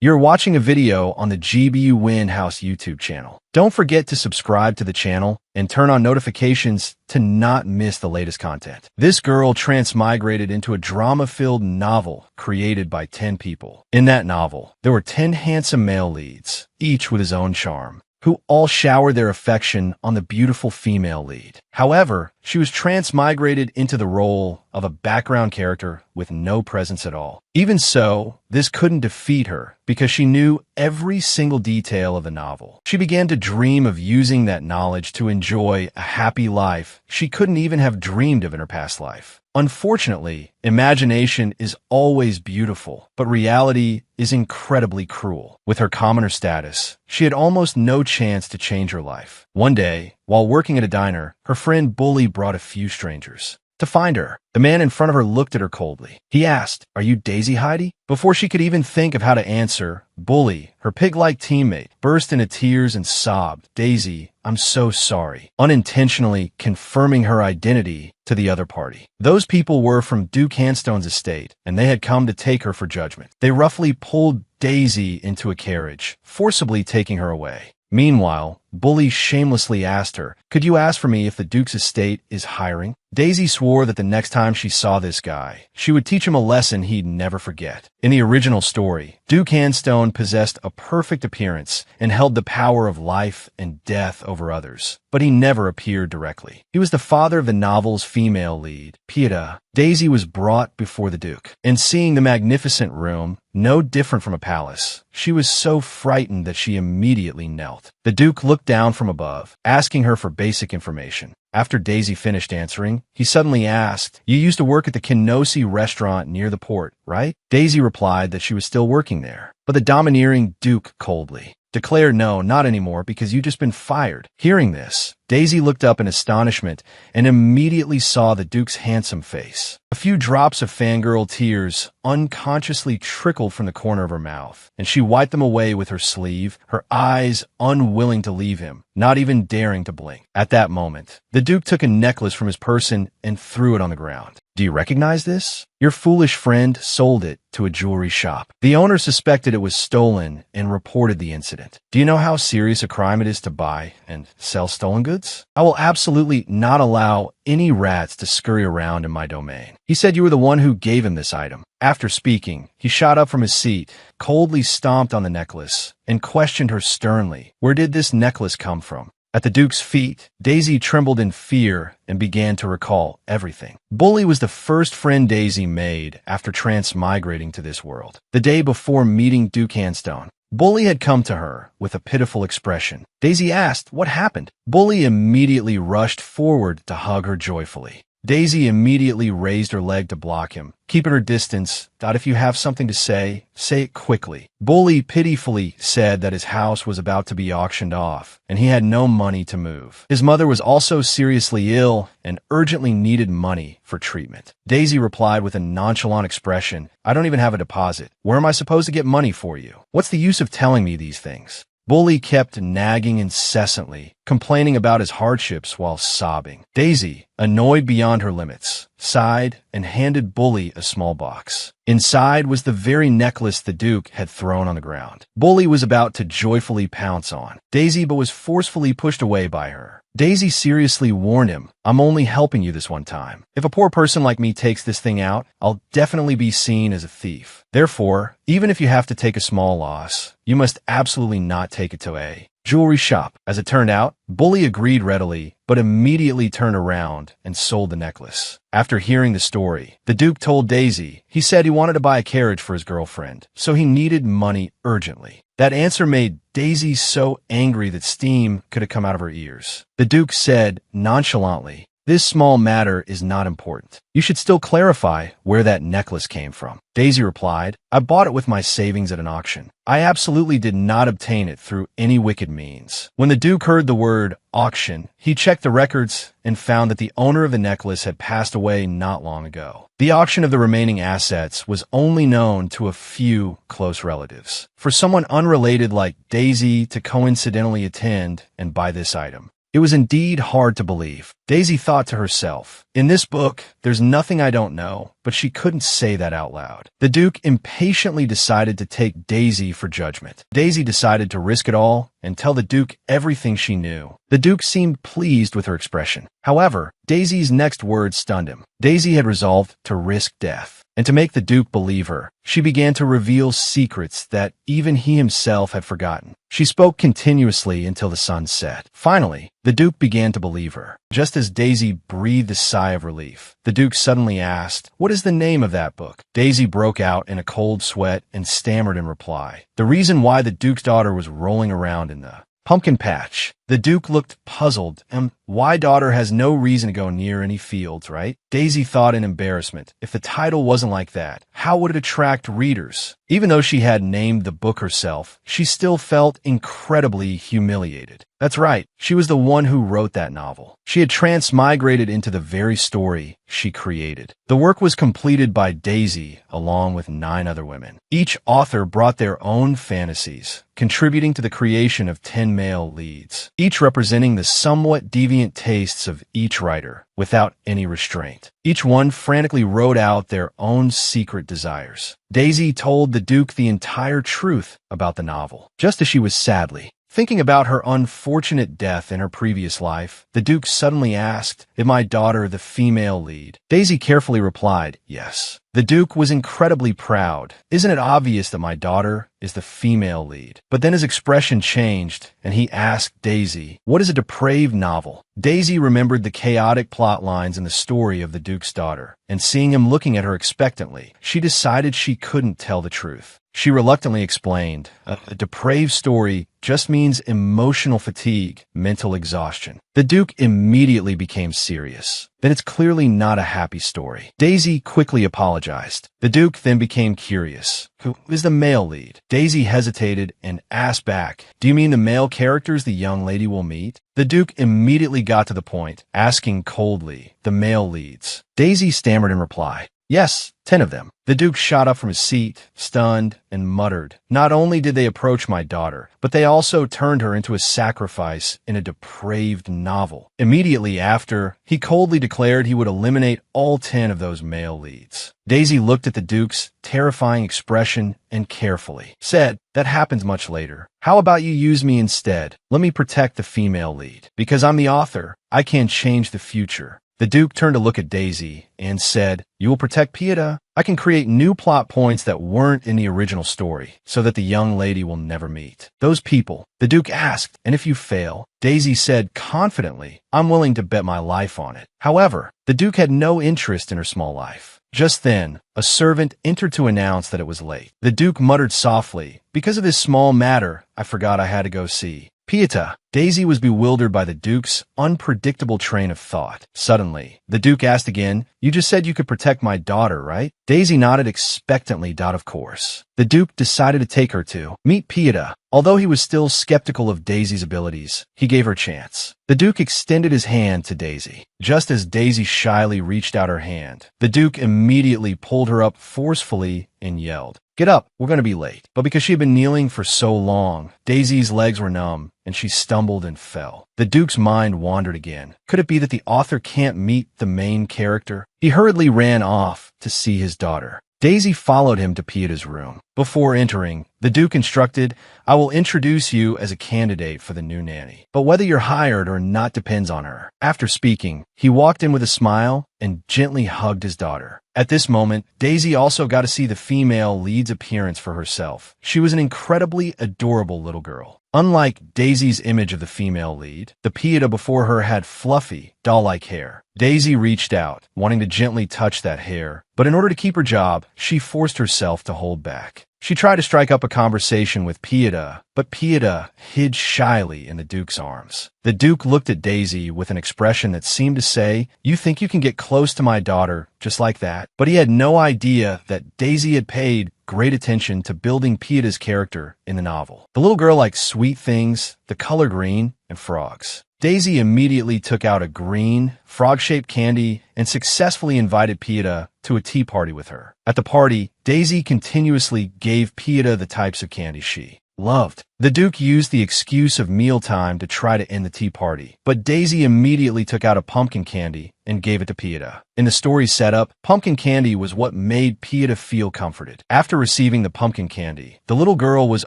You're watching a video on the GBU Win House YouTube channel. Don't forget to subscribe to the channel and turn on notifications to not miss the latest content. This girl transmigrated into a drama-filled novel created by 10 people. In that novel, there were 10 handsome male leads, each with his own charm, who all showered their affection on the beautiful female lead. However, she was transmigrated into the role of a background character with no presence at all. Even so, this couldn't defeat her because she knew every single detail of the novel. She began to dream of using that knowledge to enjoy a happy life she couldn't even have dreamed of in her past life. Unfortunately, imagination is always beautiful, but reality is incredibly cruel. With her commoner status, she had almost no chance to change her life. One day, while working at a diner, her friend Bully brought a few strangers to find her. The man in front of her looked at her coldly. He asked, "Are you Daisy Heidi?" Before she could even think of how to answer, Bully, her pig-like teammate, burst into tears and sobbed, "Daisy, I'm so sorry," unintentionally confirming her identity to the other party. Those people were from Duke Handstone's estate, and they had come to take her for judgment. They roughly pulled Daisy into a carriage, forcibly taking her away. Meanwhile, Bully shamelessly asked her, "Could you ask for me if the Duke's estate is hiring?" Daisy swore that the next time she saw this guy, she would teach him a lesson he'd never forget. In the original story, Duke Handstone possessed a perfect appearance and held the power of life and death over others, but he never appeared directly. He was the father of the novel's female lead, Pieta. Daisy was brought before the Duke, and seeing the magnificent room, no different from a palace, she was so frightened that she immediately knelt. The Duke looked down from above, asking her for basic information. After Daisy finished answering, he suddenly asked, "You used to work at the Kenosi restaurant near the port, right?" Daisy replied that she was still working there, but the domineering Duke coldly declared, "No, not anymore, because you've just been fired." Hearing this, Daisy looked up in astonishment and immediately saw the Duke's handsome face. A few drops of fangirl tears unconsciously trickled from the corner of her mouth, and she wiped them away with her sleeve, her eyes unwilling to leave him, not even daring to blink. At that moment, the Duke took a necklace from his person and threw it on the ground. "Do you recognize this? Your foolish friend sold it to a jewelry shop. The owner suspected it was stolen and reported the incident. Do you know how serious a crime it is to buy and sell stolen goods? I will absolutely not allow any rats to scurry around in my domain. He said you were the one who gave him this item." After speaking, he shot up from his seat, coldly stomped on the necklace, and questioned her sternly. Where did this necklace come from? At the Duke's feet, Daisy trembled in fear and began to recall everything. Bully was the first friend Daisy made after transmigrating to this world. The day before meeting Duke Handstone, Bully had come to her with a pitiful expression. Daisy asked, "What happened?" Bully immediately rushed forward to hug her joyfully. Daisy immediately raised her leg to block him, keeping her distance. "Thought if you have something to say it quickly." Bully pitifully said that his house was about to be auctioned off, and he had no money to move. His mother was also seriously ill and urgently needed money for treatment. Daisy replied with a nonchalant expression, "I don't even have a deposit. Where am I supposed to get money for you? What's the use of telling me these things?" Bully kept nagging incessantly, complaining about his hardships while sobbing. Daisy, annoyed beyond her limits, sighed and handed Bully a small box. Inside was the very necklace the Duke had thrown on the ground. Bully was about to joyfully pounce on Daisy, but was forcefully pushed away by her. Daisy seriously warned him, "I'm only helping you this one time. If a poor person like me takes this thing out, I'll definitely be seen as a thief. Therefore, even if you have to take a small loss, you must absolutely not take it to a jewelry shop." As it turned out, Bully agreed readily, but immediately turned around and sold the necklace. After hearing the story, the Duke told Daisy he said he wanted to buy a carriage for his girlfriend, so he needed money urgently. That answer made Daisy so angry that steam could have come out of her ears. The Duke said nonchalantly, "This small matter is not important. You should still clarify where that necklace came from." Daisy replied, "I bought it with my savings at an auction. I absolutely did not obtain it through any wicked means." When the Duke heard the word auction, he checked the records and found that the owner of the necklace had passed away not long ago. The auction of the remaining assets was only known to a few close relatives. For someone unrelated like Daisy to coincidentally attend and buy this item, It was indeed hard to believe. Daisy thought to herself, in this book, there's nothing I don't know, but she couldn't say that out loud. The Duke impatiently decided to take Daisy for judgment. Daisy decided to risk it all and tell the Duke everything she knew. The Duke seemed pleased with her expression. However, Daisy's next words stunned him. Daisy had resolved to risk death. And to make the Duke believe her, she began to reveal secrets that even he himself had forgotten. She spoke continuously until the sun set. Finally, the Duke began to believe her. Just as Daisy breathed a sigh of relief, the Duke suddenly asked, "What is the name of that book?" Daisy broke out in a cold sweat and stammered in reply. The reason why the Duke's daughter was rolling around in the pumpkin patch. The Duke looked puzzled. Why daughter has no reason to go near any fields, right? Daisy thought in embarrassment. If the title wasn't like that, how would it attract readers? Even though she had named the book herself, she still felt incredibly humiliated. That's right, she was the one who wrote that novel. She had transmigrated into the very story she created. The work was completed by Daisy, along with 9 other women. Each author brought their own fantasies, contributing to the creation of 10 male leads, each representing the somewhat deviant tastes of each writer, without any restraint. Each one frantically wrote out their own secret desires. Daisy told the Duke the entire truth about the novel, just as she was sadly thinking about her unfortunate death in her previous life. The Duke suddenly asked, "Is my daughter the female lead?" Daisy carefully replied, "Yes." The Duke was incredibly proud. "Isn't it obvious that my daughter is the female lead?" But then his expression changed, and he asked Daisy, "What is a depraved novel?" Daisy remembered the chaotic plot lines in the story of the Duke's daughter, and seeing him looking at her expectantly, she decided she couldn't tell the truth. She reluctantly explained, "A depraved story just means emotional fatigue, mental exhaustion." The Duke immediately became serious. "Then it's clearly not a happy story." Daisy quickly apologized. The Duke then became curious. "Who is the male lead?" Daisy hesitated and asked back, "Do you mean the male characters the young lady will meet?" The Duke immediately got to the point, asking coldly, "The male leads?" Daisy stammered in reply, "Yes, 10 of them." The Duke shot up from his seat, stunned, and muttered, "Not only did they approach my daughter, but they also turned her into a sacrifice in a depraved novel." Immediately after, he coldly declared he would eliminate all 10 of those male leads. Daisy looked at the Duke's terrifying expression and carefully said, "That happens much later. How about you use me instead? Let me protect the female lead. Because I'm the author, I can change the future." The Duke turned to look at Daisy and said, "You will protect Pieta? I can create new plot points that weren't in the original story, so that the young lady will never meet those people." The Duke asked, "And if you fail?" Daisy said confidently, "I'm willing to bet my life on it." However, the Duke had no interest in her small life. Just then, a servant entered to announce that it was late. The Duke muttered softly, "Because of this small matter, I forgot I had to go see Pieta." Daisy was bewildered by the Duke's unpredictable train of thought. Suddenly, the Duke asked again, "You just said you could protect my daughter, right?" Daisy nodded expectantly. Of course. The Duke decided to take her to meet Pieta. Although he was still skeptical of Daisy's abilities, he gave her a chance. The Duke extended his hand to Daisy. Just as Daisy shyly reached out her hand, the Duke immediately pulled her up forcefully and yelled, "Get up, we're going to be late." But because she had been kneeling for so long, Daisy's legs were numb, and she stumbled and fell. The Duke's mind wandered again. Could it be that the author can't meet the main character? He hurriedly ran off to see his daughter. Daisy followed him to Pieta's room. Before entering, the Duke instructed, "I will introduce you as a candidate for the new nanny, but whether you're hired or not depends on her." After speaking, he walked in with a smile and gently hugged his daughter. At this moment, Daisy also got to see the female lead's appearance for herself. She was an incredibly adorable little girl. Unlike Daisy's image of the female lead, the Pieta before her had fluffy, doll-like hair. Daisy reached out, wanting to gently touch that hair, but in order to keep her job, she forced herself to hold back. She tried to strike up a conversation with Pieta, but Pieta hid shyly in the Duke's arms. The Duke looked at Daisy with an expression that seemed to say, "You think you can get close to my daughter just like that?" But he had no idea that Daisy had paid great attention to building Pieta's character in the novel. The little girl liked sweet things, the color green, and frogs. Daisy immediately took out a green, frog-shaped candy and successfully invited Pieta to a tea party with her. At the party, Daisy continuously gave Pieta the types of candy she loved. The Duke used the excuse of mealtime to try to end the tea party, but Daisy immediately took out a pumpkin candy and gave it to Pieta. In the story's setup, pumpkin candy was what made Pieta feel comforted. After receiving the pumpkin candy, the little girl was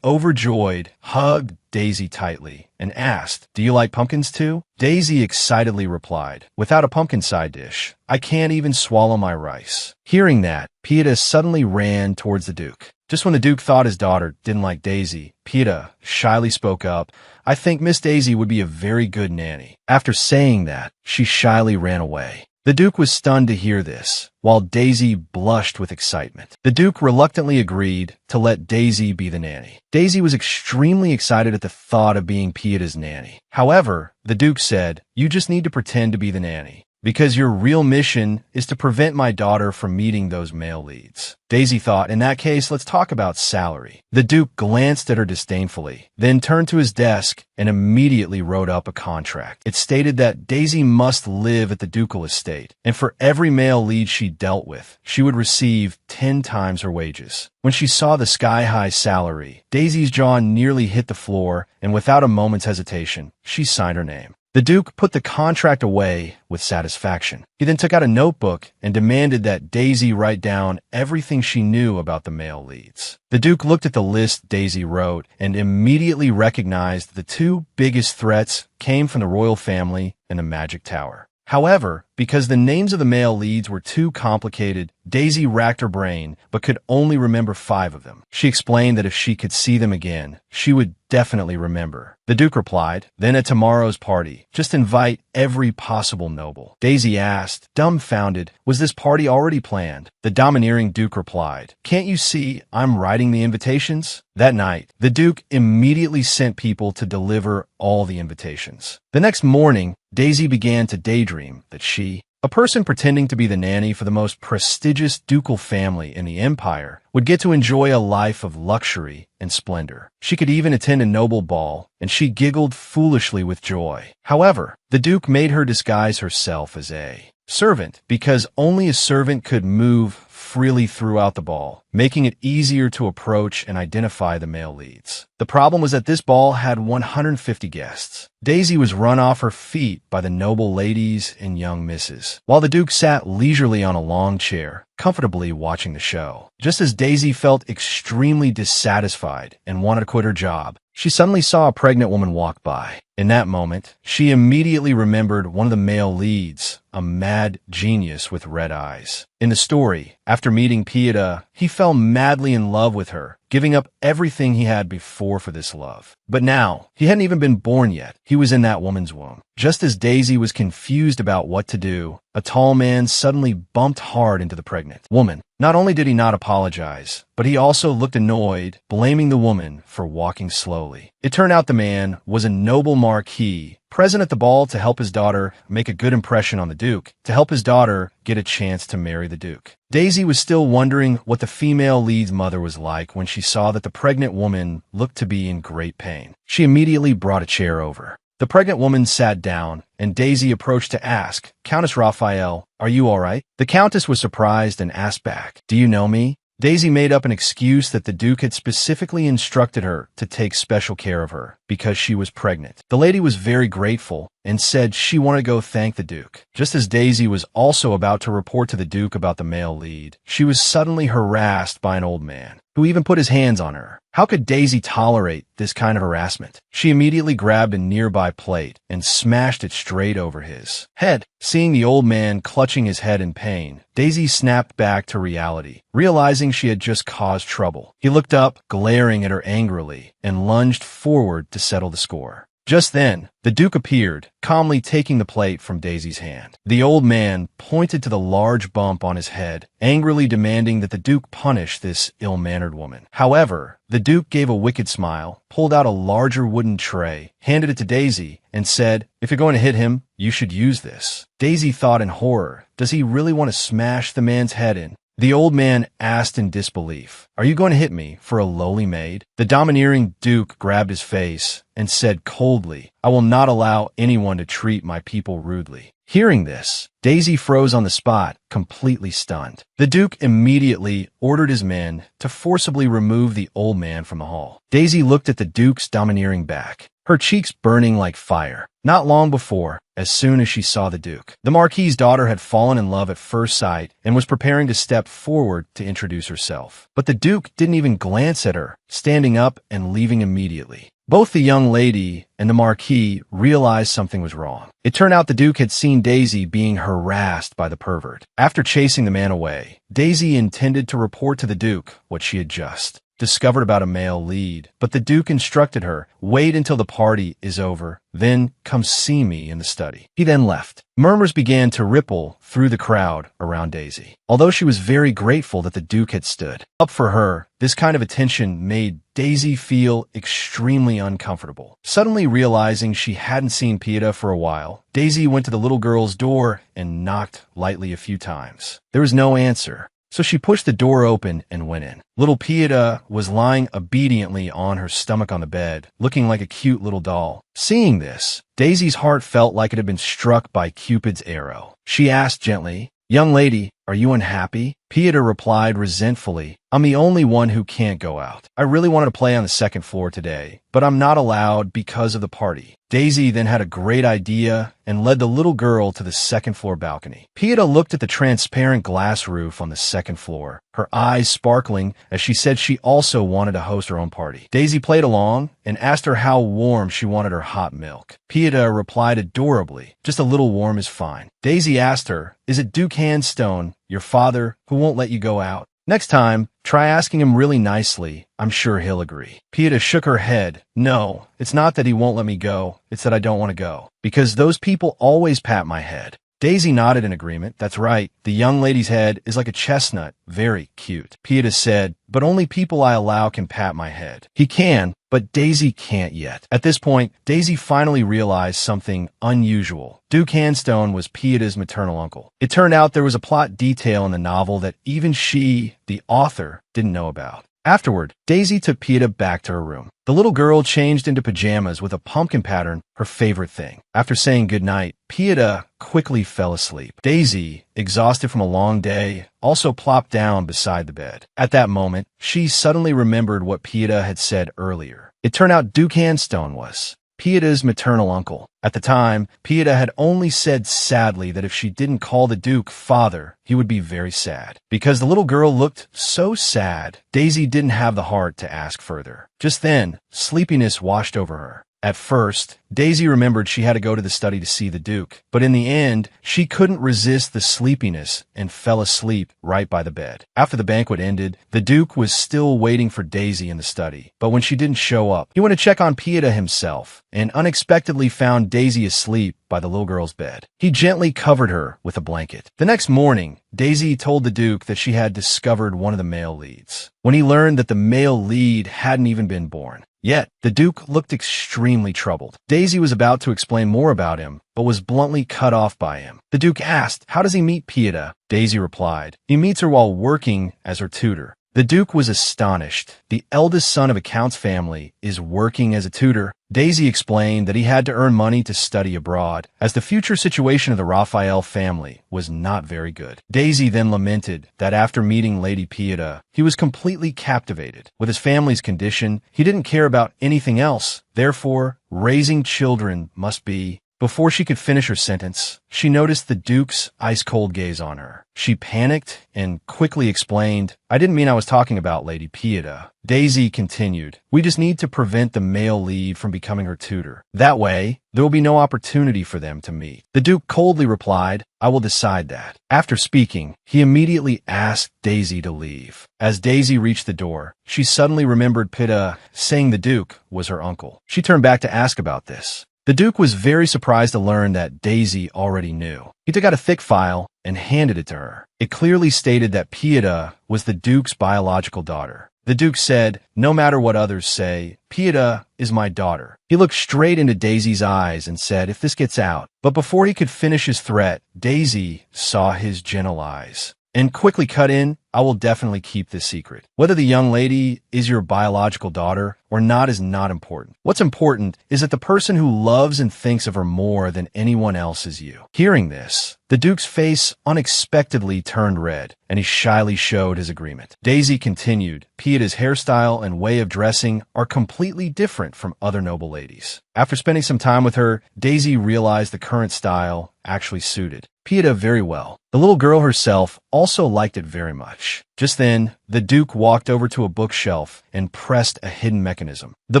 overjoyed, hugged Daisy tightly, and asked, "Do you like pumpkins too?" Daisy excitedly replied, "Without a pumpkin side dish, I can't even swallow my rice." Hearing that, Pieta suddenly ran towards the Duke. Just when the Duke thought his daughter didn't like Daisy, Pieta shyly spoke up, "I think Miss Daisy would be a very good nanny." After saying that, she shyly ran away. The Duke was stunned to hear this, while Daisy blushed with excitement. The Duke reluctantly agreed to let Daisy be the nanny. Daisy was extremely excited at the thought of being Pieta's nanny. However, the Duke said, "You just need to pretend to be the nanny, because your real mission is to prevent my daughter from meeting those male leads." Daisy thought, "In that case, let's talk about salary." The Duke glanced at her disdainfully, then turned to his desk and immediately wrote up a contract. It stated that Daisy must live at the ducal estate, and for every male lead she dealt with, she would receive 10 times her wages. When she saw the sky-high salary, Daisy's jaw nearly hit the floor, and without a moment's hesitation, she signed her name. The Duke put the contract away with satisfaction. He then took out a notebook and demanded that Daisy write down everything she knew about the male leads. The Duke looked at the list Daisy wrote and immediately recognized the two biggest threats came from the royal family and the magic tower. However, because the names of the male leads were too complicated, Daisy racked her brain but could only remember 5 of them. She explained that if she could see them again, she would definitely remember. The Duke replied, "Then at tomorrow's party, just invite every possible noble." Daisy asked, dumbfounded, "Was this party already planned?" The domineering Duke replied, "Can't you see I'm writing the invitations?" That night, the Duke immediately sent people to deliver all the invitations. The next morning, Daisy began to daydream that she, a person pretending to be the nanny for the most prestigious ducal family in the empire, would get to enjoy a life of luxury and splendor. She could even attend a noble ball, and she giggled foolishly with joy. However, the Duke made her disguise herself as a servant, because only a servant could move freely throughout the ball, making it easier to approach and identify the male leads. The problem was that this ball had 150 guests. Daisy was run off her feet by the noble ladies and young misses, while the Duke sat leisurely on a long chair, comfortably watching the show. Just as Daisy felt extremely dissatisfied and wanted to quit her job, she suddenly saw a pregnant woman walk by. In that moment, she immediately remembered one of the male leads, a mad genius with red eyes. In the story, after meeting Pieta, he fell madly in love with her, giving up everything he had before for this love. But now, he hadn't even been born yet. He was in that woman's womb. Just as Daisy was confused about what to do, a tall man suddenly bumped hard into the pregnant woman. Not only did he not apologize, but he also looked annoyed, blaming the woman for walking slowly. It turned out the man was a noble marquis, present at the ball to help his daughter make a good impression on the Duke, to help his daughter get a chance to marry the Duke. Daisy was still wondering what the female lead's mother was like when she saw that the pregnant woman looked to be in great pain. She immediately brought a chair over. The pregnant woman sat down, and Daisy approached to ask, "Countess Raphael, are you all right?" The Countess was surprised and asked back, "Do you know me?" Daisy made up an excuse that the Duke had specifically instructed her to take special care of her because she was pregnant. The lady was very grateful and said she wanted to go thank the Duke. Just as Daisy was also about to report to the Duke about the male lead, she was suddenly harassed by an old man, who even put his hands on her. How could Daisy tolerate this kind of harassment? She immediately grabbed a nearby plate and smashed it straight over his head. Seeing the old man clutching his head in pain, Daisy snapped back to reality, realizing she had just caused trouble. He looked up, glaring at her angrily, and lunged forward to settle the score. Just then, the Duke appeared, calmly taking the plate from Daisy's hand. The old man pointed to the large bump on his head, angrily demanding that the Duke punish this ill-mannered woman. However, the Duke gave a wicked smile, pulled out a larger wooden tray, handed it to Daisy, and said, "If you're going to hit him, you should use this." Daisy thought in horror, does he really want to smash the man's head in? The old man asked in disbelief, "Are you going to hit me for a lowly maid?" The domineering Duke grabbed his face and said coldly, "I will not allow anyone to treat my people rudely." Hearing this, Daisy froze on the spot, completely stunned. The Duke immediately ordered his men to forcibly remove the old man from the hall. Daisy looked at the Duke's domineering back, her cheeks burning like fire. Not long before, as soon as she saw the Duke, the Marquis's daughter had fallen in love at first sight and was preparing to step forward to introduce herself. But the Duke didn't even glance at her, standing up and leaving immediately. Both the young lady and the Marquis realized something was wrong. It turned out the Duke had seen Daisy being harassed by the pervert. After chasing the man away, Daisy intended to report to the Duke what she had just discovered about a male lead, but the Duke instructed her, wait until the party is over, then come see me in the study. He then left. Murmurs began to ripple through the crowd around Daisy. Although she was very grateful that the Duke had stood up for her, this kind of attention made Daisy feel extremely uncomfortable. Suddenly realizing she hadn't seen Pieta for a while, Daisy went to the little girl's door and knocked lightly a few times. There was no answer. So she pushed the door open and went in. Little Pieta was lying obediently on her stomach on the bed, looking like a cute little doll. Seeing this, Daisy's heart felt like it had been struck by Cupid's arrow. She asked gently, "Young lady, are you unhappy?" Pieta replied resentfully, "I'm the only one who can't go out. I really wanted to play on the second floor today, but I'm not allowed because of the party." Daisy then had a great idea and led the little girl to the second floor balcony. Pieta looked at the transparent glass roof on the second floor, her eyes sparkling as she said she also wanted to host her own party. Daisy played along and asked her how warm she wanted her hot milk. Pieta replied adorably, "Just a little warm is fine." Daisy asked her, "Is it Duke Handstone, your father, who won't let you go out? Next time, try asking him really nicely. I'm sure he'll agree." Pieta shook her head. "No, it's not that he won't let me go. It's that I don't want to go. Because those people always pat my head." Daisy nodded in agreement. "That's right. The young lady's head is like a chestnut. Very cute." Pieta said, "But only people I allow can pat my head." He can, but Daisy can't yet. At this point, Daisy finally realized something unusual. Duke Handstone was Pieta's maternal uncle. It turned out there was a plot detail in the novel that even she, the author, didn't know about. Afterward, Daisy took Pieta back to her room. The little girl changed into pajamas with a pumpkin pattern, her favorite thing. After saying goodnight, Pieta quickly fell asleep. Daisy, exhausted from a long day, also plopped down beside the bed. At that moment, she suddenly remembered what Pieta had said earlier. It turned out Duke Handstone was Pieta's maternal uncle. At the time, Pieta had only said sadly that if she didn't call the Duke father, he would be very sad. Because the little girl looked so sad, Daisy didn't have the heart to ask further. Just then, sleepiness washed over her. At first, Daisy remembered she had to go to the study to see the Duke, but in the end, she couldn't resist the sleepiness and fell asleep right by the bed. After the banquet ended, the Duke was still waiting for Daisy in the study, but when she didn't show up, he went to check on Pieta himself and unexpectedly found Daisy asleep by the little girl's bed. He gently covered her with a blanket. The next morning, Daisy told the Duke that she had discovered one of the male leads. When he learned that the male lead hadn't even been born, yet, the Duke looked extremely troubled. Daisy was about to explain more about him, but was bluntly cut off by him. The Duke asked, "How does he meet Pieta?" Daisy replied, "He meets her while working as her tutor." The Duke was astonished. The eldest son of a count's family is working as a tutor. Daisy explained that he had to earn money to study abroad, as the future situation of the Raphael family was not very good. Daisy then lamented that after meeting Lady Pieta, he was completely captivated. With his family's condition, he didn't care about anything else. Therefore, raising children must be... Before she could finish her sentence, she noticed the Duke's ice-cold gaze on her. She panicked and quickly explained, "I didn't mean I was talking about Lady Pieta." Daisy continued, "We just need to prevent the male lead from becoming her tutor. That way, there will be no opportunity for them to meet." The Duke coldly replied, "I will decide that." After speaking, he immediately asked Daisy to leave. As Daisy reached the door, she suddenly remembered Pieta saying the Duke was her uncle. She turned back to ask about this. The Duke was very surprised to learn that Daisy already knew. He took out a thick file and handed it to her. It clearly stated that Pieta was the Duke's biological daughter. The Duke said, "No matter what others say, Pieta is my daughter." He looked straight into Daisy's eyes and said, "If this gets out." But before he could finish his threat, Daisy saw his gentle eyes and quickly cut in, I will definitely keep this secret. Whether the young lady is your biological daughter or not is not important. What's important is that the person who loves and thinks of her more than anyone else is you." Hearing this, the Duke's face unexpectedly turned red, and he shyly showed his agreement. Daisy continued, "Pieta's hairstyle and way of dressing are completely different from other noble ladies." After spending some time with her, Daisy realized the current style actually suited Pieta very well. The little girl herself also liked it very much. Just then, the Duke walked over to a bookshelf and pressed a hidden mechanism. The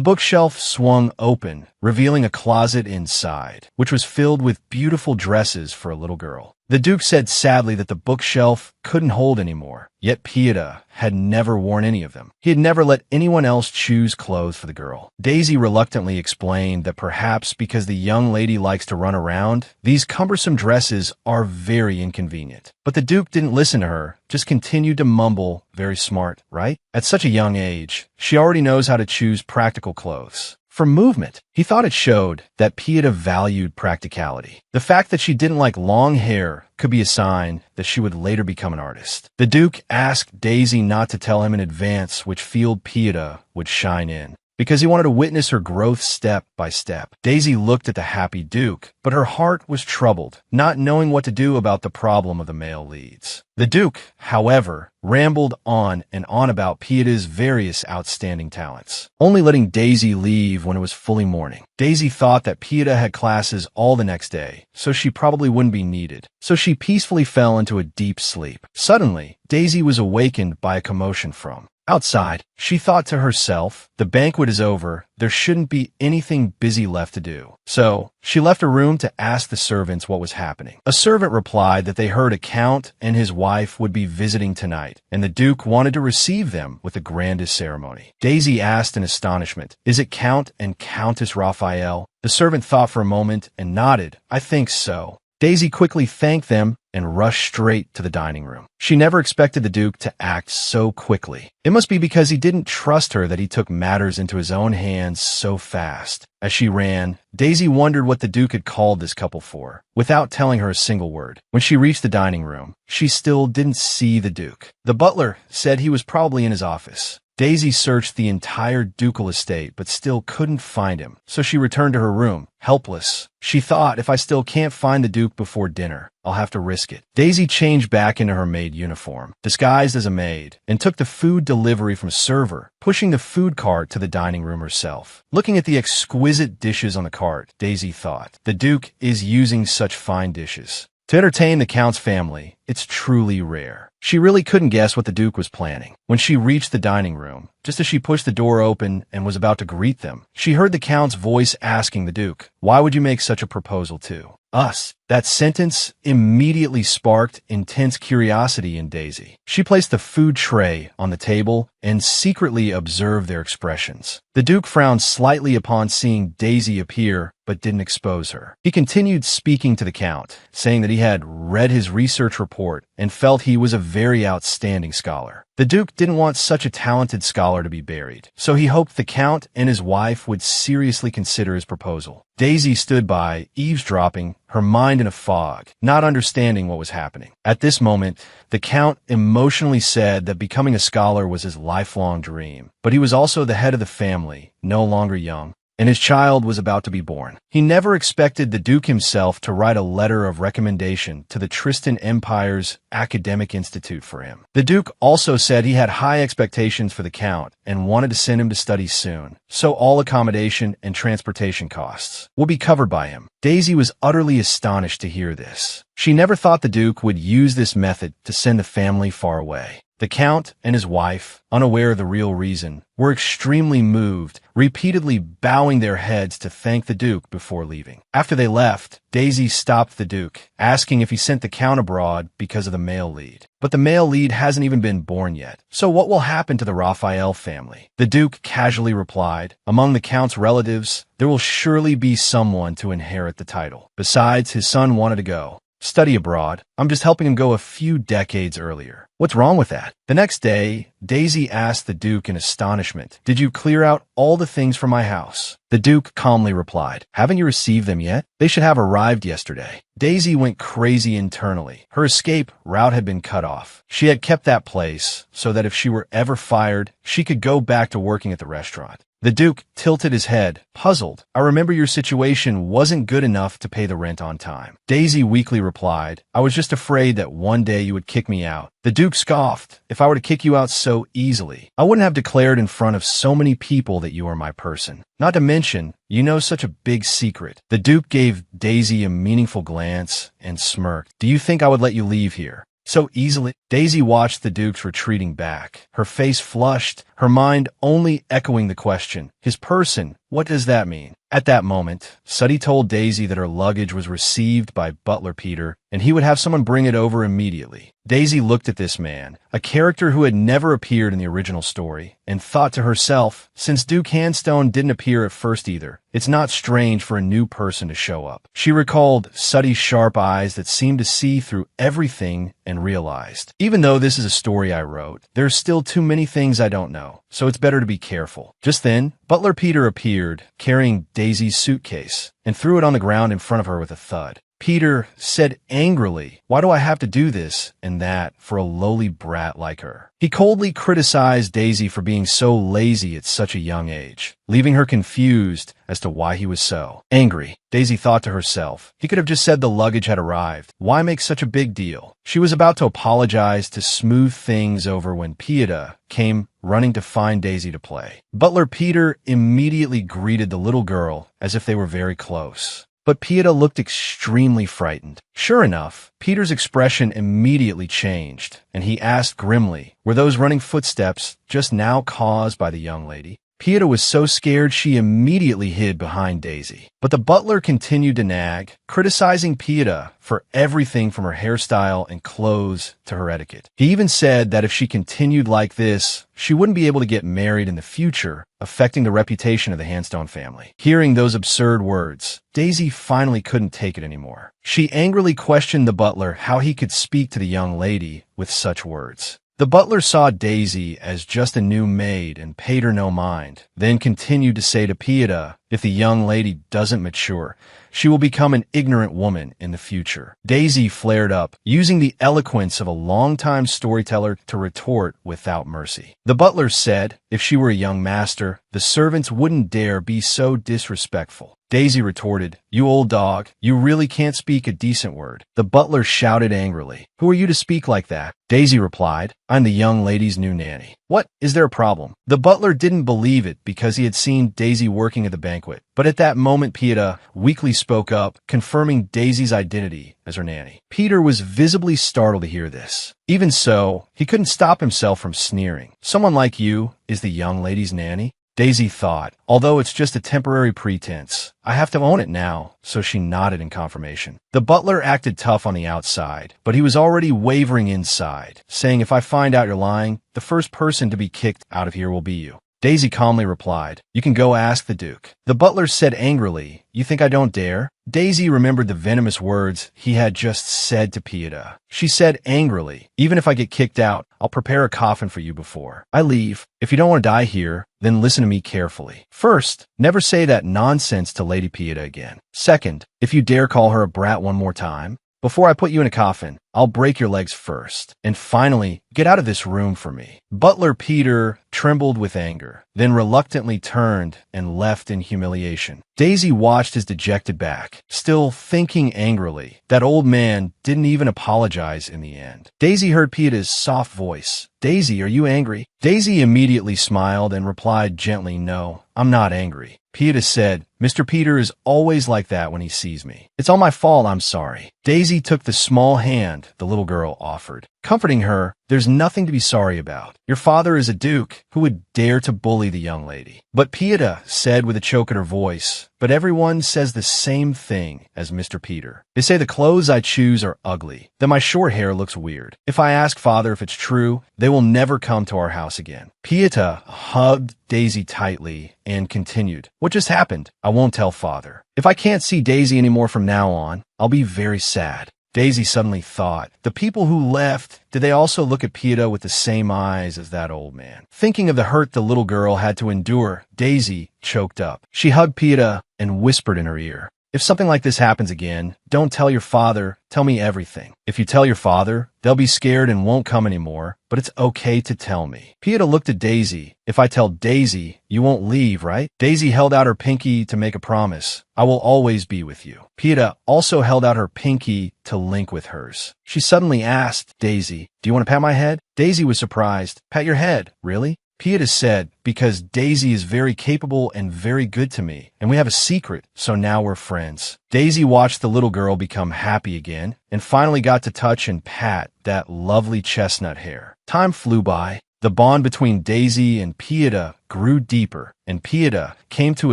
bookshelf swung open, revealing a closet inside, which was filled with beautiful dresses for a little girl. The Duke said sadly that the bookshelf couldn't hold anymore, yet Pieta had never worn any of them. He had never let anyone else choose clothes for the girl. Daisy reluctantly explained that perhaps because the young lady likes to run around, these cumbersome dresses are very inconvenient. But the Duke didn't listen to her, just continued to mumble, "Very smart, right?" At such a young age, she already knows how to choose practical clothes. For movement, he thought it showed that Pieta valued practicality. The fact that she didn't like long hair could be a sign that she would later become an artist. The Duke asked Daisy not to tell him in advance which field Pieta would shine in, because he wanted to witness her growth step by step. Daisy looked at the happy Duke, but her heart was troubled, not knowing what to do about the problem of the male leads. The Duke, however, rambled on and on about Pieta's various outstanding talents, only letting Daisy leave when it was fully morning. Daisy thought that Pieta had classes all the next day, so she probably wouldn't be needed. So she peacefully fell into a deep sleep. Suddenly, Daisy was awakened by a commotion from outside. She thought to herself, the banquet is over, there shouldn't be anything busy left to do. So, she left her room to ask the servants what was happening. A servant replied that they heard a count and his wife would be visiting tonight, and the Duke wanted to receive them with the grandest ceremony. Daisy asked in astonishment, "Is it Count and Countess Raphael?" The servant thought for a moment and nodded, "I think so." Daisy quickly thanked them and rushed straight to the dining room. She never expected the Duke to act so quickly. It must be because he didn't trust her that he took matters into his own hands so fast. As she ran, Daisy wondered what the Duke had called this couple for, without telling her a single word. When she reached the dining room, she still didn't see the Duke. The butler said he was probably in his office. Daisy searched the entire ducal estate but still couldn't find him, so she returned to her room, helpless. She thought, if I still can't find the Duke before dinner, I'll have to risk it. Daisy changed back into her maid uniform, disguised as a maid, and took the food delivery from a server, pushing the food cart to the dining room herself. Looking at the exquisite dishes on the cart, Daisy thought, the Duke is using such fine dishes. To entertain the Count's family, it's truly rare. She really couldn't guess what the Duke was planning. When she reached the dining room, just as she pushed the door open and was about to greet them, she heard the Count's voice asking the Duke, "Why would you make such a proposal to us?" That sentence immediately sparked intense curiosity in Daisy. She placed the food tray on the table and secretly observed their expressions. The Duke frowned slightly upon seeing Daisy appear, but didn't expose her. He continued speaking to the Count, saying that he had read his research report and felt he was a very outstanding scholar. The Duke didn't want such a talented scholar to be buried, so he hoped the Count and his wife would seriously consider his proposal. Daisy stood by, eavesdropping, her mind in a fog, not understanding what was happening. At this moment, the Count emotionally said that becoming a scholar was his lifelong dream, but he was also the head of the family, no longer young, and his child was about to be born. He never expected the Duke himself to write a letter of recommendation to the Tristan Empire's academic institute for him. The Duke also said he had high expectations for the Count and wanted to send him to study soon, so all accommodation and transportation costs will be covered by him. Daisy was utterly astonished to hear this. She never thought the Duke would use this method to send the family far away. The Count and his wife, unaware of the real reason, were extremely moved, repeatedly bowing their heads to thank the Duke before leaving. After they left, Daisy stopped the Duke, asking if he sent the Count abroad because of the male lead. But the male lead hasn't even been born yet, so what will happen to the Raphael family? The Duke casually replied, among the Count's relatives, there will surely be someone to inherit the title. Besides, his son wanted to go, study abroad. I'm just helping him go a few decades earlier. What's wrong with that? The next day, Daisy asked the Duke in astonishment, "Did you clear out all the things from my house?" The Duke calmly replied, "Haven't you received them yet? They should have arrived yesterday." Daisy went crazy internally. Her escape route had been cut off. She had kept that place so that if she were ever fired, she could go back to working at the restaurant. The Duke tilted his head, puzzled. "I remember your situation wasn't good enough to pay the rent on time." Daisy weakly replied, "I was just afraid that one day you would kick me out." The Duke scoffed. "If I were to kick you out so easily, I wouldn't have declared in front of so many people that you are my person. Not to mention, you know such a big secret." The Duke gave Daisy a meaningful glance and smirked. "Do you think I would let you leave here so easily?" Daisy watched the Duke's retreating back, her face flushed, her mind only echoing the question, "His person, what does that mean?" At that moment, Suddy told Daisy that her luggage was received by butler Peter, and he would have someone bring it over immediately. Daisy looked at this man, a character who had never appeared in the original story, and thought to herself, since Duke Handstone didn't appear at first either, it's not strange for a new person to show up. She recalled Suddy's sharp eyes that seemed to see through everything and realized, even though this is a story I wrote, there's still too many things I don't know, so it's better to be careful. Just then, butler Peter appeared, carrying Daisy's suitcase, and threw it on the ground in front of her with a thud. Peter said angrily, "Why do I have to do this and that for a lowly brat like her?" He coldly criticized Daisy for being so lazy at such a young age, leaving her confused as to why he was so angry. Daisy thought to herself, he could have just said the luggage had arrived. Why make such a big deal? She was about to apologize to smooth things over when Pieta came running to find Daisy to play. Butler Peter immediately greeted the little girl as if they were very close. But Pieta looked extremely frightened. Sure enough, Peter's expression immediately changed, and he asked grimly, "Were those running footsteps just now caused by the young lady?" Pieta was so scared she immediately hid behind Daisy. But the butler continued to nag, criticizing Pieta for everything from her hairstyle and clothes to her etiquette. He even said that if she continued like this, she wouldn't be able to get married in the future, affecting the reputation of the Handstone family. Hearing those absurd words, Daisy finally couldn't take it anymore. She angrily questioned the butler how he could speak to the young lady with such words. The butler saw Daisy as just a new maid and paid her no mind, then continued to say to Pieta, if the young lady doesn't mature, she will become an ignorant woman in the future. Daisy flared up, using the eloquence of a longtime storyteller to retort without mercy. The butler said, if she were a young master, the servants wouldn't dare be so disrespectful. Daisy retorted, "You old dog, you really can't speak a decent word." The butler shouted angrily, "Who are you to speak like that?" Daisy replied, "I'm the young lady's new nanny." "What? Is there a problem?" The butler didn't believe it because he had seen Daisy working at the banquet. But at that moment, Pieta weakly spoke up, confirming Daisy's identity as her nanny. Peter was visibly startled to hear this. Even so, he couldn't stop himself from sneering. "Someone like you is the young lady's nanny?" Daisy thought, although it's just a temporary pretense, I have to own it now, so she nodded in confirmation. The butler acted tough on the outside, but he was already wavering inside, saying, if I find out you're lying, the first person to be kicked out of here will be you. Daisy calmly replied, "You can go ask the Duke." The butler said angrily, "You think I don't dare?" Daisy remembered the venomous words he had just said to Pieta. She said angrily, "Even if I get kicked out, I'll prepare a coffin for you before I leave. If you don't want to die here, then listen to me carefully. First, never say that nonsense to Lady Pieta again. Second, if you dare call her a brat one more time, before I put you in a coffin, I'll break your legs first. And finally, get out of this room for me." Butler Peter trembled with anger, then reluctantly turned and left in humiliation. Daisy watched his dejected back, still thinking angrily. That old man didn't even apologize in the end. Daisy heard Pieta's soft voice. "Daisy, are you angry?" Daisy immediately smiled and replied gently, "No, I'm not angry." Pieta said, "Mr. Peter is always like that when he sees me. It's all my fault, I'm sorry." Daisy took the small hand the little girl offered, comforting her, "There's nothing to be sorry about. Your father is a duke. Who would dare to bully the young lady?" But Pieta said with a choke in her voice, "But everyone says the same thing as Mr. Peter. They say the clothes I choose are ugly, that my short hair looks weird. If I ask father if it's true, they will never come to our house again." Pieta hugged Daisy tightly and continued, "What just happened? I won't tell father. If I can't see Daisy anymore from now on, I'll be very sad." Daisy suddenly thought, the people who left, did they also look at Pieta with the same eyes as that old man? Thinking of the hurt the little girl had to endure, Daisy choked up. She hugged Pieta and whispered in her ear, if something like this happens again, don't tell your father, tell me everything. If you tell your father, they'll be scared and won't come anymore, but it's okay to tell me. Pieta looked at Daisy. If I tell Daisy, you won't leave, right? Daisy held out her pinky to make a promise. I will always be with you. Pieta also held out her pinky to link with hers. She suddenly asked Daisy, do you want to pat my head? Daisy was surprised. Pat your head? Really? Pieta said, because Daisy is very capable and very good to me, and we have a secret, so now we're friends. Daisy watched the little girl become happy again, and finally got to touch and pat that lovely chestnut hair. Time flew by. The bond between Daisy and Pieta grew deeper, and Pieta came to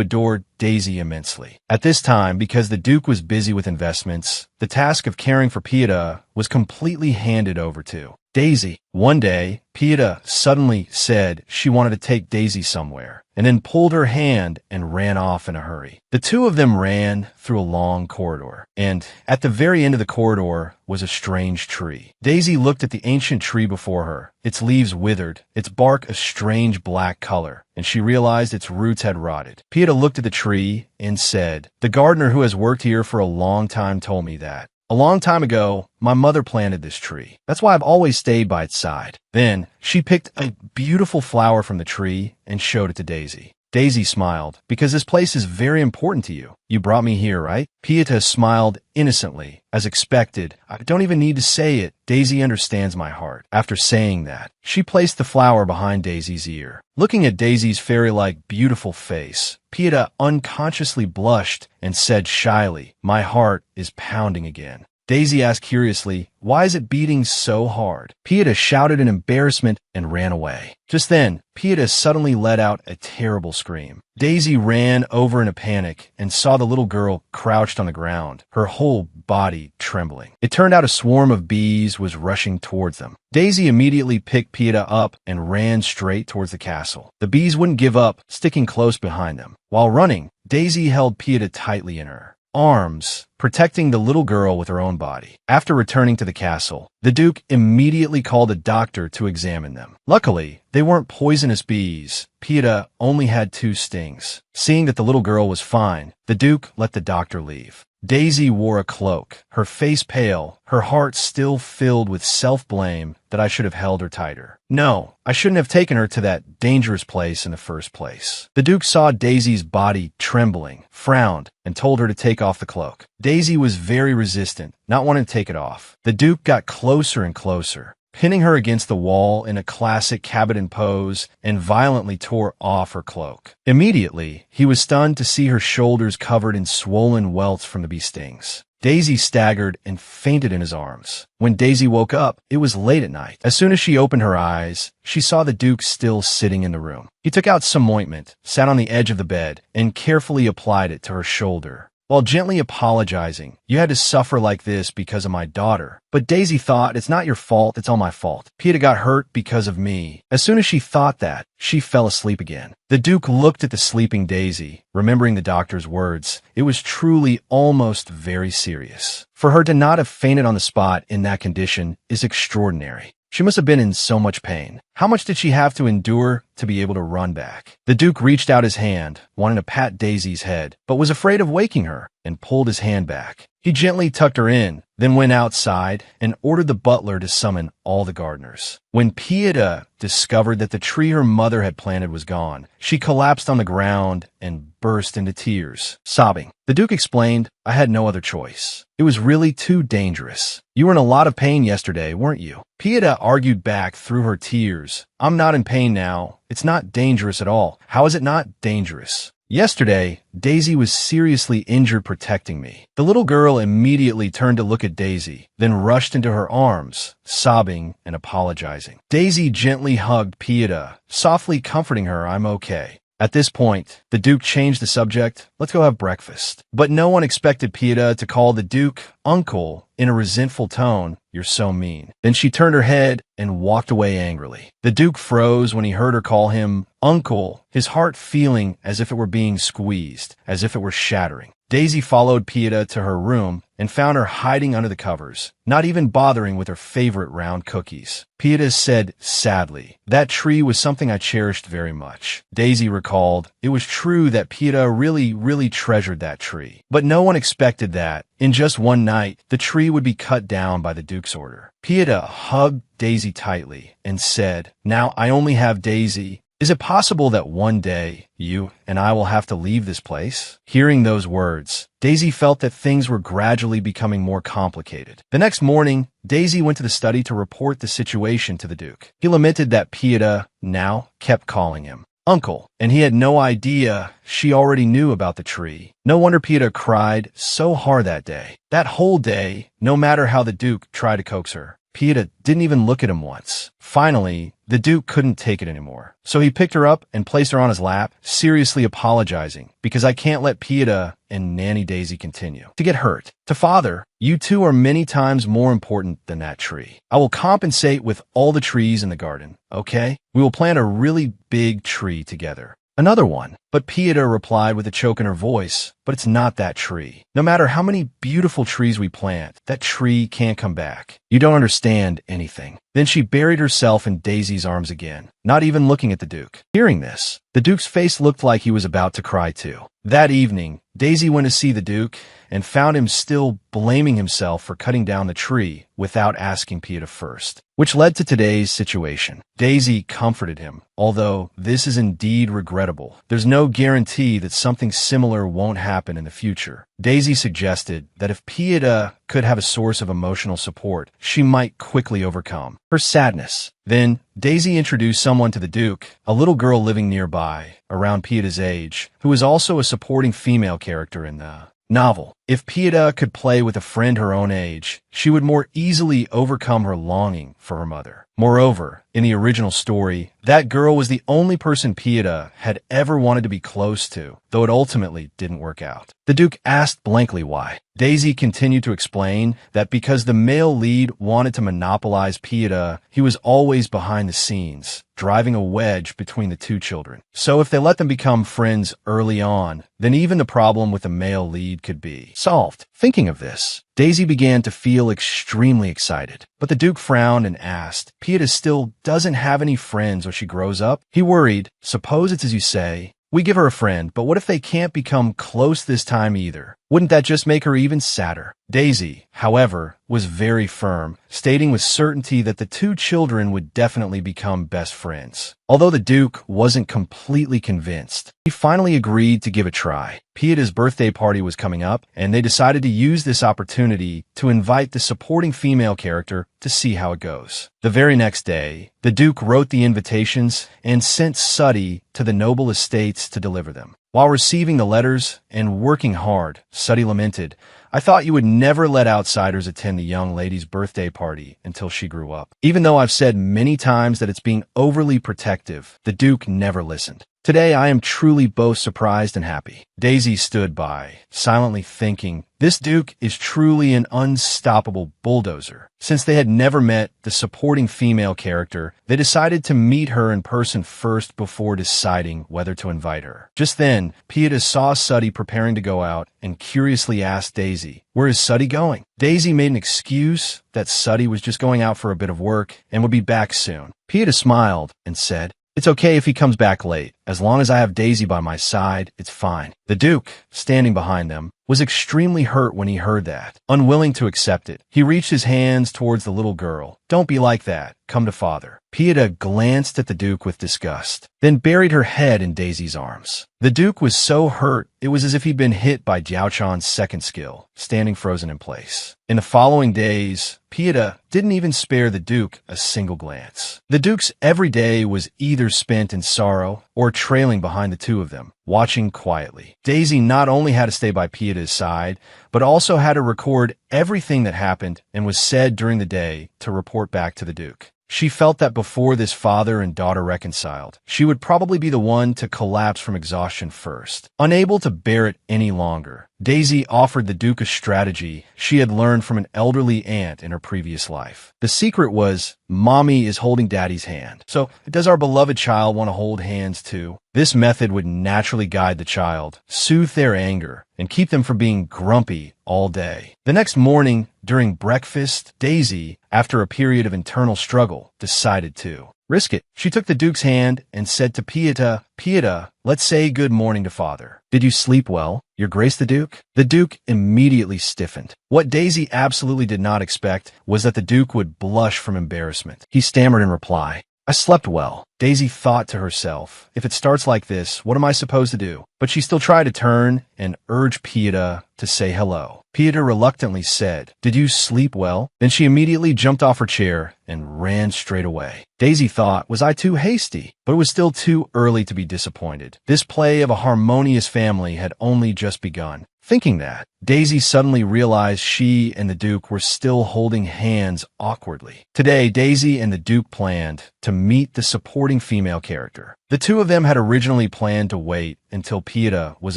adore Daisy immensely. At this time, because the Duke was busy with investments, the task of caring for Pieta was completely handed over to Daisy. One day, Pieta suddenly said she wanted to take Daisy somewhere, and then pulled her hand and ran off in a hurry. The two of them ran through a long corridor, and at the very end of the corridor was a strange tree. Daisy looked at the ancient tree before her, its leaves withered, its bark a strange black color, and she realized its roots had rotted. Pieta looked at the tree and said, the gardener who has worked here for a long time told me that. A long time ago, my mother planted this tree. That's why I've always stayed by its side. Then, she picked a beautiful flower from the tree and showed it to Daisy. Daisy smiled, because this place is very important to you. You brought me here, right? Pieta smiled innocently, as expected. I don't even need to say it. Daisy understands my heart. After saying that, she placed the flower behind Daisy's ear. Looking at Daisy's fairy-like beautiful face, Pieta unconsciously blushed and said shyly, my heart is pounding again. Daisy asked curiously, why is it beating so hard? Pieta shouted in embarrassment and ran away. Just then, Pieta suddenly let out a terrible scream. Daisy ran over in a panic and saw the little girl crouched on the ground, her whole body trembling. It turned out a swarm of bees was rushing towards them. Daisy immediately picked Pieta up and ran straight towards the castle. The bees wouldn't give up, sticking close behind them. While running, Daisy held Pieta tightly in her arms, protecting the little girl with her own body. After returning to the castle, the Duke immediately called a doctor to examine them. Luckily, they weren't poisonous bees. Pieta only had 2 stings. Seeing that the little girl was fine, the Duke let the doctor leave. Daisy wore a cloak, her face pale, her heart still filled with self-blame that I should have held her tighter. No, I shouldn't have taken her to that dangerous place in the first place. The Duke saw Daisy's body trembling, frowned, and told her to take off the cloak. Daisy was very resistant, not wanting to take it off. The Duke got closer and closer, pinning her against the wall in a classic cabinet pose, and violently tore off her cloak. Immediately, he was stunned to see her shoulders covered in swollen welts from the bee stings. Daisy staggered and fainted in his arms. When Daisy woke up, it was late at night. As soon as she opened her eyes, she saw the Duke still sitting in the room. He took out some ointment, sat on the edge of the bed, and carefully applied it to her shoulder, while gently apologizing. You had to suffer like this because of my daughter. But Daisy thought, it's not your fault, it's all my fault. Pieta got hurt because of me. As soon as she thought that, she fell asleep again. The Duke looked at the sleeping Daisy, remembering the doctor's words. It was truly almost very serious. For her to not have fainted on the spot in that condition is extraordinary. She must have been in so much pain. How much did she have to endure to be able to run back? The Duke reached out his hand, wanting to pat Daisy's head, but was afraid of waking her, and pulled his hand back. He gently tucked her in, then went outside and ordered the butler to summon all the gardeners. When Pieta discovered that the tree her mother had planted was gone, she collapsed on the ground and burst into tears, sobbing. The Duke explained, I had no other choice. It was really too dangerous. You were in a lot of pain yesterday, weren't you? Pieta argued back through her tears. I'm not in pain now. It's not dangerous at all. How is it not dangerous? Yesterday, Daisy was seriously injured protecting me. The little girl immediately turned to look at Daisy, then rushed into her arms, sobbing and apologizing. Daisy gently hugged Pieta, softly comforting her, I'm okay. At this point, the Duke changed the subject. Let's go have breakfast. But no one expected Pieta to call the Duke uncle in a resentful tone. You're so mean. Then she turned her head and walked away angrily. The Duke froze when he heard her call him uncle, his heart feeling as if it were being squeezed, as if it were shattering. Daisy followed Pieta to her room and found her hiding under the covers, not even bothering with her favorite round cookies. Pieta said sadly, "That tree was something I cherished very much." Daisy recalled, it was true that Pieta really treasured that tree. But no one expected that, in just one night, the tree would be cut down by the Duke's order. Pieta hugged Daisy tightly and said, "Now I only have Daisy. Is it possible that one day you and I will have to leave this place?" Hearing those words, Daisy felt that things were gradually becoming more complicated. The next morning, Daisy went to the study to report the situation to the Duke. He lamented that Pieta now kept calling him Uncle, and he had no idea she already knew about the tree. No wonder Pieta cried so hard that day. That whole day, no matter how the Duke tried to coax her, Pieta didn't even look at him once. Finally, the Duke couldn't take it anymore. So he picked her up and placed her on his lap, seriously apologizing, "Because I can't let Pieta and Nanny Daisy continue to get hurt. To Father, you two are many times more important than that tree. I will compensate with all the trees in the garden, okay? We will plant a really big tree together." Another one. But Pieta replied with a choke in her voice, "But it's not that tree. No matter how many beautiful trees we plant, that tree can't come back. You don't understand anything." Then she buried herself in Daisy's arms again, not even looking at the Duke. Hearing this, the Duke's face looked like he was about to cry too. That evening, Daisy went to see the Duke and found him still blaming himself for cutting down the tree without asking Pieta first, which led to today's situation. Daisy comforted him, "Although this is indeed regrettable, there's no guarantee that something similar won't happen in the future." Daisy suggested that if Pieta could have a source of emotional support, she might quickly overcome her sadness. Then, Daisy introduced someone to the Duke, a little girl living nearby, around Pieta's age, who was also a supporting female character in the novel. If Pieta could play with a friend her own age, she would more easily overcome her longing for her mother. Moreover, in the original story, that girl was the only person Pieta had ever wanted to be close to, though it ultimately didn't work out. The Duke asked blankly why. Daisy continued to explain that because the male lead wanted to monopolize Pieta, he was always behind the scenes, driving a wedge between the two children. So if they let them become friends early on, then even the problem with the male lead could be solved. Thinking of this, Daisy began to feel extremely excited. But the Duke frowned and asked, "Pieta still doesn't have any friends when she grows up?" He worried, "Suppose it's as you say. We give her a friend, but what if they can't become close this time either? Wouldn't that just make her even sadder?" Daisy, however, was very firm, stating with certainty that the two children would definitely become best friends. Although the Duke wasn't completely convinced, he finally agreed to give a try. Pieta's birthday party was coming up, and they decided to use this opportunity to invite the supporting female character to see how it goes. The very next day, the Duke wrote the invitations and sent Suddy to the noble estates to deliver them. While receiving the letters and working hard, Suddy lamented, "I thought you would never let outsiders attend the young lady's birthday party until she grew up. Even though I've said many times that it's being overly protective, the Duke never listened. Today I am truly both surprised and happy." Daisy stood by, silently thinking, this Duke is truly an unstoppable bulldozer. Since they had never met the supporting female character, they decided to meet her in person first before deciding whether to invite her. Just then, Pieta saw Suddy preparing to go out and curiously asked Daisy, "Where is Suddy going?" Daisy made an excuse that Suddy was just going out for a bit of work and would be back soon. Pieta smiled and said, "It's okay if he comes back late. As long as I have Daisy by my side, it's fine." The Duke, standing behind them, was extremely hurt when he heard that. Unwilling to accept it, he reached his hands towards the little girl. "Don't be like that. Come to Father." Pieta glanced at the Duke with disgust, then buried her head in Daisy's arms. The Duke was so hurt, it was as if he'd been hit by Jiao Chan's second skill, standing frozen in place. In the following days, Pieta didn't even spare the Duke a single glance. The Duke's every day was either spent in sorrow or trailing behind the two of them, watching quietly. Daisy not only had to stay by Pieta's side, but also had to record everything that happened and was said during the day to report back to the Duke. She felt that before this father and daughter reconciled, she would probably be the one to collapse from exhaustion first. Unable to bear it any longer, Daisy offered the Duke a strategy she had learned from an elderly aunt in her previous life. The secret was, Mommy is holding Daddy's hand. So, does our beloved child want to hold hands too? This method would naturally guide the child, soothe their anger, and keep them from being grumpy all day. The next morning, during breakfast, Daisy, after a period of internal struggle, decided to risk it. She took the Duke's hand and said to Pieta, Pieta, let's say good morning to Father. Did you sleep well, Your Grace the Duke? The Duke immediately stiffened. What Daisy absolutely did not expect was that the Duke would blush from embarrassment. He stammered in reply, I slept well. Daisy thought to herself, if it starts like this, what am I supposed to do? But she still tried to turn and urge Pieta to say hello. Pieta reluctantly said, Did you sleep well? Then she immediately jumped off her chair and ran straight away. Daisy thought, was I too hasty? But it was still too early to be disappointed. This play of a harmonious family had only just begun. Thinking that, Daisy suddenly realized she and the Duke were still holding hands awkwardly. Today, Daisy and the Duke planned to meet the supporting female character. The two of them had originally planned to wait until Pieta was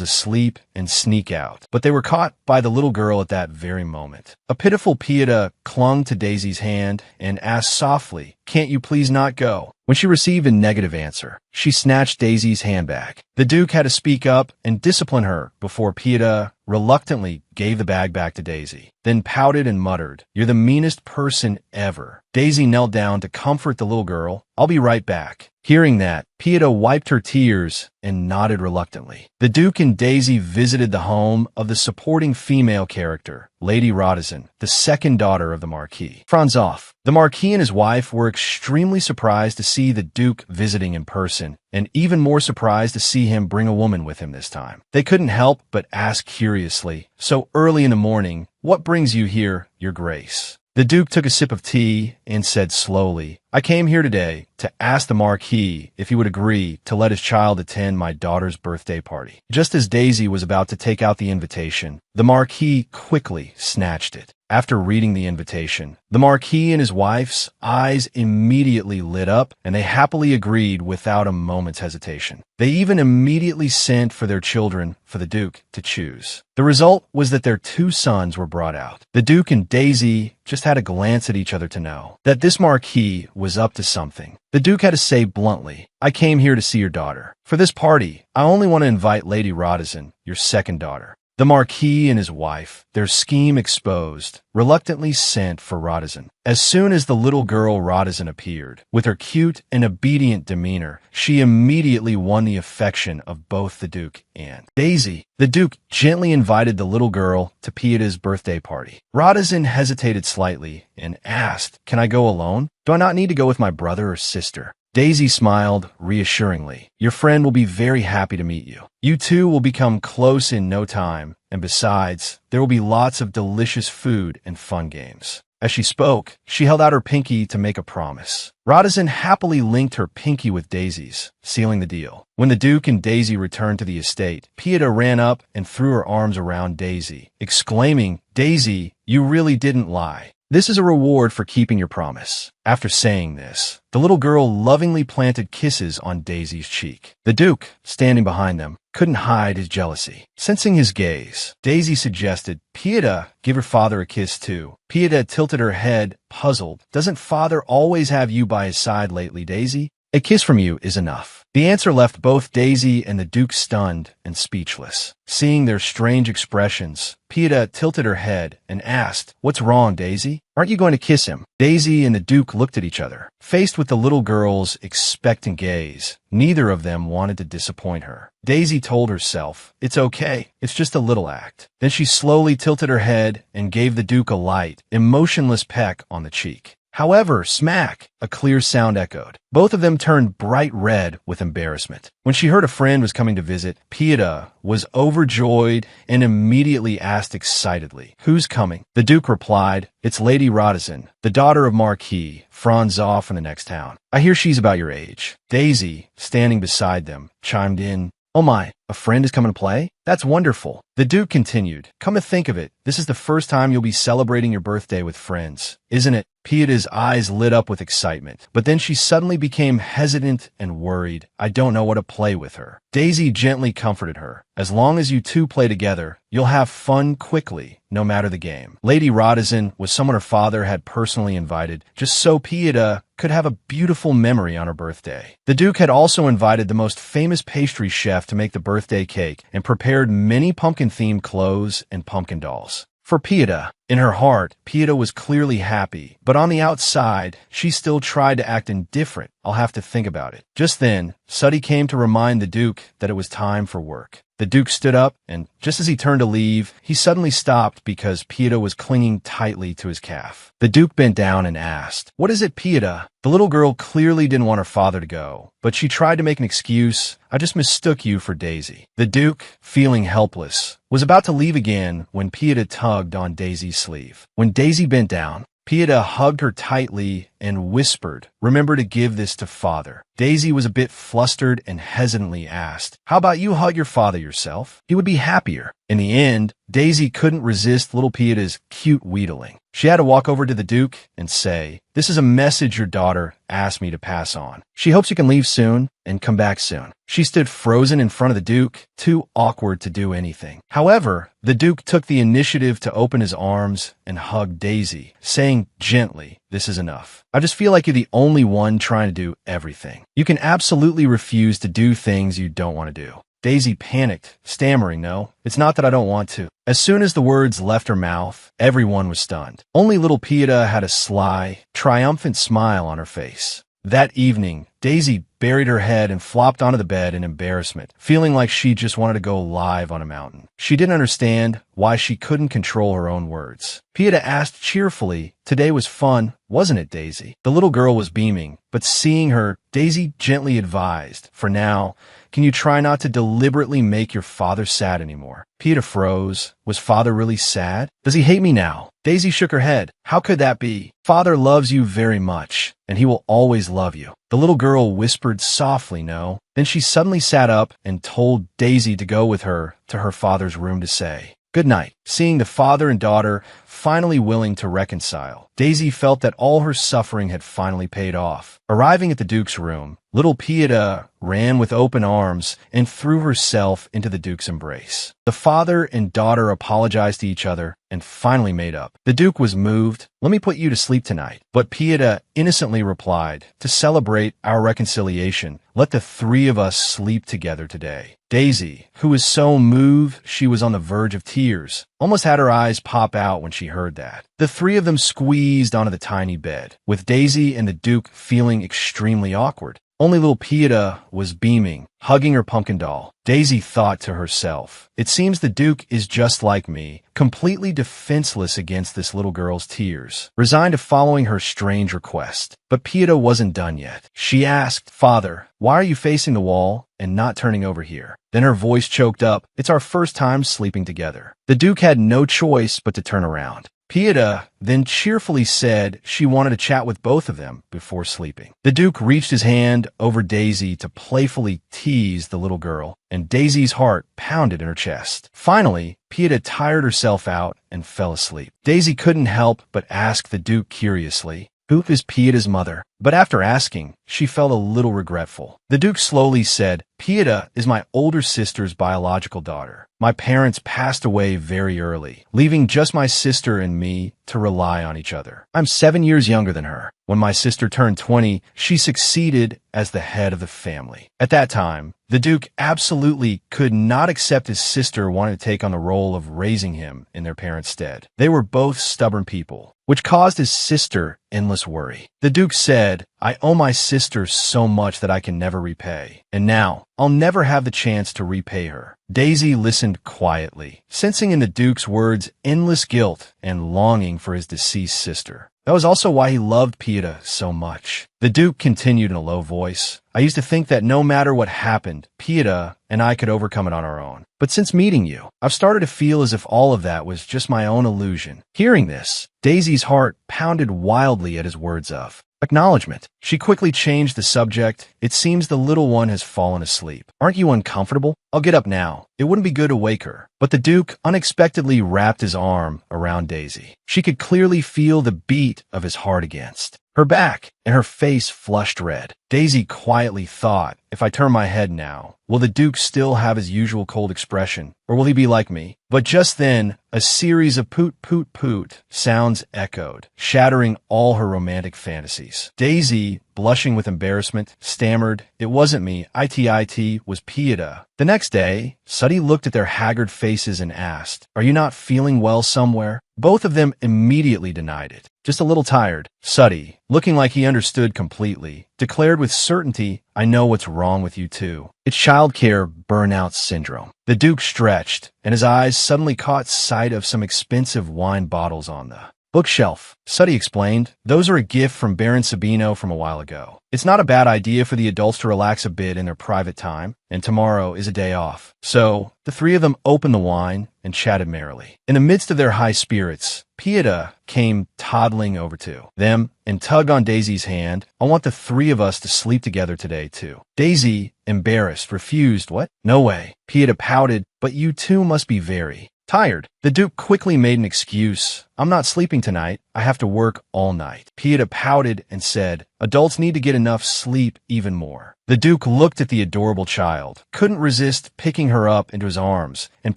asleep and sneak out, but they were caught by the little girl at that very moment. A pitiful Pieta clung to Daisy's hand and asked softly, Can't you please not go? When she received a negative answer, she snatched Daisy's hand back. The Duke had to speak up and discipline her before Pieta reluctantly gave the bag back to Daisy, then pouted and muttered, You're the meanest person ever. Daisy knelt down to comfort the little girl. I'll be right back. Hearing that, Pieta wiped her tears and nodded reluctantly. The Duke and Daisy visited the home of the supporting female character, Lady Rodizon, the second daughter of the Marquis. Franzoff. The Marquis and his wife were extremely surprised to see the Duke visiting in person, and even more surprised to see him bring a woman with him this time. They couldn't help but ask curiously, so early in the morning, what brings you here, Your Grace? The Duke took a sip of tea and said slowly, I came here today to ask the Marquis if he would agree to let his child attend my daughter's birthday party. Just as Daisy was about to take out the invitation, the Marquis quickly snatched it. After reading the invitation, the Marquis and his wife's eyes immediately lit up, and they happily agreed without a moment's hesitation. They even immediately sent for their children for the Duke to choose. The result was that their two sons were brought out. The Duke and Daisy just had a glance at each other to know that this Marquis was up to something. The Duke had to say bluntly, I came here to see your daughter. For this party, I only want to invite Lady Rodizon, your second daughter. The Marquis and his wife, their scheme exposed, reluctantly sent for Rodizon. As soon as the little girl Rodizon appeared, with her cute and obedient demeanor, she immediately won the affection of both the Duke and Daisy. The Duke gently invited the little girl to Pieta's birthday party. Rodizon hesitated slightly and asked, Can I go alone? Do I not need to go with my brother or sister? Daisy smiled reassuringly. Your friend will be very happy to meet you. You two will become close in no time, and besides, there will be lots of delicious food and fun games. As she spoke, she held out her pinky to make a promise. Rodizon happily linked her pinky with Daisy's, sealing the deal. When the Duke and Daisy returned to the estate, Pieta ran up and threw her arms around Daisy, exclaiming, Daisy, you really didn't lie. This is a reward for keeping your promise. After saying this, the little girl lovingly planted kisses on Daisy's cheek. The Duke, standing behind them, couldn't hide his jealousy. Sensing his gaze, Daisy suggested, Pieta, give her father a kiss too. Pieta tilted her head, puzzled. Doesn't father always have you by his side lately, Daisy? A kiss from you is enough. The answer left both Daisy and the Duke stunned and speechless. Seeing their strange expressions, Pieta tilted her head and asked, What's wrong, Daisy? Aren't you going to kiss him? Daisy and the Duke looked at each other. Faced with the little girl's expectant gaze, neither of them wanted to disappoint her. Daisy told herself, It's okay, it's just a little act. Then she slowly tilted her head and gave the Duke a light, emotionless peck on the cheek. However, smack, a clear sound echoed. Both of them turned bright red with embarrassment. When she heard a friend was coming to visit, Pieta was overjoyed and immediately asked excitedly, Who's coming? The Duke replied, It's Lady Rodizon, the daughter of Marquis, Franzoff in the next town. I hear she's about your age. Daisy, standing beside them, chimed in, Oh my, a friend is coming to play? That's wonderful. The Duke continued. Come to think of it, this is the first time you'll be celebrating your birthday with friends, isn't it? Pieta's eyes lit up with excitement, but then she suddenly became hesitant and worried. I don't know what to play with her. Daisy gently comforted her. As long as you two play together, you'll have fun quickly, no matter the game. Lady Rodizin was someone her father had personally invited, just so Pieta could have a beautiful memory on her birthday. The Duke had also invited the most famous pastry chef to make the birthday cake and prepared many pumpkin-themed clothes and pumpkin dolls. For Pieta, in her heart, Pieta was clearly happy, but on the outside, she still tried to act indifferent. I'll have to think about it. Just then, Suddy came to remind the Duke that it was time for work. The Duke stood up, and just as he turned to leave, he suddenly stopped because Pieta was clinging tightly to his calf. The Duke bent down and asked, "What is it, Pieta?" The little girl clearly didn't want her father to go, but she tried to make an excuse. I just mistook you for Daisy. The Duke, feeling helpless, was about to leave again when Pieta tugged on Daisy's sleeve. When Daisy bent down, Pieta hugged her tightly and whispered, "Remember to give this to father." Daisy was a bit flustered and hesitantly asked, "How about you hug your father yourself? He would be happier." In the end, Daisy couldn't resist little Pieta's cute wheedling. She had to walk over to the Duke and say, "This is a message your daughter asked me to pass on. She hopes you can leave soon and come back soon." She stood frozen in front of the Duke, too awkward to do anything. However, the Duke took the initiative to open his arms and hug Daisy, saying gently, "This is enough. I just feel like you're the only one trying to do everything. You can absolutely refuse to do things you don't want to do." Daisy panicked, stammering, "No, it's not that I don't want to." As soon as the words left her mouth, everyone was stunned. Only little Pieta had a sly, triumphant smile on her face. That evening, Daisy buried her head and flopped onto the bed in embarrassment, feeling like she just wanted to go live on a mountain. She didn't understand why she couldn't control her own words. Pieta asked cheerfully, "Today was fun, wasn't it, Daisy?" The little girl was beaming, but seeing her, Daisy gently advised, "For now, can you try not to deliberately make your father sad anymore?" Pieta froze. Was father really sad? Does he hate me now? Daisy shook her head. How could that be? Father loves you very much, and he will always love you. The little girl whispered softly, "No." Then she suddenly sat up and told Daisy to go with her to her father's room to say good night. Seeing the father and daughter finally willing to reconcile, Daisy felt that all her suffering had finally paid off. Arriving at the Duke's room, little Pieta ran with open arms and threw herself into the Duke's embrace. The father and daughter apologized to each other and finally made up. The Duke was moved. "Let me put you to sleep tonight." But Pieta innocently replied, "To celebrate our reconciliation, let the three of us sleep together today." Daisy, who was so moved she was on the verge of tears, almost had her eyes pop out when she heard that. The three of them squeezed onto the tiny bed, with Daisy and the Duke feeling extremely awkward. Only little Pieta was beaming, hugging her pumpkin doll. Daisy thought to herself, "It seems the Duke is just like me, completely defenseless against this little girl's tears, resigned to following her strange request." But Pieta wasn't done yet. She asked, "Father, why are you facing the wall and not turning over here?" Then her voice choked up, "It's our first time sleeping together." The Duke had no choice but to turn around. Pieta then cheerfully said she wanted to chat with both of them before sleeping. The Duke reached his hand over Daisy to playfully tease the little girl, and Daisy's heart pounded in her chest. Finally, Pieta tired herself out and fell asleep. Daisy couldn't help but ask the Duke curiously, "Who is Pieta's mother?" But after asking, she felt a little regretful. The Duke slowly said, "Pieta is my older sister's biological daughter. My parents passed away very early, leaving just my sister and me to rely on each other. I'm 7 years younger than her. When my sister turned 20, she succeeded as the head of the family. At that time, the Duke absolutely could not accept his sister wanting to take on the role of raising him in their parents' stead. They were both stubborn people, which caused his sister endless worry. The Duke said, "I owe my sister so much that I can never repay, and now I'll never have the chance to repay her." Daisy listened quietly, sensing in the Duke's words endless guilt and longing for his deceased sister. That was also why he loved Pieta so much. The Duke continued in a low voice, "I used to think that no matter what happened, Pieta and I could overcome it on our own. But since meeting you, I've started to feel as if all of that was just my own illusion." Hearing this, Daisy's heart pounded wildly at his words of, Acknowledgement. She quickly changed the subject. It seems the little one has fallen asleep. Aren't you uncomfortable? I'll get up now. It wouldn't be good to wake her. But the Duke unexpectedly wrapped his arm around Daisy. She could clearly feel the beat of his heart against her back, and her face flushed red. Daisy quietly thought, if I turn my head now, will the Duke still have his usual cold expression, or will he be like me? But just then, a series of poot poot poot sounds echoed, shattering all her romantic fantasies. Daisy, blushing with embarrassment, stammered, "It wasn't me, it was Pieta." The next day, Suddy looked at their haggard faces and asked, "Are you not feeling well somewhere?" Both of them immediately denied it. "Just a little tired." Suddy, looking like he understood completely, declared with certainty, "I know what's wrong with you too. It's childcare burnout syndrome." The Duke stretched, and his eyes suddenly caught sight of some expensive wine bottles on the bookshelf. Suddy explained, "Those are a gift from Baron Sabino from a while ago. It's not a bad idea for the adults to relax a bit in their private time, and tomorrow is a day off." So, the three of them opened the wine and chatted merrily. In the midst of their high spirits, Pieta came toddling over to them and tugged on Daisy's hand. "I want the three of us to sleep together today, too." Daisy, embarrassed, refused. "What? No way." Pieta pouted, "But you two must be very tired." The Duke quickly made an excuse. "I'm not sleeping tonight. I have to work all night." Pieta pouted and said, "Adults need to get enough sleep even more." The Duke looked at the adorable child, couldn't resist picking her up into his arms, and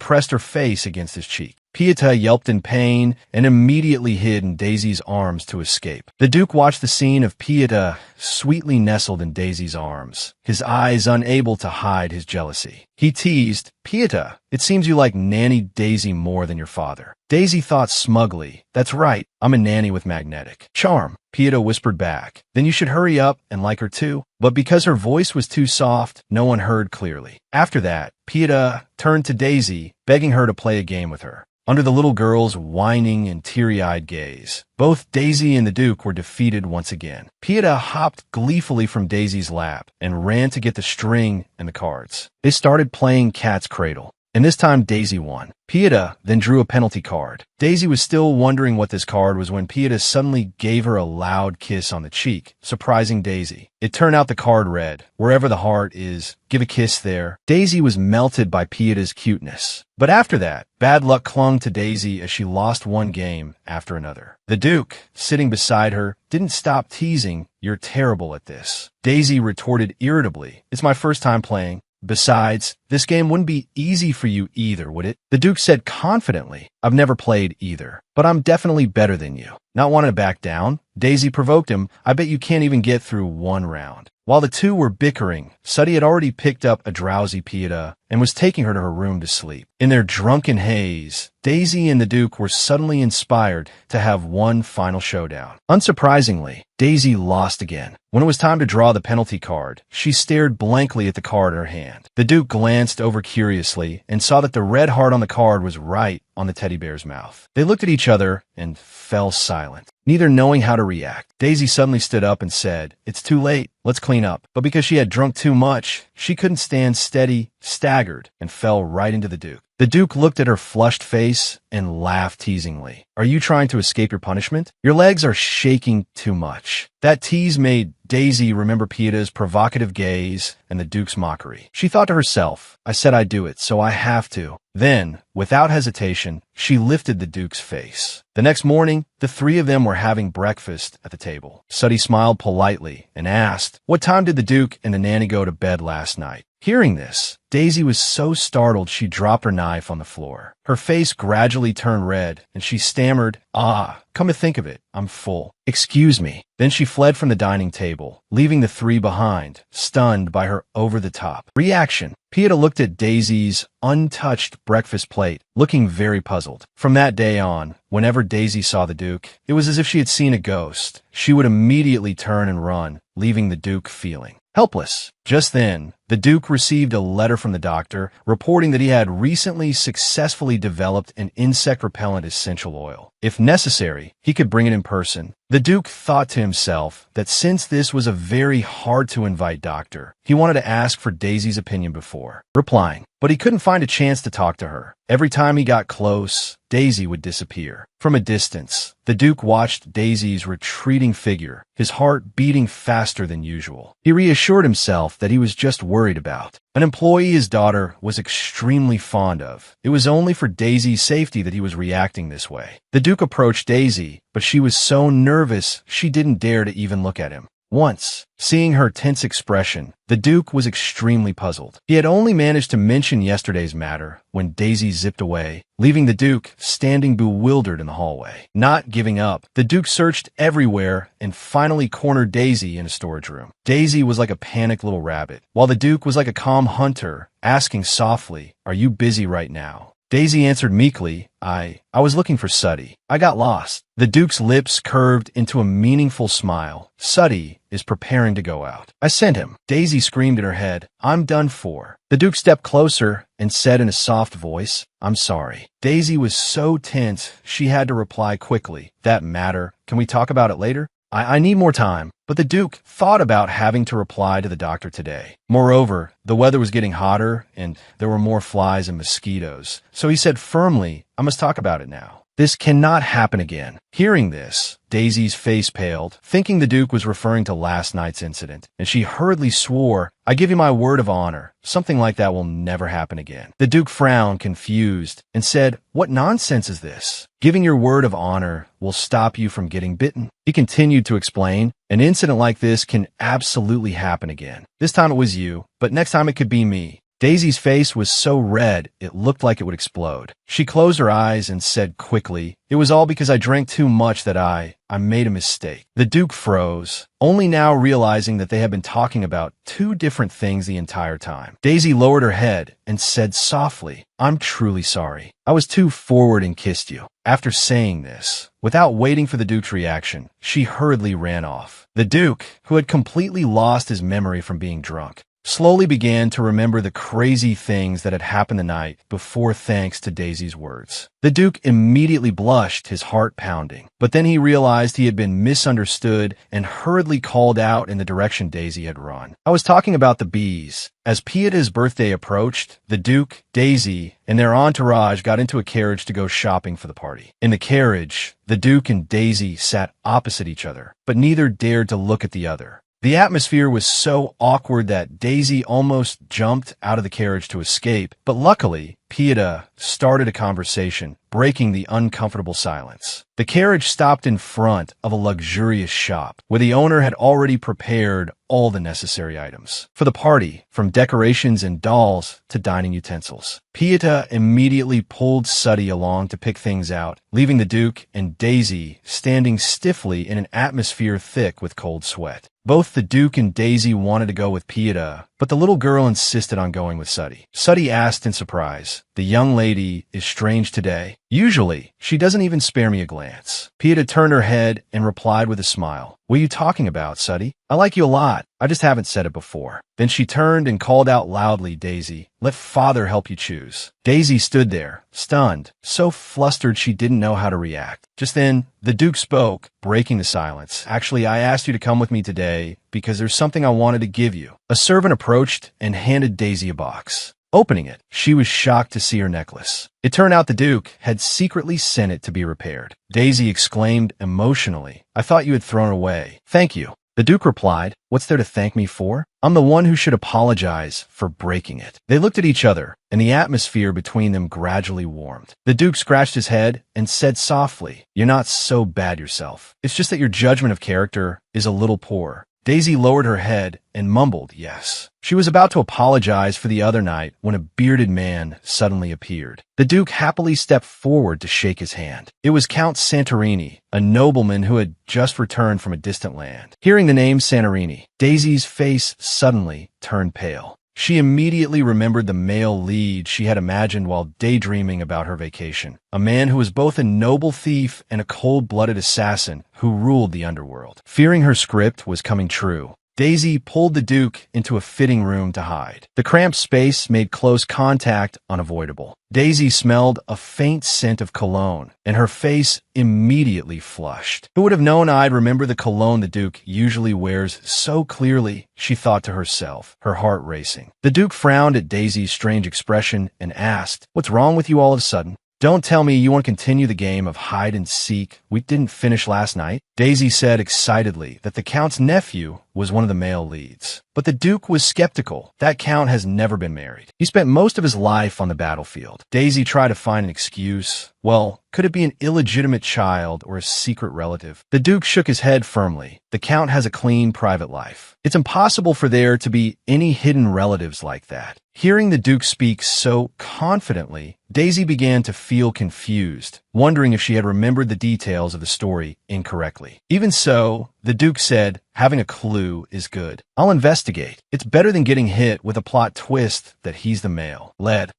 pressed her face against his cheek. Pieta yelped in pain and immediately hid in Daisy's arms to escape. The Duke watched the scene of Pieta sweetly nestled in Daisy's arms, his eyes unable to hide his jealousy. He teased, "Pieta, it seems you like Nanny Daisy more than your father." Daisy thought smugly, "That's right, I'm a nanny with magnetic charm." Pieta whispered back, "Then you should hurry up and like her too." But because her voice was too soft, no one heard clearly. After that, Pieta turned to Daisy, begging her to play a game with her. Under the little girl's whining and teary-eyed gaze, both Daisy and the Duke were defeated once again. Pieta hopped gleefully from Daisy's lap and ran to get the string and the cards. They started playing cat's cradle, and this time Daisy won. Pieta then drew a penalty card. Daisy was still wondering what this card was when Pieta suddenly gave her a loud kiss on the cheek, surprising Daisy. It turned out the card read, "Wherever the heart is, give a kiss there." Daisy was melted by Pieta's cuteness. But after that, bad luck clung to Daisy as she lost one game after another. The Duke, sitting beside her, didn't stop teasing, "You're terrible at this." Daisy retorted irritably, "It's my first time playing. Besides, this game wouldn't be easy for you either, would it?" The Duke said confidently, "I've never played either, but I'm definitely better than you." Not wanting to back down, Daisy provoked him, "I bet you can't even get through one round." While the two were bickering, Suddy had already picked up a drowsy Pieta and was taking her to her room to sleep. In their drunken haze, Daisy and the Duke were suddenly inspired to have one final showdown. Unsurprisingly, Daisy lost again. When it was time to draw the penalty card, she stared blankly at the card in her hand. The Duke glanced over curiously and saw that the red heart on the card was right on the teddy bear's mouth. They looked at each other and fell silent, neither knowing how to react. Daisy suddenly stood up and said, "It's too late. Let's clean up." But because she had drunk too much, she couldn't stand steady, staggered, and fell right into the Duke. The Duke looked at her flushed face and laughed teasingly. "Are you trying to escape your punishment? Your legs are shaking too much." That tease made Daisy remember Pieta's provocative gaze and the Duke's mockery. She thought to herself, "I said I'd do it, so I have to." Then, without hesitation, she lifted the Duke's face. The next morning, the three of them were having breakfast at the table. Suddy smiled politely and asked, "What time did the Duke and the nanny go to bed last night?" Hearing this, Daisy was so startled she dropped her knife on the floor. Her face gradually turned red, and she stammered, "Come to think of it, I'm full. Excuse me." Then she fled from the dining table, leaving the three behind, stunned by her over-the-top reaction. Pieta looked at Daisy's untouched breakfast plate, looking very puzzled. From that day on, whenever Daisy saw the Duke, it was as if she had seen a ghost. She would immediately turn and run, leaving the Duke feeling helpless. Just then, the Duke received a letter from the doctor reporting that he had recently successfully developed an insect-repellent essential oil. If necessary, he could bring it in person. The Duke thought to himself that since this was a very hard-to-invite doctor, he wanted to ask for Daisy's opinion before replying. but he couldn't find a chance to talk to her. Every time he got close, Daisy would disappear. From a distance, the Duke watched Daisy's retreating figure, his heart beating faster than usual. He reassured himself that he was just worried about an employee his daughter was extremely fond of. It was only for Daisy's safety that he was reacting this way. The Duke approached Daisy, but she was so nervous she didn't dare to even look at him. Once, seeing her tense expression, the Duke was extremely puzzled. He had only managed to mention yesterday's matter when Daisy zipped away, leaving the Duke standing bewildered in the hallway. Not giving up, the Duke searched everywhere and finally cornered Daisy in a storage room. Daisy was like a panicked little rabbit, while the Duke was like a calm hunter, asking softly, "Are you busy right now?" Daisy answered meekly, I was looking for Suddy. I got lost." The Duke's lips curved into a meaningful smile. "Suddy is preparing to go out. I sent him." Daisy screamed in her head, "I'm done for." The Duke stepped closer and said in a soft voice, "I'm sorry." Daisy was so tense, she had to reply quickly, "That matter. Can we talk about it later?" I need more time. But the Duke thought about having to reply to the doctor today. Moreover, the weather was getting hotter and there were more flies and mosquitoes. So he said firmly, "I must talk about it now. This cannot happen again." Hearing this, Daisy's face paled, thinking the Duke was referring to last night's incident, and she hurriedly swore, "I give you my word of honor. Something like that will never happen again." The Duke frowned, confused, and said, "What nonsense is this? Giving your word of honor will stop you from getting bitten." He continued to explain, "An incident like this can absolutely happen again. This time it was you, but next time it could be me." Daisy's face was so red, it looked like it would explode. She closed her eyes and said quickly, "It was all because I drank too much that I made a mistake." The Duke froze, only now realizing that they had been talking about two different things the entire time. Daisy lowered her head and said softly, "I'm truly sorry. I was too forward and kissed you." After saying this, without waiting for the Duke's reaction, she hurriedly ran off. The Duke, who had completely lost his memory from being drunk, slowly began to remember the crazy things that had happened the night before thanks to Daisy's words. The Duke immediately blushed, his heart pounding. But then he realized he had been misunderstood and hurriedly called out in the direction Daisy had run. "I was talking about the bees." As Pieta's birthday approached, the Duke, Daisy, and their entourage got into a carriage to go shopping for the party. In the carriage, the Duke and Daisy sat opposite each other, but neither dared to look at the other. The atmosphere was so awkward that Daisy almost jumped out of the carriage to escape, but luckily, Pieta started a conversation, breaking the uncomfortable silence. The carriage stopped in front of a luxurious shop, where the owner had already prepared all the necessary items for the party, from decorations and dolls to dining utensils. Pieta immediately pulled Suddy along to pick things out, leaving the Duke and Daisy standing stiffly in an atmosphere thick with cold sweat. Both the Duke and Daisy wanted to go with Pieta, but the little girl insisted on going with Suddy. Suddy asked in surprise, "The young lady is strange today. Usually, she doesn't even spare me a glance." Pieta turned her head and replied with a smile, "What are you talking about, Suddy? I like you a lot. I just haven't said it before." Then she turned and called out loudly, "Daisy, let father help you choose." Daisy stood there, stunned, so flustered she didn't know how to react. Just then, the Duke spoke, breaking the silence. "Actually, I asked you to come with me today because there's something I wanted to give you." A servant approached and handed Daisy a box. Opening it, she was shocked to see her necklace. It turned out the Duke had secretly sent it to be repaired. Daisy exclaimed emotionally, "I thought you had thrown it away." "Thank you." The Duke replied, "What's there to thank me for? I'm the one who should apologize for breaking it." They looked at each other, and the atmosphere between them gradually warmed. The Duke scratched his head and said softly, "You're not so bad yourself. It's just that your judgment of character is a little poor." Daisy lowered her head and mumbled, "Yes." She was about to apologize for the other night when a bearded man suddenly appeared. The Duke happily stepped forward to shake his hand. It was Count Santorini, a nobleman who had just returned from a distant land. Hearing the name Santorini, Daisy's face suddenly turned pale. She immediately remembered the male lead she had imagined while daydreaming about her vacation. A man who was both a noble thief and a cold-blooded assassin who ruled the underworld. Fearing her script was coming true, Daisy pulled the Duke into a fitting room to hide. The cramped space made close contact unavoidable. Daisy smelled a faint scent of cologne, and her face immediately flushed. Who would have known I'd remember the cologne the Duke usually wears so clearly, she thought to herself, her heart racing. The Duke frowned at Daisy's strange expression and asked, "What's wrong with you all of a sudden? Don't tell me you want to continue the game of hide and seek we didn't finish last night?" Daisy said excitedly that the Count's nephew was one of the male leads. But the Duke was skeptical. That Count has never been married. He spent most of his life on the battlefield. Daisy tried to find an excuse. Well, could it be an illegitimate child or a secret relative? The Duke shook his head firmly. The Count has a clean private life. It's impossible for there to be any hidden relatives like that. Hearing the Duke speak so confidently, Daisy began to feel confused, wondering if she had remembered the details of the story incorrectly. Even so, the Duke said, "Having a clue is good. I'll investigate. It's better than getting hit with a plot twist that he's the male."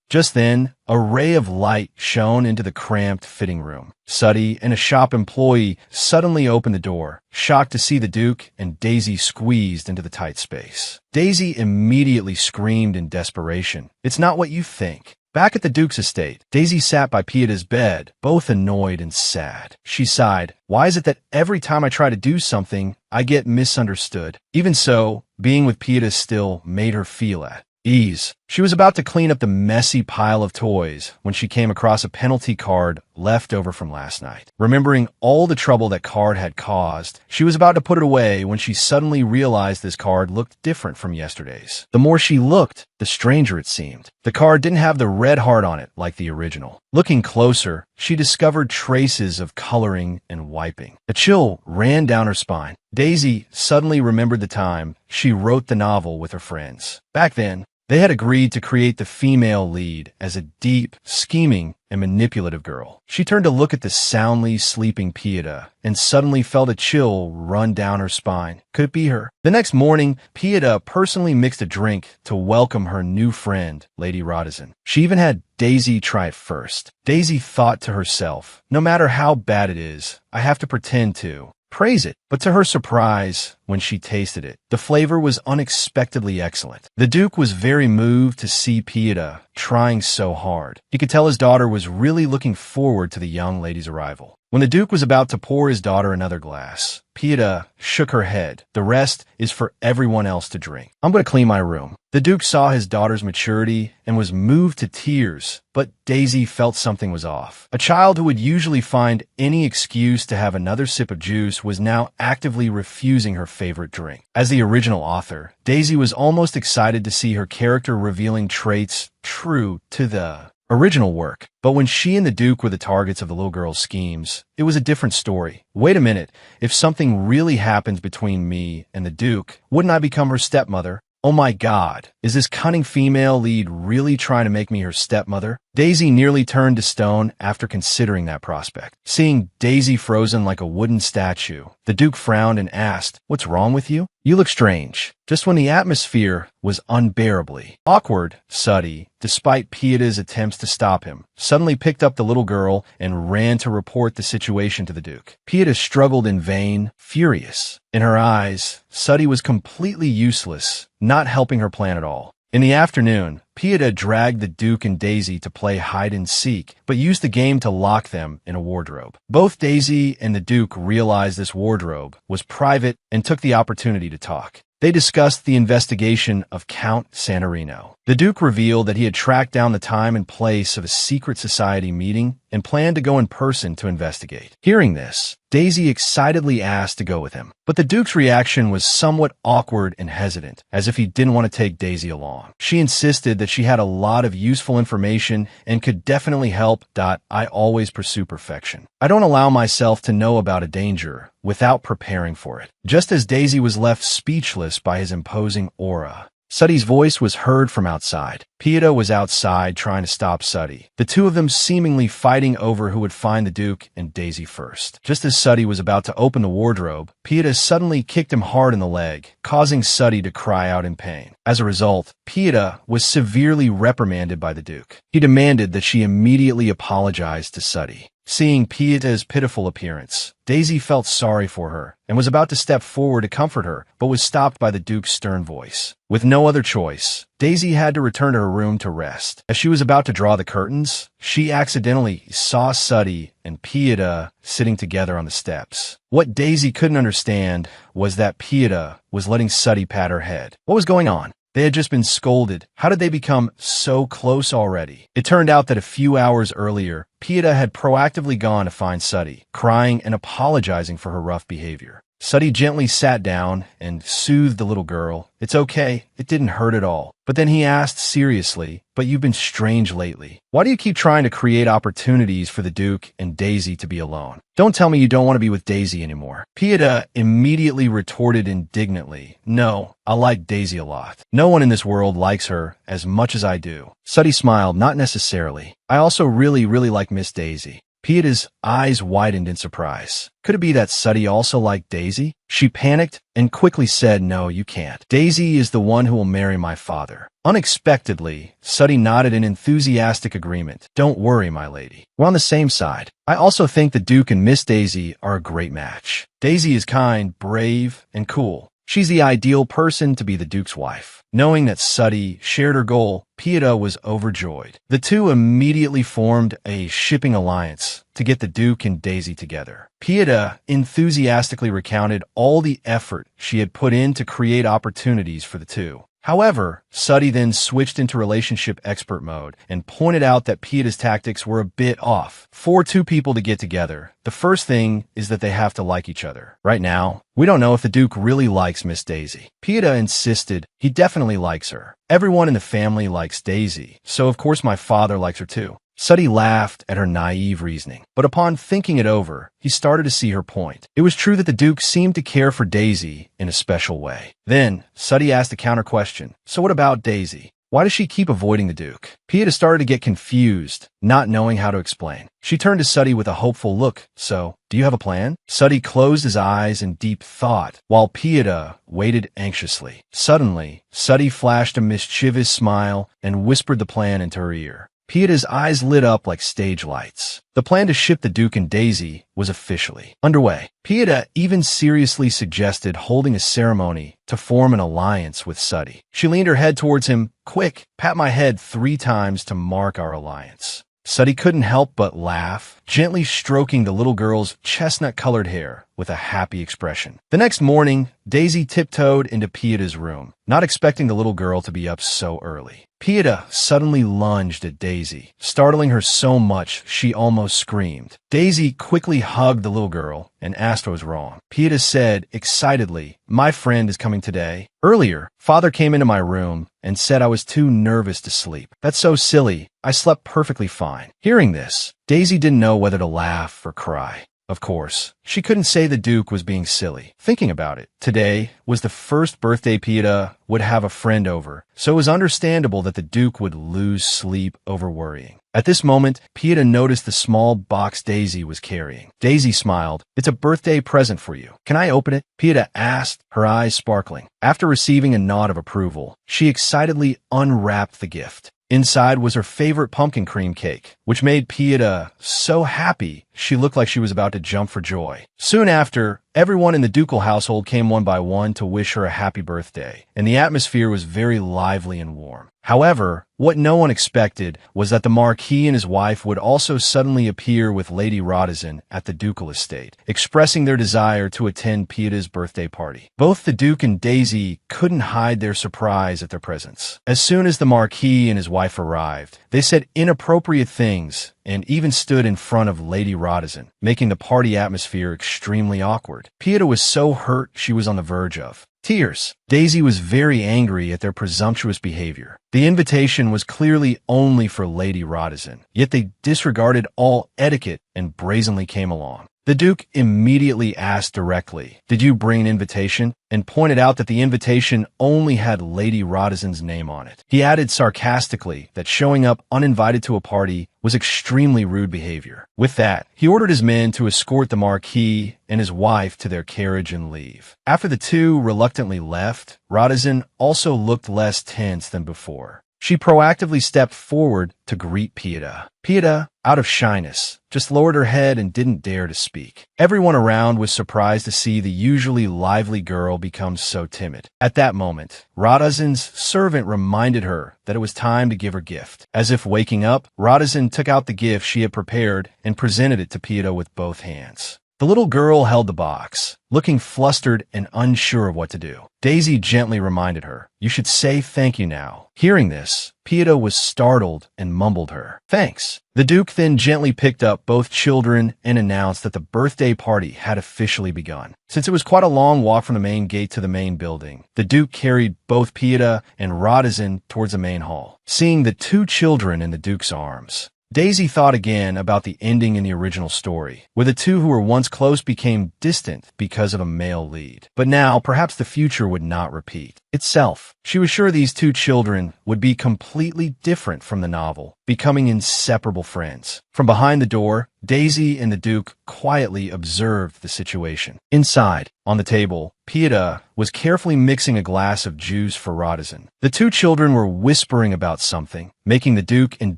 Just then, a ray of light shone into the cramped fitting room. Suddy and a shop employee suddenly opened the door, shocked to see the Duke and Daisy squeezed into the tight space. Daisy immediately screamed in desperation. "It's not what you think." Back at the Duke's estate, Daisy sat by Pieda's bed, both annoyed and sad. She sighed. "Why is it that every time I try to do something, I get misunderstood?" Even so, being with Pieta still made her feel at ease. She was about to clean up the messy pile of toys when she came across a penalty card left over from last night. Remembering all the trouble that card had caused, she was about to put it away when she suddenly realized this card looked different from yesterday's. The more she looked, the stranger it seemed. The card didn't have the red heart on it like the original. Looking closer, she discovered traces of coloring and wiping. A chill ran down her spine. Daisy suddenly remembered the time she wrote the novel with her friends. Back then, they had agreed to create the female lead as a deep, scheming, and manipulative girl. She turned to look at the soundly sleeping Pieta and suddenly felt a chill run down her spine. Could it be her? The next morning, Pieta personally mixed a drink to welcome her new friend, Lady Rodizon. She even had Daisy try it first. Daisy thought to herself, "No matter how bad it is, I have to pretend to praise it." But to her surprise, when she tasted it, the flavor was unexpectedly excellent. The Duke was very moved to see Pieta trying so hard. He could tell his daughter was really looking forward to the young lady's arrival. When the Duke was about to pour his daughter another glass, Pieta shook her head. "The rest is for everyone else to drink. I'm going to clean my room." The Duke saw his daughter's maturity and was moved to tears, but Daisy felt something was off. A child who would usually find any excuse to have another sip of juice was now actively refusing her favorite drink. As the original author, Daisy was almost excited to see her character revealing traits true to the original work. But when she and the Duke were the targets of the little girl's schemes, it was a different story. Wait a minute, if something really happens between me and the Duke, wouldn't I become her stepmother? Oh my God, is this cunning female lead really trying to make me her stepmother? Daisy nearly turned to stone after considering that prospect. Seeing Daisy frozen like a wooden statue, the Duke frowned and asked, "What's wrong with you? You look strange." Just when the atmosphere was unbearably awkward, Suddy, despite Pieta's attempts to stop him, suddenly picked up the little girl and ran to report the situation to the Duke. Pieta struggled in vain, furious. In her eyes, Suddy was completely useless, not helping her plan at all. In the afternoon, Pieta dragged the Duke and Daisy to play hide and seek, but used the game to lock them in a wardrobe. Both Daisy and the Duke realized this wardrobe was private and took the opportunity to talk. They discussed the investigation of Count Santorino. The Duke revealed that he had tracked down the time and place of a secret society meeting and planned to go in person to investigate. Hearing this, Daisy excitedly asked to go with him, but the Duke's reaction was somewhat awkward and hesitant, as if he didn't want to take Daisy along. She insisted that she had a lot of useful information and could definitely help. "I always pursue perfection. I don't allow myself to know about a danger without preparing for it." Just as Daisy was left speechless by his imposing aura, Suddy's voice was heard from outside. Pieta was outside trying to stop Suddy, the two of them seemingly fighting over who would find the Duke and Daisy first. Just as Suddy was about to open the wardrobe, Pieta suddenly kicked him hard in the leg, causing Suddy to cry out in pain. As a result, Pieta was severely reprimanded by the Duke. He demanded that she immediately apologize to Suddy. Seeing Pieta's pitiful appearance, Daisy felt sorry for her and was about to step forward to comfort her, but was stopped by the Duke's stern voice. With no other choice, Daisy had to return to her room to rest. As she was about to draw the curtains, she accidentally saw Suddy and Pieta sitting together on the steps. What Daisy couldn't understand was that Pieta was letting Suddy pat her head. What was going on? They had just been scolded. How did they become so close already? It turned out that a few hours earlier, Pieta had proactively gone to find Suddy, crying and apologizing for her rough behavior. Suddy gently sat down and soothed the little girl. It's okay, it didn't hurt at all. But then he asked seriously, but you've been strange lately. Why do you keep trying to create opportunities for the Duke and Daisy to be alone? Don't tell me you don't want to be with Daisy anymore. Pieta immediately retorted indignantly, no, I like Daisy a lot. No one in this world likes her as much as I do. Suddy smiled, not necessarily. I also really like Miss Daisy. Pieta's eyes widened in surprise. Could it be that Suddy also liked Daisy? She panicked and quickly said, no, you can't. Daisy is the one who will marry my father. Unexpectedly, Suddy nodded in enthusiastic agreement. Don't worry, my lady. We're on the same side. I also think the Duke and Miss Daisy are a great match. Daisy is kind, brave, and cool. She's the ideal person to be the Duke's wife. Knowing that Suddy shared her goal, Pieta was overjoyed. The two immediately formed a shipping alliance to get the Duke and Daisy together. Pieta enthusiastically recounted all the effort she had put in to create opportunities for the two. However, Suddy then switched into relationship expert mode and pointed out that Pieta's tactics were a bit off. For two people to get together, the first thing is that they have to like each other. Right now, we don't know if the Duke really likes Miss Daisy. Pieta insisted he definitely likes her. Everyone in the family likes Daisy, so of course my father likes her too. Suddy laughed at her naive reasoning, but upon thinking it over, he started to see her point. It was true that the Duke seemed to care for Daisy in a special way. Then, Suddy asked a counter question. So what about Daisy? Why does she keep avoiding the Duke? Pieta started to get confused, not knowing how to explain. She turned to Suddy with a hopeful look. So, do you have a plan? Suddy closed his eyes in deep thought, while Pieta waited anxiously. Suddenly, Suddy flashed a mischievous smile and whispered the plan into her ear. Pieta's eyes lit up like stage lights. The plan to ship the Duke and Daisy was officially underway. Pieta even seriously suggested holding a ceremony to form an alliance with Suddy. She leaned her head towards him. Quick, pat my head 3 times to mark our alliance. Suddy couldn't help but laugh, gently stroking the little girl's chestnut-colored hair with a happy expression. The next morning, Daisy tiptoed into Pieta's room, not expecting the little girl to be up so early. Pieta suddenly lunged at Daisy, startling her so much she almost screamed. Daisy quickly hugged the little girl and asked what was wrong. Pieta said excitedly, my friend is coming today. Earlier, Father came into my room and said I was too nervous to sleep. That's so silly. I slept perfectly fine. Hearing this, Daisy didn't know whether to laugh or cry. Of course, she couldn't say the Duke was being silly. Thinking about it, today was the first birthday Pieta would have a friend over, so it was understandable that the Duke would lose sleep over worrying. At this moment, Pieta noticed the small box Daisy was carrying. Daisy smiled. It's a birthday present for you. Can I open it? Pieta asked, her eyes sparkling. After receiving a nod of approval, she excitedly unwrapped the gift. Inside was her favorite pumpkin cream cake, which made Pieta so happy she looked like she was about to jump for joy. Soon after, everyone in the ducal household came one by one to wish her a happy birthday, and the atmosphere was very lively and warm. However, what no one expected was that the Marquis and his wife would also suddenly appear with Lady Rodizin at the ducal estate, expressing their desire to attend Pieta's birthday party. Both the Duke and Daisy couldn't hide their surprise at their presence. As soon as the Marquis and his wife arrived, they said inappropriate things and even stood in front of Lady Rodizin, making the party atmosphere extremely awkward. Pieta was so hurt she was on the verge of tears. Daisy was very angry at their presumptuous behavior. The invitation was clearly only for Lady Rodizin, yet they disregarded all etiquette and brazenly came along. The Duke immediately asked directly, "Did you bring an invitation?" and pointed out that the invitation only had Lady Rodizin's name on it. He added sarcastically that showing up uninvited to a party was extremely rude behavior. With that, he ordered his men to escort the Marquis and his wife to their carriage and leave. After the two reluctantly left, Rodizin also looked less tense than before. She proactively stepped forward to greet Pieta. Pieta, out of shyness, just lowered her head and didn't dare to speak. Everyone around was surprised to see the usually lively girl become so timid. At that moment, Radazan's servant reminded her that it was time to give her gift. As if waking up, Radazan took out the gift she had prepared and presented it to Pieta with both hands. The little girl held the box, looking flustered and unsure of what to do. Daisy gently reminded her, "You should say thank you now." Hearing this, Pieta was startled and mumbled her, "Thanks." The Duke then gently picked up both children and announced that the birthday party had officially begun. Since it was quite a long walk from the main gate to the main building, the Duke carried both Pieta and Radazan towards the main hall. Seeing the two children in the Duke's arms, Daisy thought again about the ending in the original story, where the two who were once close became distant because of a male lead. But now, perhaps the future would not repeat itself. She was sure these two children would be completely different from the novel, becoming inseparable friends. From behind the door, Daisy and the Duke quietly observed the situation. Inside, on the table, Pieta was carefully mixing a glass of juice for Radazan. The two children were whispering about something, making the Duke and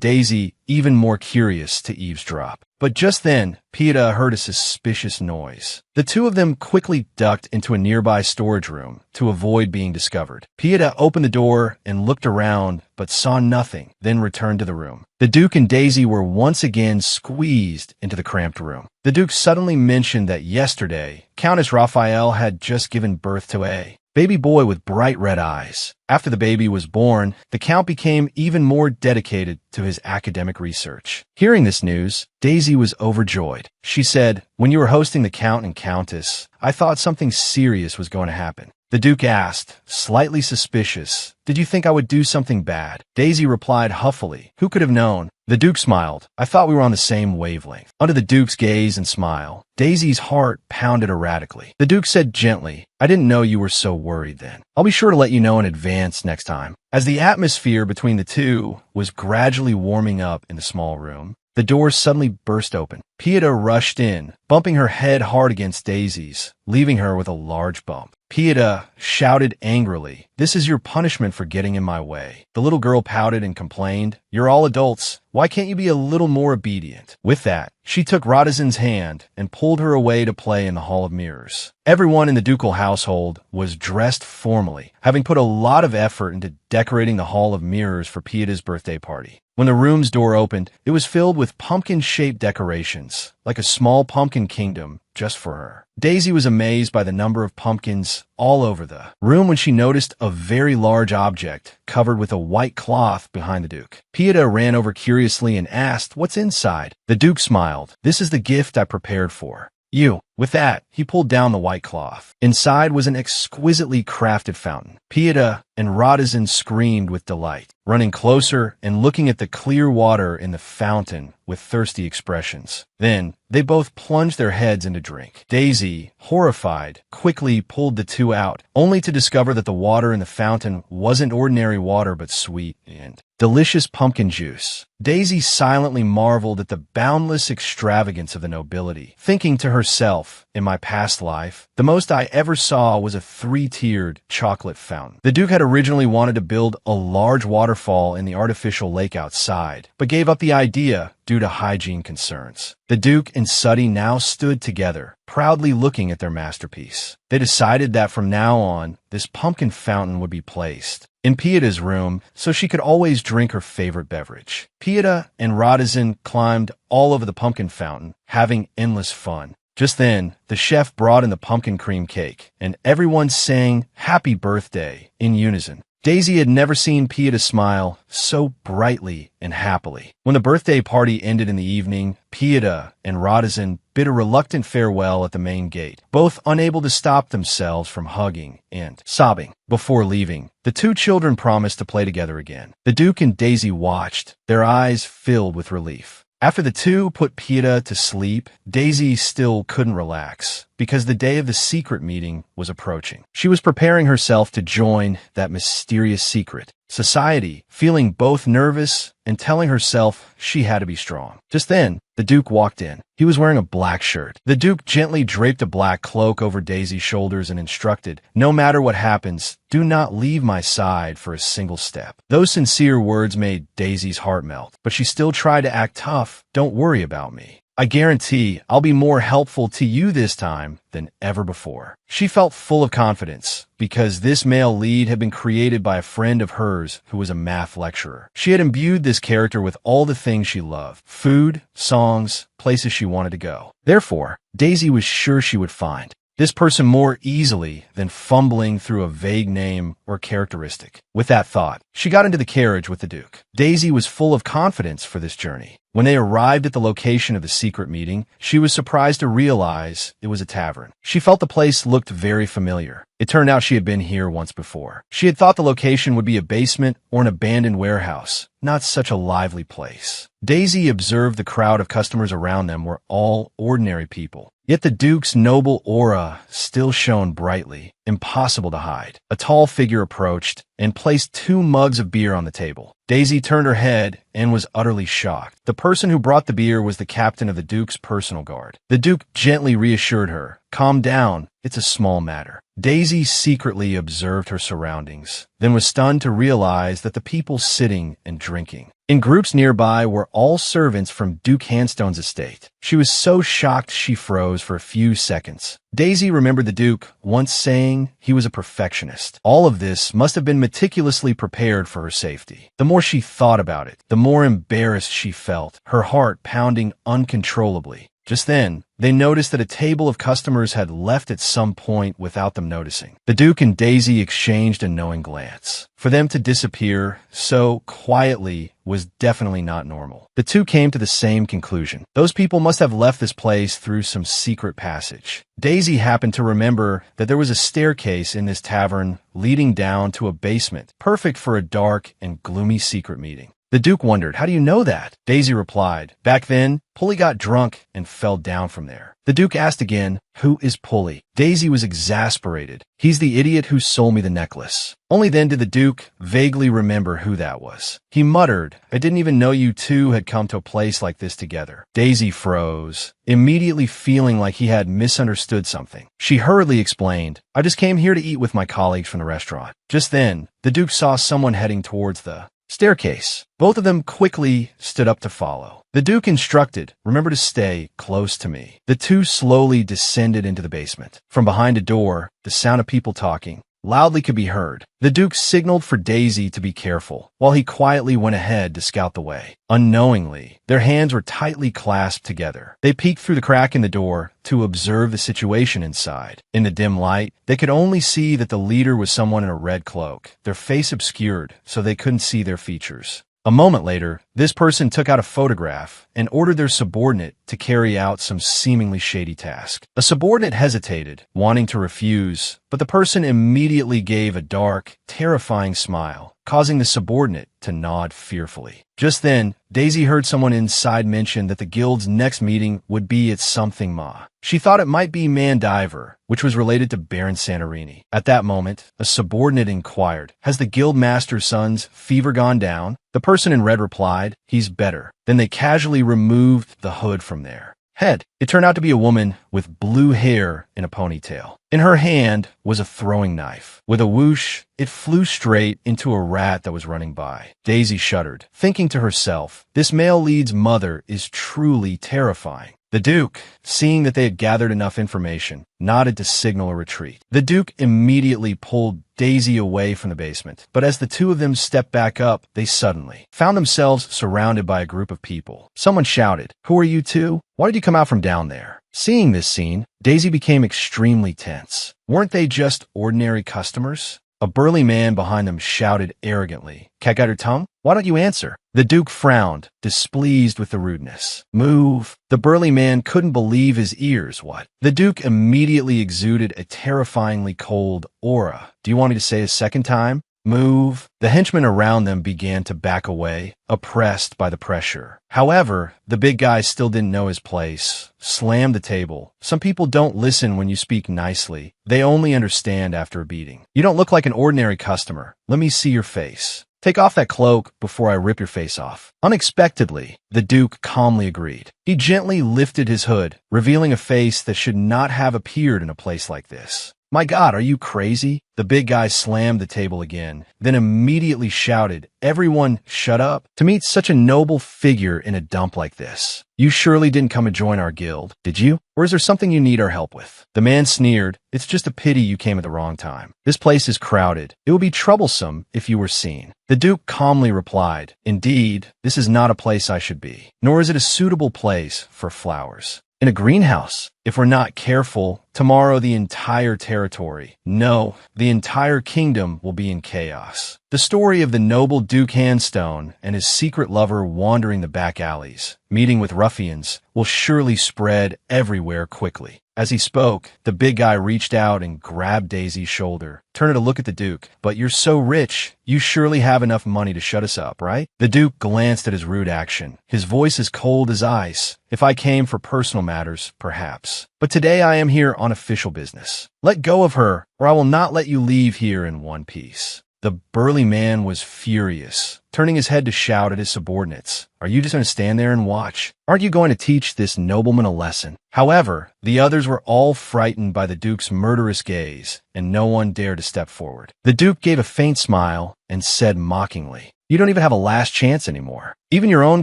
Daisy even more curious to eavesdrop. But just then, Pieta heard a suspicious noise. The two of them quickly ducked into a nearby storage room to avoid being discovered. Pieta opened the door and looked around, but saw nothing, then returned to the room. The Duke and Daisy were once again squeezed into the cramped room. The Duke suddenly mentioned that yesterday, Countess Raphael had just given birth to a baby boy with bright red eyes. After the baby was born, the Count became even more dedicated to his academic research. Hearing this news, Daisy was overjoyed. She said, "When you were hosting the Count and Countess, I thought something serious was going to happen." The Duke asked, slightly suspicious, "Did you think I would do something bad?" Daisy replied huffily, "Who could have known?" The Duke smiled. "I thought we were on the same wavelength." Under the Duke's gaze and smile, Daisy's heart pounded erratically. The Duke said gently, "I didn't know you were so worried then. I'll be sure to let you know in advance next time." As the atmosphere between the two was gradually warming up in the small room, the door suddenly burst open. Pieta rushed in, bumping her head hard against Daisy's, leaving her with a large bump. Pieta shouted angrily, "This is your punishment for getting in my way." The little girl pouted and complained, "You're all adults. Why can't you be a little more obedient?" With that, she took Radazan's hand and pulled her away to play in the Hall of Mirrors. Everyone in the ducal household was dressed formally, having put a lot of effort into decorating the Hall of Mirrors for Pieta's birthday party. When the room's door opened, it was filled with pumpkin-shaped decorations, like a small pumpkin kingdom just for her. Daisy was amazed by the number of pumpkins all over the room when she noticed a very large object covered with a white cloth behind the Duke. Pieta ran over curiously and asked, "What's inside?" The Duke smiled. "This is the gift I prepared for you." With that, he pulled down the white cloth. Inside was an exquisitely crafted fountain. Pieta and Radazan screamed with delight, running closer and looking at the clear water in the fountain with thirsty expressions. Then, they both plunged their heads into drink. Daisy, horrified, quickly pulled the two out, only to discover that the water in the fountain wasn't ordinary water but sweet and delicious pumpkin juice. Daisy silently marveled at the boundless extravagance of the nobility, thinking to herself, "In my past life, the most I ever saw was a 3-tiered chocolate fountain." The Duke had originally wanted to build a large waterfall in the artificial lake outside, but gave up the idea due to hygiene concerns. The Duke and Suddy now stood together, proudly looking at their masterpiece. They decided that from now on, this pumpkin fountain would be placed in Pieta's room so she could always drink her favorite beverage. Pieta and Radazan climbed all over the pumpkin fountain, having endless fun. Just then, the chef brought in the pumpkin cream cake, and everyone sang "Happy Birthday" in unison. Daisy had never seen Pieta smile so brightly and happily. When the birthday party ended in the evening, Pieta and Radazan bid a reluctant farewell at the main gate, both unable to stop themselves from hugging and sobbing. Before leaving, the two children promised to play together again. The Duke and Daisy watched, their eyes filled with relief. After the two put Pieta to sleep, Daisy still couldn't relax, because the day of the secret meeting was approaching. She was preparing herself to join that mysterious secret society, feeling both nervous and telling herself she had to be strong. Just then, The Duke walked in. He was wearing a black shirt. The Duke gently draped a black cloak over Daisy's shoulders and instructed, "No matter what happens, do not leave my side for a single step." Those sincere words made Daisy's heart melt, but she still tried to act tough. "Don't worry about me. I guarantee I'll be more helpful to you this time than ever before." She felt full of confidence because this male lead had been created by a friend of hers who was a math lecturer. She had imbued this character with all the things she loved: food, songs, places she wanted to go. Therefore, Daisy was sure she would find this person more easily than fumbling through a vague name or characteristic. With that thought, she got into the carriage with the Duke. Daisy was full of confidence for this journey. When they arrived at the location of the secret meeting, she was surprised to realize it was a tavern. She felt the place looked very familiar. It turned out she had been here once before. She had thought the location would be a basement or an abandoned warehouse, not such a lively place. Daisy observed the crowd of customers around them were all ordinary people. Yet the Duke's noble aura still shone brightly, impossible to hide. A tall figure approached and placed 2 mugs of beer on the table. Daisy turned her head and was utterly shocked. The person who brought the beer was the captain of the Duke's personal guard. The Duke gently reassured her, "Calm down, it's a small matter." Daisy secretly observed her surroundings, then was stunned to realize that the people sitting and drinking in groups nearby were all servants from Duke Handstone's estate. She was so shocked she froze for a few seconds. Daisy remembered the Duke once saying he was a perfectionist. All of this must have been meticulously prepared for her safety. The more she thought about it, the more embarrassed she felt, her heart pounding uncontrollably. Just then, they noticed that a table of customers had left at some point without them noticing. The Duke and Daisy exchanged a knowing glance. For them to disappear so quietly was definitely not normal. The two came to the same conclusion. Those people must have left this place through some secret passage. Daisy happened to remember that there was a staircase in this tavern leading down to a basement, perfect for a dark and gloomy secret meeting. The Duke wondered, "How do you know that?" Daisy replied, "Back then, Pulley got drunk and fell down from there." The Duke asked again, "Who is Pulley?" Daisy was exasperated. "He's the idiot who sold me the necklace." Only then did the Duke vaguely remember who that was. He muttered, "I didn't even know you two had come to a place like this together." Daisy froze, immediately feeling like he had misunderstood something. She hurriedly explained, "I just came here to eat with my colleagues from the restaurant." Just then, the Duke saw someone heading towards the staircase. Both of them quickly stood up to follow. The Duke instructed, "Remember to stay close to me." The two slowly descended into the basement. From behind a door, the sound of people talking loudly could be heard. The Duke signaled for Daisy to be careful, while he quietly went ahead to scout the way. Unknowingly, their hands were tightly clasped together. They peeked through the crack in the door to observe the situation inside. In the dim light, they could only see that the leader was someone in a red cloak, their face obscured so they couldn't see their features. A moment later, this person took out a photograph and ordered their subordinate to carry out some seemingly shady task. A subordinate hesitated, wanting to refuse, but the person immediately gave a dark, terrifying smile, causing the subordinate to nod fearfully. Just then, Daisy heard someone inside mention that the guild's next meeting would be at something Ma. She thought it might be Mandiver, which was related to Baron Santorini. At that moment, a subordinate inquired, "Has the guild master's son's fever gone down?" The person in red replied, "He's better." Then they casually removed the hood from their head. It turned out to be a woman with blue hair in a ponytail. In her hand was a throwing knife. With a whoosh, it flew straight into a rat that was running by. Daisy shuddered, thinking to herself, this male lead's mother is truly terrifying. The Duke, seeing that they had gathered enough information, nodded to signal a retreat. The Duke immediately pulled Daisy away from the basement, but as the two of them stepped back up, they suddenly found themselves surrounded by a group of people. Someone shouted, "Who are you two? Why did you come out from down there?" Seeing this scene, Daisy became extremely tense. Weren't they just ordinary customers? A burly man behind them shouted arrogantly, "Cat got her tongue? Why don't you answer?" The Duke frowned, displeased with the rudeness. "Move." The burly man couldn't believe his ears. What? The Duke immediately exuded a terrifyingly cold aura. "Do you want me to say a second time? Move." The henchmen around them began to back away, oppressed by the pressure. However, the big guy still didn't know his place, slammed the table. Some people don't listen when you speak nicely. They only understand after a beating. "You don't look like an ordinary customer. Let me see your face." Take off that cloak before I rip your face off. Unexpectedly, the Duke calmly agreed. He gently lifted his hood, revealing a face that should not have appeared in a place like this. My God, are you crazy? The big guy slammed the table again, then immediately shouted, Everyone, shut up. To meet such a noble figure in a dump like this. You surely didn't come to join our guild, did you? Or is there something you need our help with? The man sneered, It's just a pity you came at the wrong time. This place is crowded. It would be troublesome if you were seen. The Duke calmly replied, Indeed, this is not a place I should be, nor is it a suitable place for flowers. In a greenhouse. If we're not careful, tomorrow the entire territory, no, the entire kingdom will be in chaos. The story of the noble Duke Handstone and his secret lover wandering the back alleys, meeting with ruffians, will surely spread everywhere quickly. As he spoke, the big guy reached out and grabbed Daisy's shoulder, turning to look at the Duke. But you're so rich, you surely have enough money to shut us up, right? The Duke glanced at his rude action, his voice as cold as ice. If I came for personal matters, perhaps. But today I am here on official business. Let go of her, or I will not let you leave here in one piece. The burly man was furious, turning his head to shout at his subordinates. Are you just going to stand there and watch? Aren't you going to teach this nobleman a lesson? However, the others were all frightened by the Duke's murderous gaze, and no one dared to step forward. The Duke gave a faint smile and said mockingly, You don't even have a last chance anymore. Even your own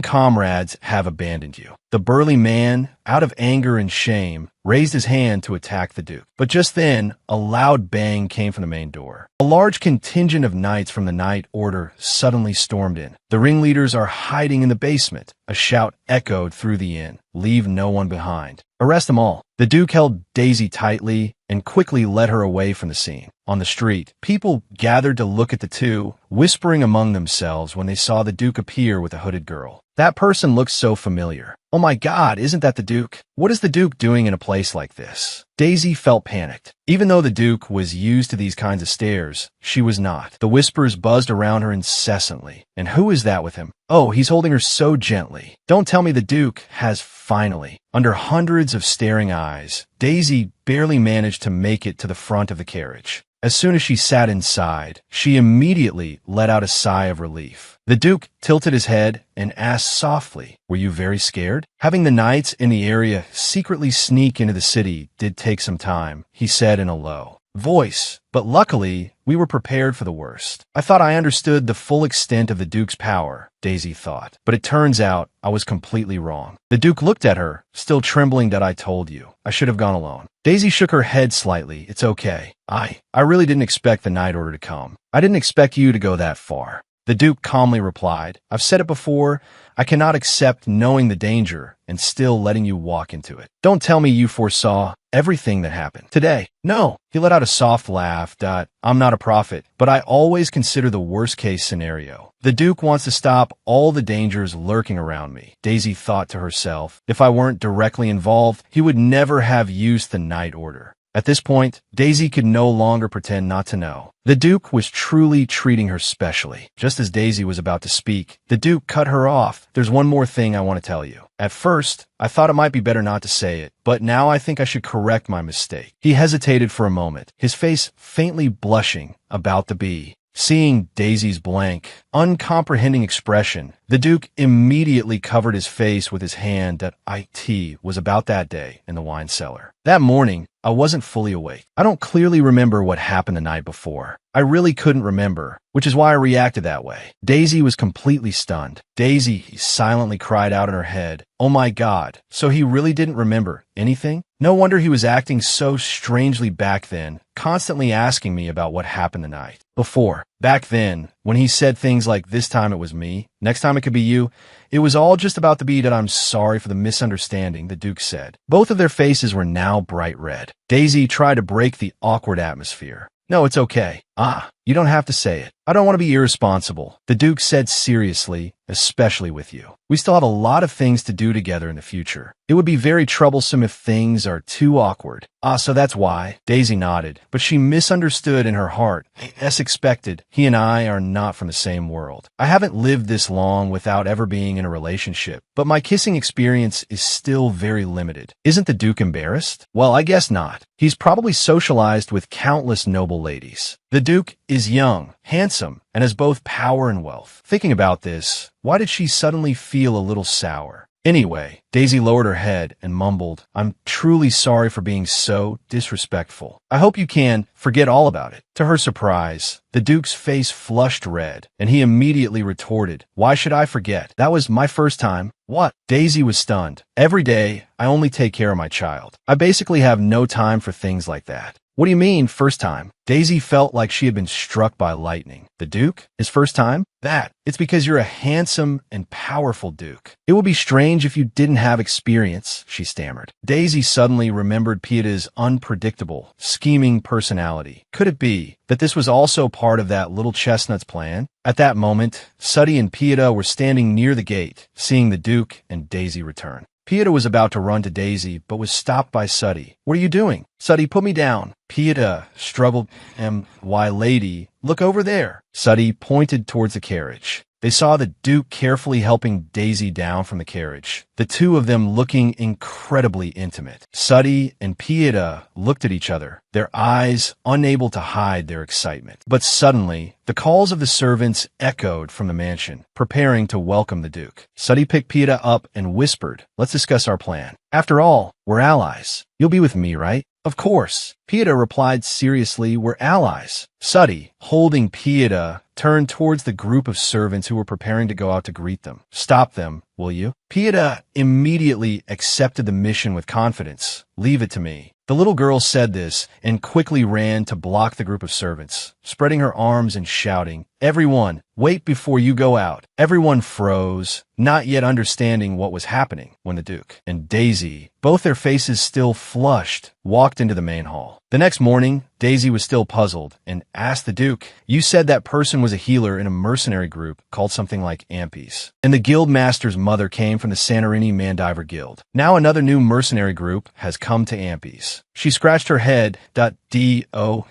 comrades have abandoned you. The burly man, out of anger and shame, raised his hand to attack the Duke. But just then, a loud bang came from the main door. A large contingent of knights from the Knight Order suddenly stormed in. The ringleaders are hiding in the basement. A shout echoed through the inn. Leave no one behind. Arrest them all. The Duke held Daisy tightly and quickly led her away from the scene. On the street, people gathered to look at the two, whispering among themselves when they saw the Duke appear with a hooded girl. That person looked so familiar. Oh my God, isn't that the Duke? What is the Duke doing in a place like this? Daisy felt panicked. Even though the Duke was used to these kinds of stares, she was not. The whispers buzzed around her incessantly. And who is that with him? Oh, he's holding her so gently. Don't tell me the Duke has finally. Under hundreds of staring eyes, Daisy barely managed to make it to the front of the carriage. As soon as she sat inside, she immediately let out a sigh of relief. The Duke tilted his head and asked softly, Were you very scared? Having the knights in the area secretly sneak into the city did take some time, he said in a low voice, but luckily, we were prepared for the worst. I thought I understood the full extent of the Duke's power, Daisy thought, but it turns out I was completely wrong. The Duke looked at her, still trembling that I told you. I should have gone alone. Daisy shook her head slightly. It's okay. I really didn't expect the Knight Order to come. I didn't expect you to go that far. The Duke calmly replied, I've said it before, I cannot accept knowing the danger and still letting you walk into it. Don't tell me you foresaw everything that happened today. No, he let out a soft laugh. I'm not a prophet, but I always consider the worst case scenario. The Duke wants to stop all the dangers lurking around me. Daisy thought to herself, if I weren't directly involved, he would never have used the Knight Order. At this point, Daisy could no longer pretend not to know. The Duke was truly treating her specially. Just as Daisy was about to speak, the Duke cut her off. There's one more thing I want to tell you. At first, I thought it might be better not to say it, but now I think I should correct my mistake. He hesitated for a moment, his face faintly blushing about the bee. Seeing Daisy's blank, uncomprehending expression, the Duke immediately covered his face with his hand. That it was about that day in the wine cellar. That morning, I wasn't fully awake. I don't clearly remember what happened the night before. I really couldn't remember, which is why I reacted that way. Daisy was completely stunned. Daisy silently cried out in her head, Oh my God, so he really didn't remember anything? No wonder he was acting so strangely back then, constantly asking me about what happened the night before. Back then, when he said things like, this time it was me, next time it could be you, it was all just about the bee. That I'm sorry for the misunderstanding, the Duke said. Both of their faces were now bright red. Daisy tried to break the awkward atmosphere. No, it's okay. You don't have to say it. I don't want to be irresponsible, the Duke said seriously, especially with you. We still have a lot of things to do together in the future. It would be very troublesome if things are too awkward. So that's why. Daisy nodded, but she misunderstood in her heart. As expected, he and I are not from the same world. I haven't lived this long without ever being in a relationship, but my kissing experience is still very limited. Isn't the Duke embarrassed? Well, I guess not. He's probably socialized with countless noble ladies. The Duke Duke is young, handsome, and has both power and wealth. Thinking about this, why did she suddenly feel a little sour? Anyway, Daisy lowered her head and mumbled, "I'm truly sorry for being so disrespectful. I hope you can forget all about it." To her surprise, the Duke's face flushed red, and he immediately retorted, "Why should I forget? That was my first time." "What?" Daisy was stunned. "Every day, I only take care of my child. I basically have no time for things like that." "What do you mean, first time?" Daisy felt like she had been struck by lightning. "The Duke? His first time?" It's because you're a handsome and powerful Duke. It would be strange if you didn't have experience," she stammered. Daisy suddenly remembered Pieta's unpredictable, scheming personality. Could it be that this was also part of that little chestnut's plan? At that moment, Suddy and Pieta were standing near the gate, seeing the Duke and Daisy return. Pieta was about to run to Daisy, but was stopped by Suddy. "What are you doing?" "Suddy, put me down." Pieta struggled. "Why, lady, look over there." Suddy pointed towards the carriage. They saw the Duke carefully helping Daisy down from the carriage, the two of them looking incredibly intimate. Suddy and Pieta looked at each other, their eyes unable to hide their excitement. But suddenly, the calls of the servants echoed from the mansion, preparing to welcome the Duke. Suddy picked Pieta up and whispered, "Let's discuss our plan. After all, we're allies. You'll be with me, right?" "Of course." Pieta replied seriously, "We're allies." Suddy, holding Pieta, turned towards the group of servants who were preparing to go out to greet them. "Stop them, will you?" Pieta immediately accepted the mission with confidence. "Leave it to me." The little girl said this and quickly ran to block the group of servants, spreading her arms and shouting, "Everyone, wait before you go out." Everyone froze, not yet understanding what was happening, when the Duke and Daisy, both their faces still flushed, walked into the main hall. The next morning, Daisy was still puzzled and asked the Duke, "You said that person was a healer in a mercenary group called something like Ampies, and the guild master's mother came from the NAMA-MANGAI guild. Now another new mercenary group has come to Ampies." She scratched her head.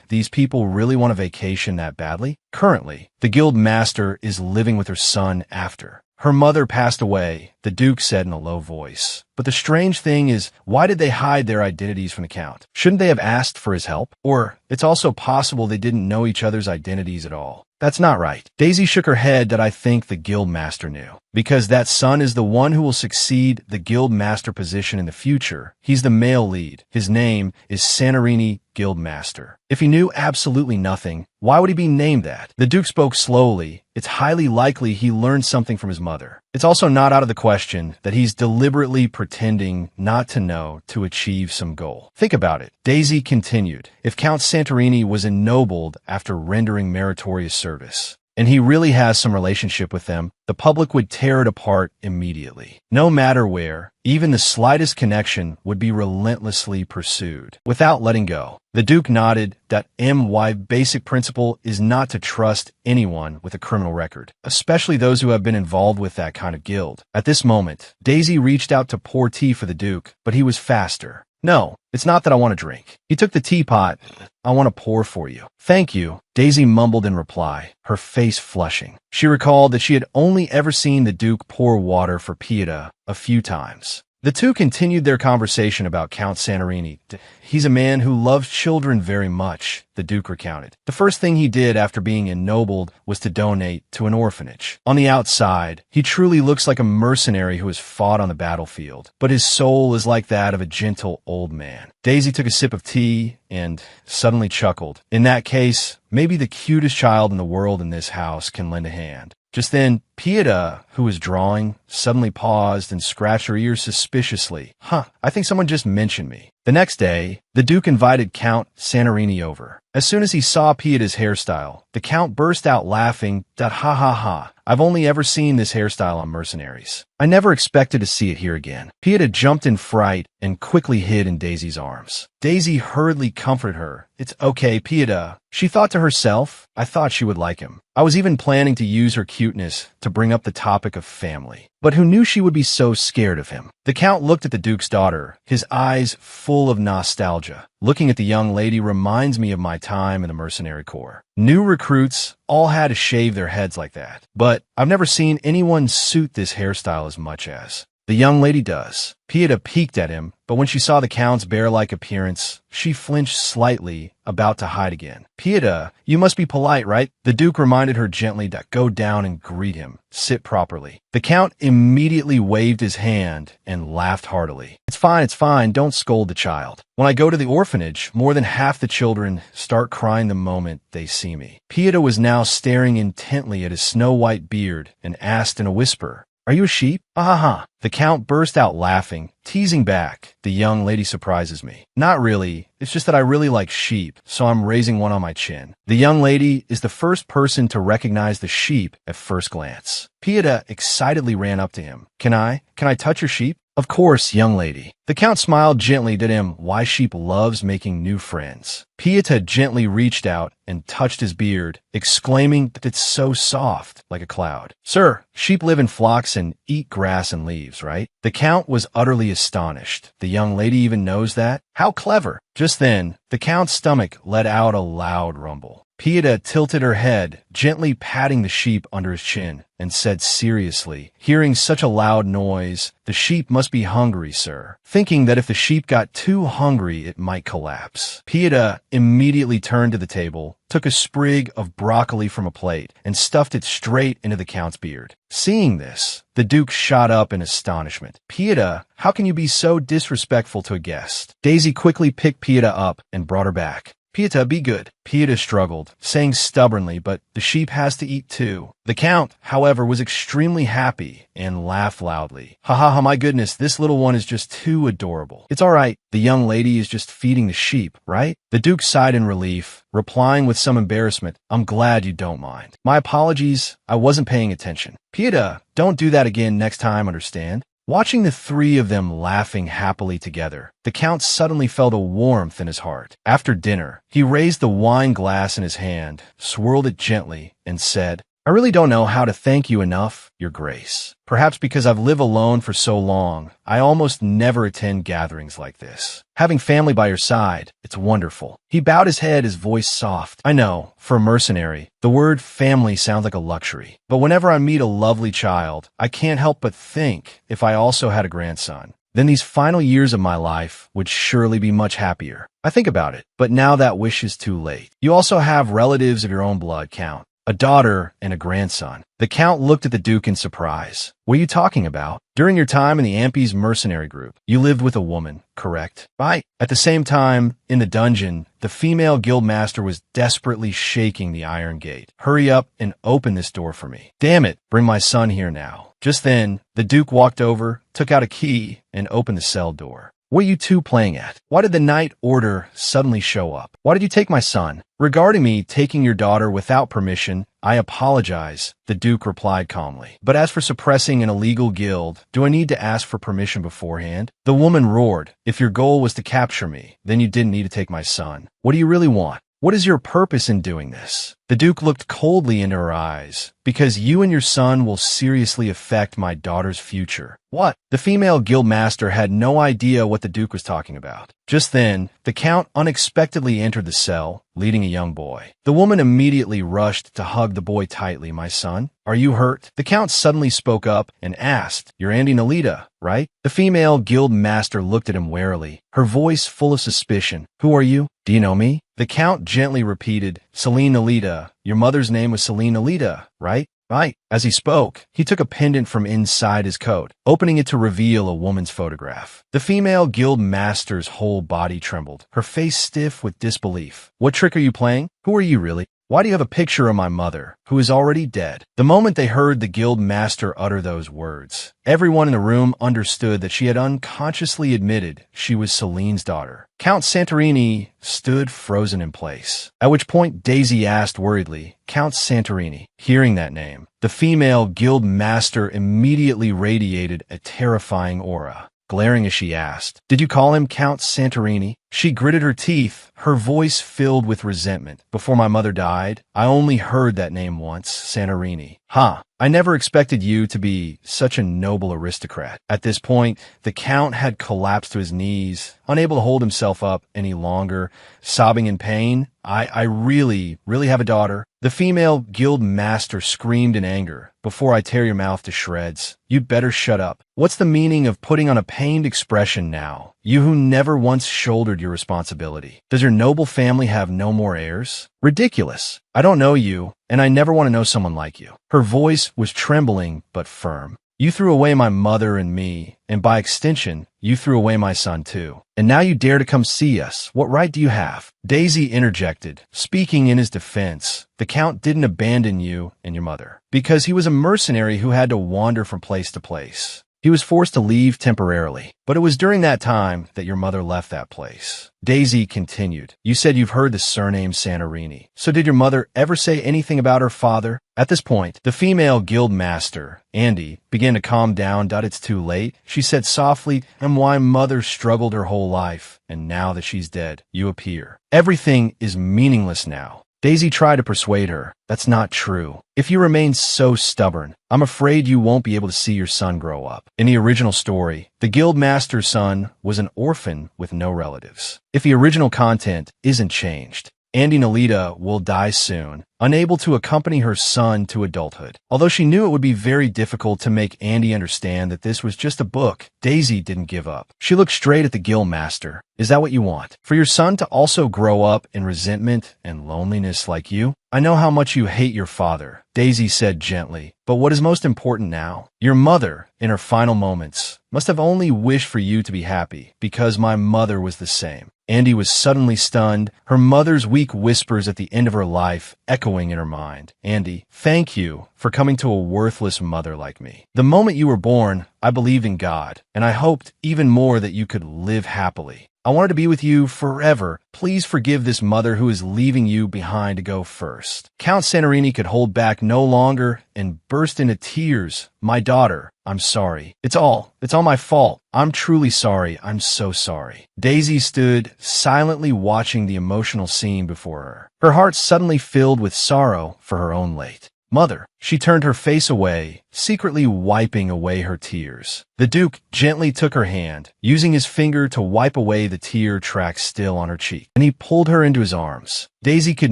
These people really want a vacation that badly? Currently, the guild master is living with her son after her mother passed away, the Duke said in a low voice. But the strange thing is, why did they hide their identities from the Count? Shouldn't they have asked for his help? Or it's also possible they didn't know each other's identities at all. That's not right. Daisy shook her head. I think the guild master knew. Because that son is the one who will succeed the guild master position in the future. He's the male lead. His name is Santorini Guildmaster. If he knew absolutely nothing, why would he be named that? The Duke spoke slowly. It's highly likely he learned something from his mother. It's also not out of the question that he's deliberately pretending not to know to achieve some goal. Think about it. Daisy continued. If Count Santorini was ennobled after rendering meritorious service, and he really has some relationship with them, the public would tear it apart immediately. No matter where, even the slightest connection would be relentlessly pursued, without letting go. The Duke nodded. My basic principle is not to trust anyone with a criminal record, especially those who have been involved with that kind of guild. At this moment, Daisy reached out to pour tea for the Duke, but he was faster. "No, it's not that I want to drink." He took the teapot. "I want to pour for you." "Thank you," Daisy mumbled in reply, her face flushing. She recalled that she had only ever seen the Duke pour water for Pieta a few times. The two continued their conversation about Count Santorini. "He's a man who loves children very much," the Duke recounted. "The first thing he did after being ennobled was to donate to an orphanage. On the outside, he truly looks like a mercenary who has fought on the battlefield, but his soul is like that of a gentle old man." Daisy took a sip of tea and suddenly chuckled. "In that case, maybe the cutest child in the world in this house can lend a hand." Just then, Pieta, who was drawing, suddenly paused and scratched her ears suspiciously. I think someone just mentioned me." The next day, the Duke invited Count Santorini over. As soon as he saw Pieta's hairstyle, the Count burst out laughing. I've only ever seen this hairstyle on mercenaries. I never expected to see it here again." Pieta jumped in fright and quickly hid in Daisy's arms. Daisy hurriedly comforted her. "It's okay, Pieta." She thought to herself, "I thought she would like him. I was even planning to use her cuteness to bring up the topic of family. But who knew she would be so scared of him?" The Count looked at the Duke's daughter, his eyes full of nostalgia. "Looking at the young lady reminds me of my time in the mercenary corps. New recruits all had to shave their heads like that. But I've never seen anyone suit this hairstyle as much as." The young lady does. Pieta peeked at him, but when she saw the Count's bear-like appearance, she flinched slightly, about to hide again. Pieta, you must be polite, right? The Duke reminded her gently to go down and greet him. Sit properly. The Count immediately waved his hand and laughed heartily. It's fine, don't scold the child. When I go to the orphanage, more than half the children start crying the moment they see me. Pieta was now staring intently at his snow-white beard and asked in a whisper, are you a sheep? Ha ha ha. The Count burst out laughing, teasing back. The young lady surprises me. Not really. It's just that I really like sheep, so I'm raising one on my chin. The young lady is the first person to recognize the sheep at first glance. Pieta excitedly ran up to him. Can I touch your sheep? Of course, young lady. The Count smiled gently at him. Why sheep loves making new friends. Pieta gently reached out and touched his beard, exclaiming that it's so soft, like a cloud. Sir, sheep live in flocks and eat grass and leaves, right? The Count was utterly astonished. The young lady even knows that? How clever. Just then, the Count's stomach let out a loud rumble. Pieta tilted her head, gently patting the sheep under his chin, and said seriously, hearing such a loud noise, the sheep must be hungry, sir. Thinking that if the sheep got too hungry, it might collapse. Pieta immediately turned to the table, took a sprig of broccoli from a plate, and stuffed it straight into the Count's beard. Seeing this, the Duke shot up in astonishment. Pieta, how can you be so disrespectful to a guest? Daisy quickly picked Pieta up and brought her back. Pieta, be good. Pieta struggled, saying stubbornly, but the sheep has to eat too. The Count, however, was extremely happy and laughed loudly. Ha ha ha, my goodness, this little one is just too adorable. It's all right. The young lady is just feeding the sheep, right? The Duke sighed in relief, replying with some embarrassment, I'm glad you don't mind. My apologies, I wasn't paying attention. Pieta, don't do that again next time, understand? Watching the three of them laughing happily together, the Count suddenly felt a warmth in his heart. After dinner, he raised the wine glass in his hand, swirled it gently, and said, I really don't know how to thank you enough, Your Grace. Perhaps because I've lived alone for so long, I almost never attend gatherings like this. Having family by your side, it's wonderful. He bowed his head, his voice soft. I know, for a mercenary, the word family sounds like a luxury. But whenever I meet a lovely child, I can't help but think if I also had a grandson, then these final years of my life would surely be much happier. I think about it, but now that wish is too late. You also have relatives of your own blood, Count. A daughter and a grandson. The Count looked at the Duke in surprise. What are you talking about? During your time in the Ampi's mercenary group, you lived with a woman, correct? Right. At the same time, in the dungeon, the female guildmaster was desperately shaking the iron gate. Hurry up and open this door for me. Damn it, bring my son here now. Just then, the Duke walked over, took out a key, and opened the cell door. What are you two playing at? Why did the Night Order suddenly show up? Why did you take my son? Regarding me taking your daughter without permission, I apologize, the Duke replied calmly. But as for suppressing an illegal guild, do I need to ask for permission beforehand? The woman roared. If your goal was to capture me, then you didn't need to take my son. What do you really want? What is your purpose in doing this? The Duke looked coldly into her eyes. Because you and your son will seriously affect my daughter's future. What? The female guildmaster had no idea what the Duke was talking about. Just then, the Count unexpectedly entered the cell, leading a young boy. The woman immediately rushed to hug the boy tightly. My son, are you hurt? The Count suddenly spoke up and asked, You're Andy Nolita, right? The female guildmaster looked at him warily, her voice full of suspicion. Who are you? Do you know me? The Count gently repeated, Celine Nolita. Your mother's name was Celine Nolita, right? Right. As he spoke, he took a pendant from inside his coat, opening it to reveal a woman's photograph. The female guild master's whole body trembled, her face stiff with disbelief. What trick are you playing? Who are you really? Why do you have a picture of my mother, who is already dead? The moment they heard the guild master utter those words, everyone in the room understood that she had unconsciously admitted she was Celine's daughter. Count Santorini stood frozen in place, at which point Daisy asked worriedly, Count Santorini. Hearing that name, the female guild master immediately radiated a terrifying aura. Glaring as she asked, Did you call him Count Santorini? She gritted her teeth, her voice filled with resentment. Before my mother died, I only heard that name once, Santorini. Huh. I never expected you to be such a noble aristocrat. At this point, the Count had collapsed to his knees, unable to hold himself up any longer, sobbing in pain. I really have a daughter. The female guild master screamed in anger. Before I tear your mouth to shreds, you'd better shut up. What's the meaning of putting on a pained expression now? You who never once shouldered your responsibility. Does your noble family have no more heirs? Ridiculous. I don't know you, and I never want to know someone like you. Her voice was trembling but firm. You threw away my mother and me, and by extension, you threw away my son too. And now you dare to come see us. What right do you have? Daisy interjected, speaking in his defense. The Count didn't abandon you and your mother, because he was a mercenary who had to wander from place to place. He was forced to leave temporarily, but it was during that time that your mother left that place. Daisy continued, you said you've heard the surname Santorini. So did your mother ever say anything about her father? At this point, the female guild master, Andy, began to calm down. It's too late, she said softly, and why mother struggled her whole life, and now that she's dead, you appear. Everything is meaningless now. Daisy tried to persuade her. That's not true. If you remain so stubborn, I'm afraid you won't be able to see your son grow up. In the original story, the guildmaster's son was an orphan with no relatives. If the original content isn't changed, Andy Nolita will die soon, unable to accompany her son to adulthood. Although she knew it would be very difficult to make Andy understand that this was just a book, Daisy didn't give up. She looked straight at the guildmaster. Is that what you want? For your son to also grow up in resentment and loneliness like you? I know how much you hate your father, Daisy said gently, but what is most important now? Your mother, in her final moments, must have only wished for you to be happy, because my mother was the same. Andy was suddenly stunned, her mother's weak whispers at the end of her life echoing in her mind. Andy, thank you for coming to a worthless mother like me. The moment you were born, I believed in God, and I hoped even more that you could live happily. I wanted to be with you forever. Please forgive this mother who is leaving you behind to go first. Count Santorini could hold back no longer and burst into tears. My daughter, I'm sorry. It's all my fault. I'm truly sorry. I'm so sorry. Daisy stood silently watching the emotional scene before her. Her heart suddenly filled with sorrow for her own late mother. She turned her face away, secretly wiping away her tears. The Duke gently took her hand, using his finger to wipe away the tear track still on her cheek, and he pulled her into his arms. Daisy could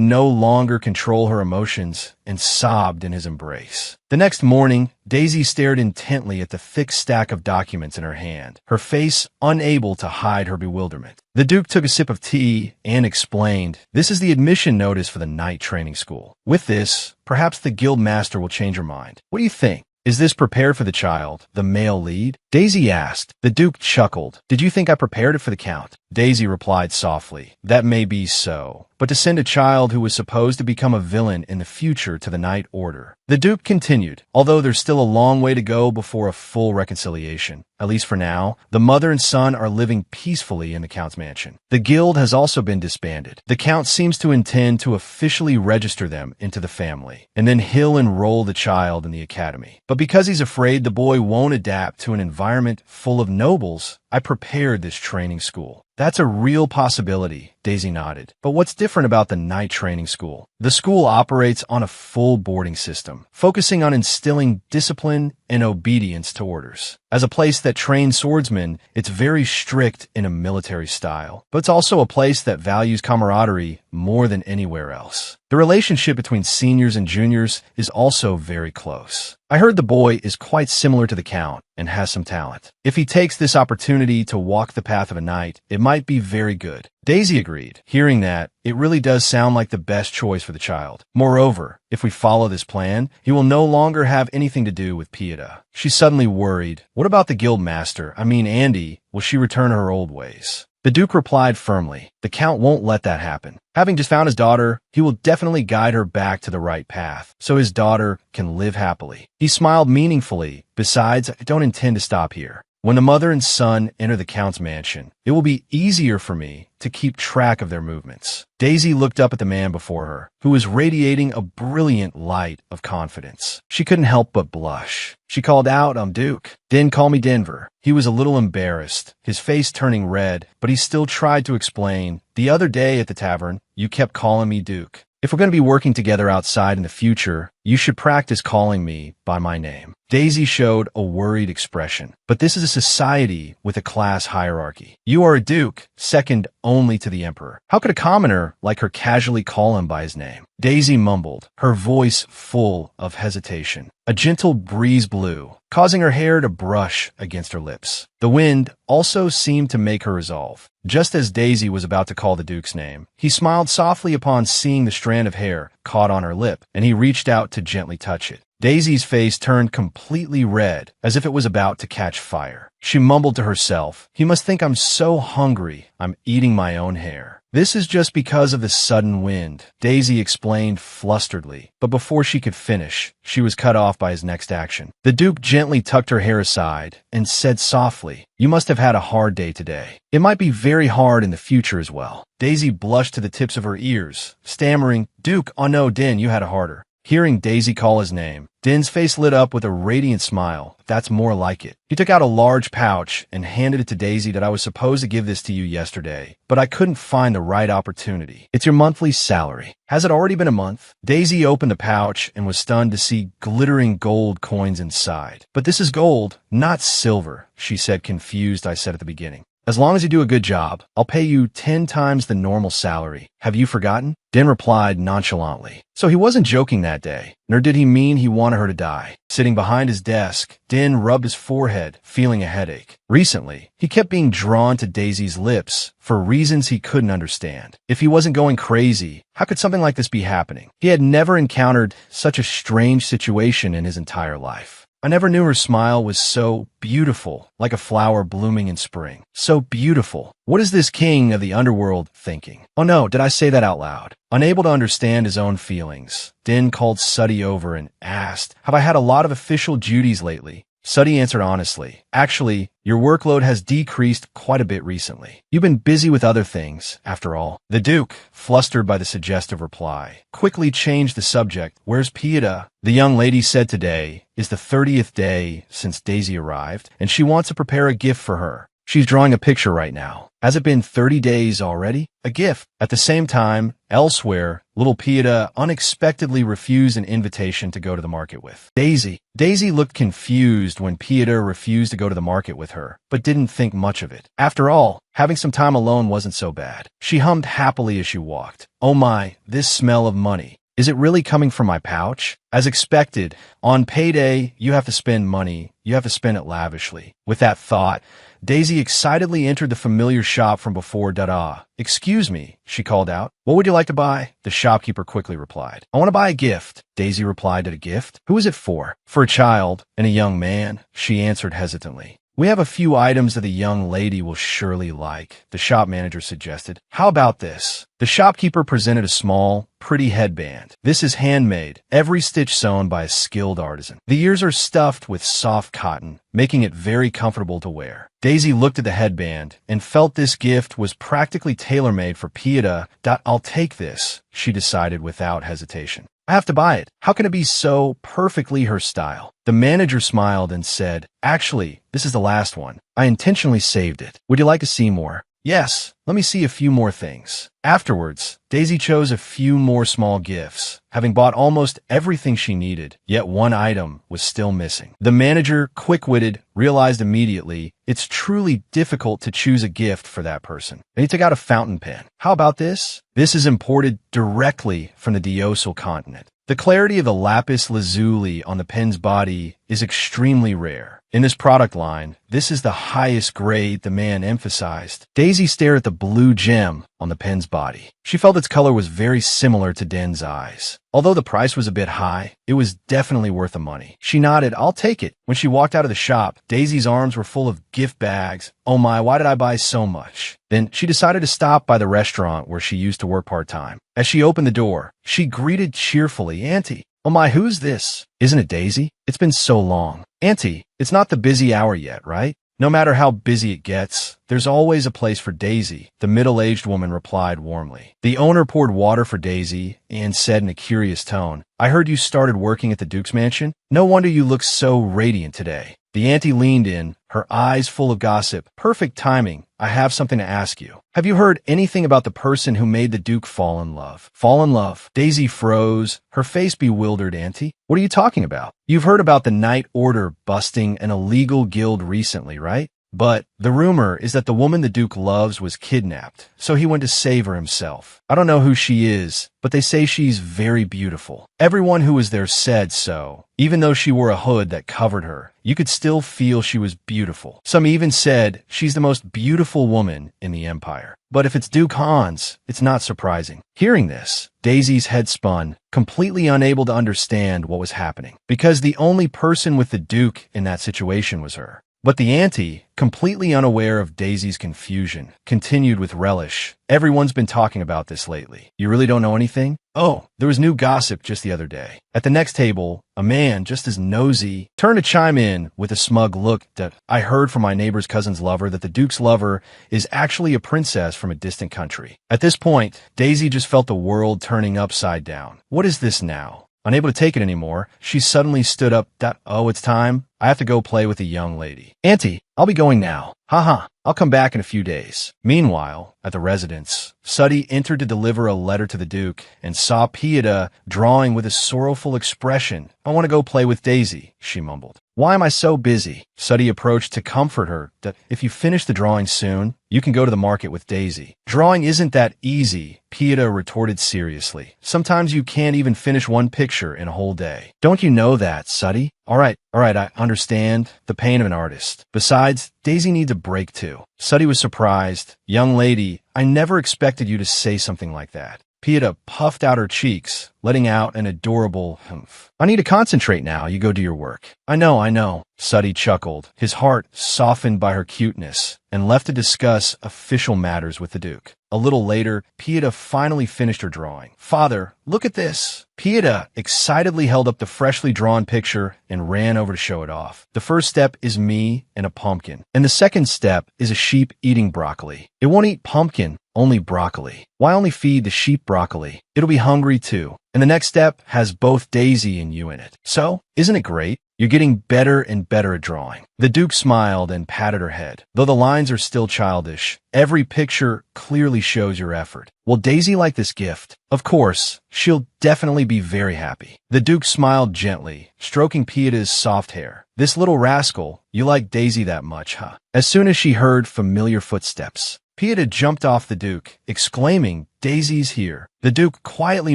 no longer control her emotions and sobbed in his embrace. The next morning, Daisy stared intently at the thick stack of documents in her hand, her face unable to hide her bewilderment. The Duke took a sip of tea and explained, "This is the admission notice for the night training school. With this, perhaps the guild master will change her mind. What do you think? Is this prepared for the child, the male lead?" Daisy asked. The Duke chuckled. "Did you think I prepared it for the Count?" Daisy replied softly, "That may be so, but to send a child who was supposed to become a villain in the future to the Night Order." The Duke continued, "Although there's still a long way to go before a full reconciliation. At least for now, the mother and son are living peacefully in the Count's mansion. The guild has also been disbanded. The Count seems to intend to officially register them into the family, and then he'll enroll the child in the academy. But because he's afraid the boy won't adapt to an environment full of nobles, I prepared this training school." "That's a real possibility," Daisy nodded. "But what's different about the night training school?" "The school operates on a full boarding system, focusing on instilling discipline and obedience to orders. As a place that trains swordsmen, it's very strict in a military style, but it's also a place that values camaraderie more than anywhere else. The relationship between seniors and juniors is also very close. I heard the boy is quite similar to the Count and has some talent. If he takes this opportunity to walk the path of a knight, it might be very good." Daisy agreed. Hearing that, it really does sound like the best choice for the child. Moreover, if we follow this plan, he will no longer have anything to do with Pieta. She suddenly worried. "What about the guild master? I mean Andy, will she return to her old ways?" The Duke replied firmly, "The Count won't let that happen. Having just found his daughter, he will definitely guide her back to the right path, so his daughter can live happily." He smiled meaningfully. "Besides, I don't intend to stop here. When the mother and son enter the Count's mansion, it will be easier for me to keep track of their movements. Daisy looked up at the man before her, who was radiating a brilliant light of confidence. She couldn't help but blush. She called out, "I'm Duke." "Then call me Denver." He was a little embarrassed, his face turning red, but he still tried to explain. "The other day at the tavern, you kept calling me Duke. If we're going to be working together outside in the future, you should practice calling me by my name." Daisy showed a worried expression. "But this is a society with a class hierarchy. You are a duke, second only to the emperor. How could a commoner like her casually call him by his name?" Daisy mumbled, her voice full of hesitation. A gentle breeze blew, causing her hair to brush against her lips. The wind also seemed to make her resolve. Just as Daisy was about to call the Duke's name, he smiled softly upon seeing the strand of hair caught on her lip, and he reached out to gently touch it. Daisy's face turned completely red, as if it was about to catch fire. She mumbled to herself, "He must think I'm so hungry, I'm eating my own hair." "This is just because of the sudden wind," Daisy explained flusteredly, but before she could finish, she was cut off by his next action. The Duke gently tucked her hair aside and said softly, "You must have had a hard day today. It might be very hard in the future as well." Daisy blushed to the tips of her ears, stammering, "Duke, oh no, Den, you had a harder." Hearing Daisy call his name, Den's face lit up with a radiant smile. "That's more like it." He took out a large pouch and handed it to Daisy. "That I was supposed to give this to you yesterday, but I couldn't find the right opportunity. It's your monthly salary." "Has it already been a month?" Daisy opened the pouch and was stunned to see glittering gold coins inside. "But this is gold, not silver," she said, confused. "I said at the beginning. As long as you do a good job, I'll pay you 10 times the normal salary. Have you forgotten?" Den replied nonchalantly. So he wasn't joking that day, nor did he mean he wanted her to die. Sitting behind his desk, Den rubbed his forehead, feeling a headache. Recently, he kept being drawn to Daisy's lips for reasons he couldn't understand. If he wasn't going crazy, how could something like this be happening? He had never encountered such a strange situation in his entire life. "I never knew her smile was so beautiful, like a flower blooming in spring. So beautiful. What is this king of the underworld thinking?" "Oh no, did I say that out loud?" Unable to understand his own feelings, Den called Suddy over and asked, "Have I had a lot of official duties lately?" Suddy answered honestly, "Actually, your workload has decreased quite a bit recently. You've been busy with other things, after all." The Duke, flustered by the suggestive reply, quickly changed the subject. "Where's Pieta?" "The young lady said today is the 30th day since Daisy arrived, and she wants to prepare a gift for her. She's drawing a picture right now." "Has it been 30 days already?" "A gift." At the same time, elsewhere, little Pieta unexpectedly refused an invitation to go to the market with Daisy. Daisy looked confused when Pieta refused to go to the market with her, but didn't think much of it. After all, having some time alone wasn't so bad. She hummed happily as she walked. "Oh my, this smell of money. Is it really coming from my pouch?" As expected, on payday, you have to spend money. You have to spend it lavishly. With that thought, Daisy excitedly entered the familiar shop from before. "Dada. Excuse me," she called out. "What would you like to buy?" The shopkeeper quickly replied. "I want to buy a gift." Daisy replied, "A gift? Who is it for?" "For a child and a young man," she answered hesitantly. "We have a few items that the young lady will surely like," the shop manager suggested. "How about this?" The shopkeeper presented a small, pretty headband. "This is handmade, every stitch sewn by a skilled artisan. The ears are stuffed with soft cotton, making it very comfortable to wear." Daisy looked at the headband and felt this gift was practically tailor-made for Pieta. "I'll take this," she decided without hesitation. "I have to buy it. How can it be so perfectly her style?" The manager smiled and said, "Actually, this is the last one. I intentionally saved it. Would you like to see more?" "Yes, let me see a few more things." Afterwards, Daisy chose a few more small gifts, having bought almost everything she needed, yet one item was still missing. The manager, quick-witted, realized immediately it's truly difficult to choose a gift for that person. And he took out a fountain pen. "How about this? This is imported directly from the Diosal continent. The clarity of the lapis lazuli on the pen's body is extremely rare. In this product line, this is the highest grade," the man emphasized. Daisy stared at the blue gem on the pen's body. She felt its color was very similar to Den's eyes. Although the price was a bit high, it was definitely worth the money. She nodded, "I'll take it." When she walked out of the shop, Daisy's arms were full of gift bags. "Oh my, why did I buy so much?" Then she decided to stop by the restaurant where she used to work part-time. As she opened the door, she greeted cheerfully, "Auntie." "Oh my, who's this?" "Isn't it Daisy? It's been so long." "Auntie, it's not the busy hour yet, right?" No matter how busy it gets, there's always a place for Daisy, the middle-aged woman replied warmly. The owner poured water for Daisy and said in a curious tone, I heard you started working at the Duke's mansion? No wonder you look so radiant today. The auntie leaned in, her eyes full of gossip. Perfect timing. I have something to ask you. Have you heard anything about the person who made the Duke fall in love? Fall in love? Daisy froze, her face bewildered. Auntie, what are you talking about? You've heard about the Night Order busting an illegal guild recently, right? But the rumor is that the woman the Duke loves was kidnapped, so he went to save her himself. I don't know who she is, but they say she's very beautiful. Everyone who was there said so. Even though she wore a hood that covered her, you could still feel she was beautiful. Some even said she's the most beautiful woman in the Empire. But if it's Duke Hans, it's not surprising. Hearing this, Daisy's head spun, completely unable to understand what was happening, because the only person with the Duke in that situation was her. But the auntie, completely unaware of Daisy's confusion, continued with relish. Everyone's been talking about this lately. You really don't know anything? Oh, there was new gossip just the other day. At the next table, a man just as nosy turned to chime in with a smug look that I heard from my neighbor's cousin's lover that the Duke's lover is actually a princess from a distant country. At this point, Daisy just felt the world turning upside down. What is this now? Unable to take it anymore, she suddenly stood up. Oh, it's time. I have to go play with a young lady. Auntie, I'll be going now. Haha, I'll come back in a few days. Meanwhile, at the residence, Suddy entered to deliver a letter to the Duke and saw Pieta drawing with a sorrowful expression. I want to go play with Daisy, she mumbled. Why am I so busy? Suddy approached to comfort her that if you finish the drawing soon, you can go to the market with Daisy. Drawing isn't that easy, Pieta retorted seriously. Sometimes you can't even finish one picture in a whole day. Don't you know that, Suddy? All right, I understand the pain of an artist. Besides, Daisy needs a break too. Suddy was surprised. Young lady, I never expected you to say something like that. Pieta puffed out her cheeks, letting out an adorable humph. I need to concentrate now. You go do your work. I know. Suddy chuckled, his heart softened by her cuteness, and left to discuss official matters with the Duke. A little later, Pieta finally finished her drawing. Father, look at this. Pieta excitedly held up the freshly drawn picture and ran over to show it off. The first step is me and a pumpkin, and the second step is a sheep eating broccoli. It won't eat pumpkin, only broccoli. Why only feed the sheep broccoli? It'll be hungry too. And the next step has both Daisy and you in it. So, isn't it great? You're getting better and better at drawing. The Duke smiled and patted her head. Though the lines are still childish, every picture clearly shows your effort. Will Daisy like this gift? Of course, she'll definitely be very happy. The Duke smiled gently, stroking Pieta's soft hair. This little rascal, you like Daisy that much, huh? As soon as she heard familiar footsteps, Pieta jumped off the Duke, exclaiming, Daisy's here. The Duke quietly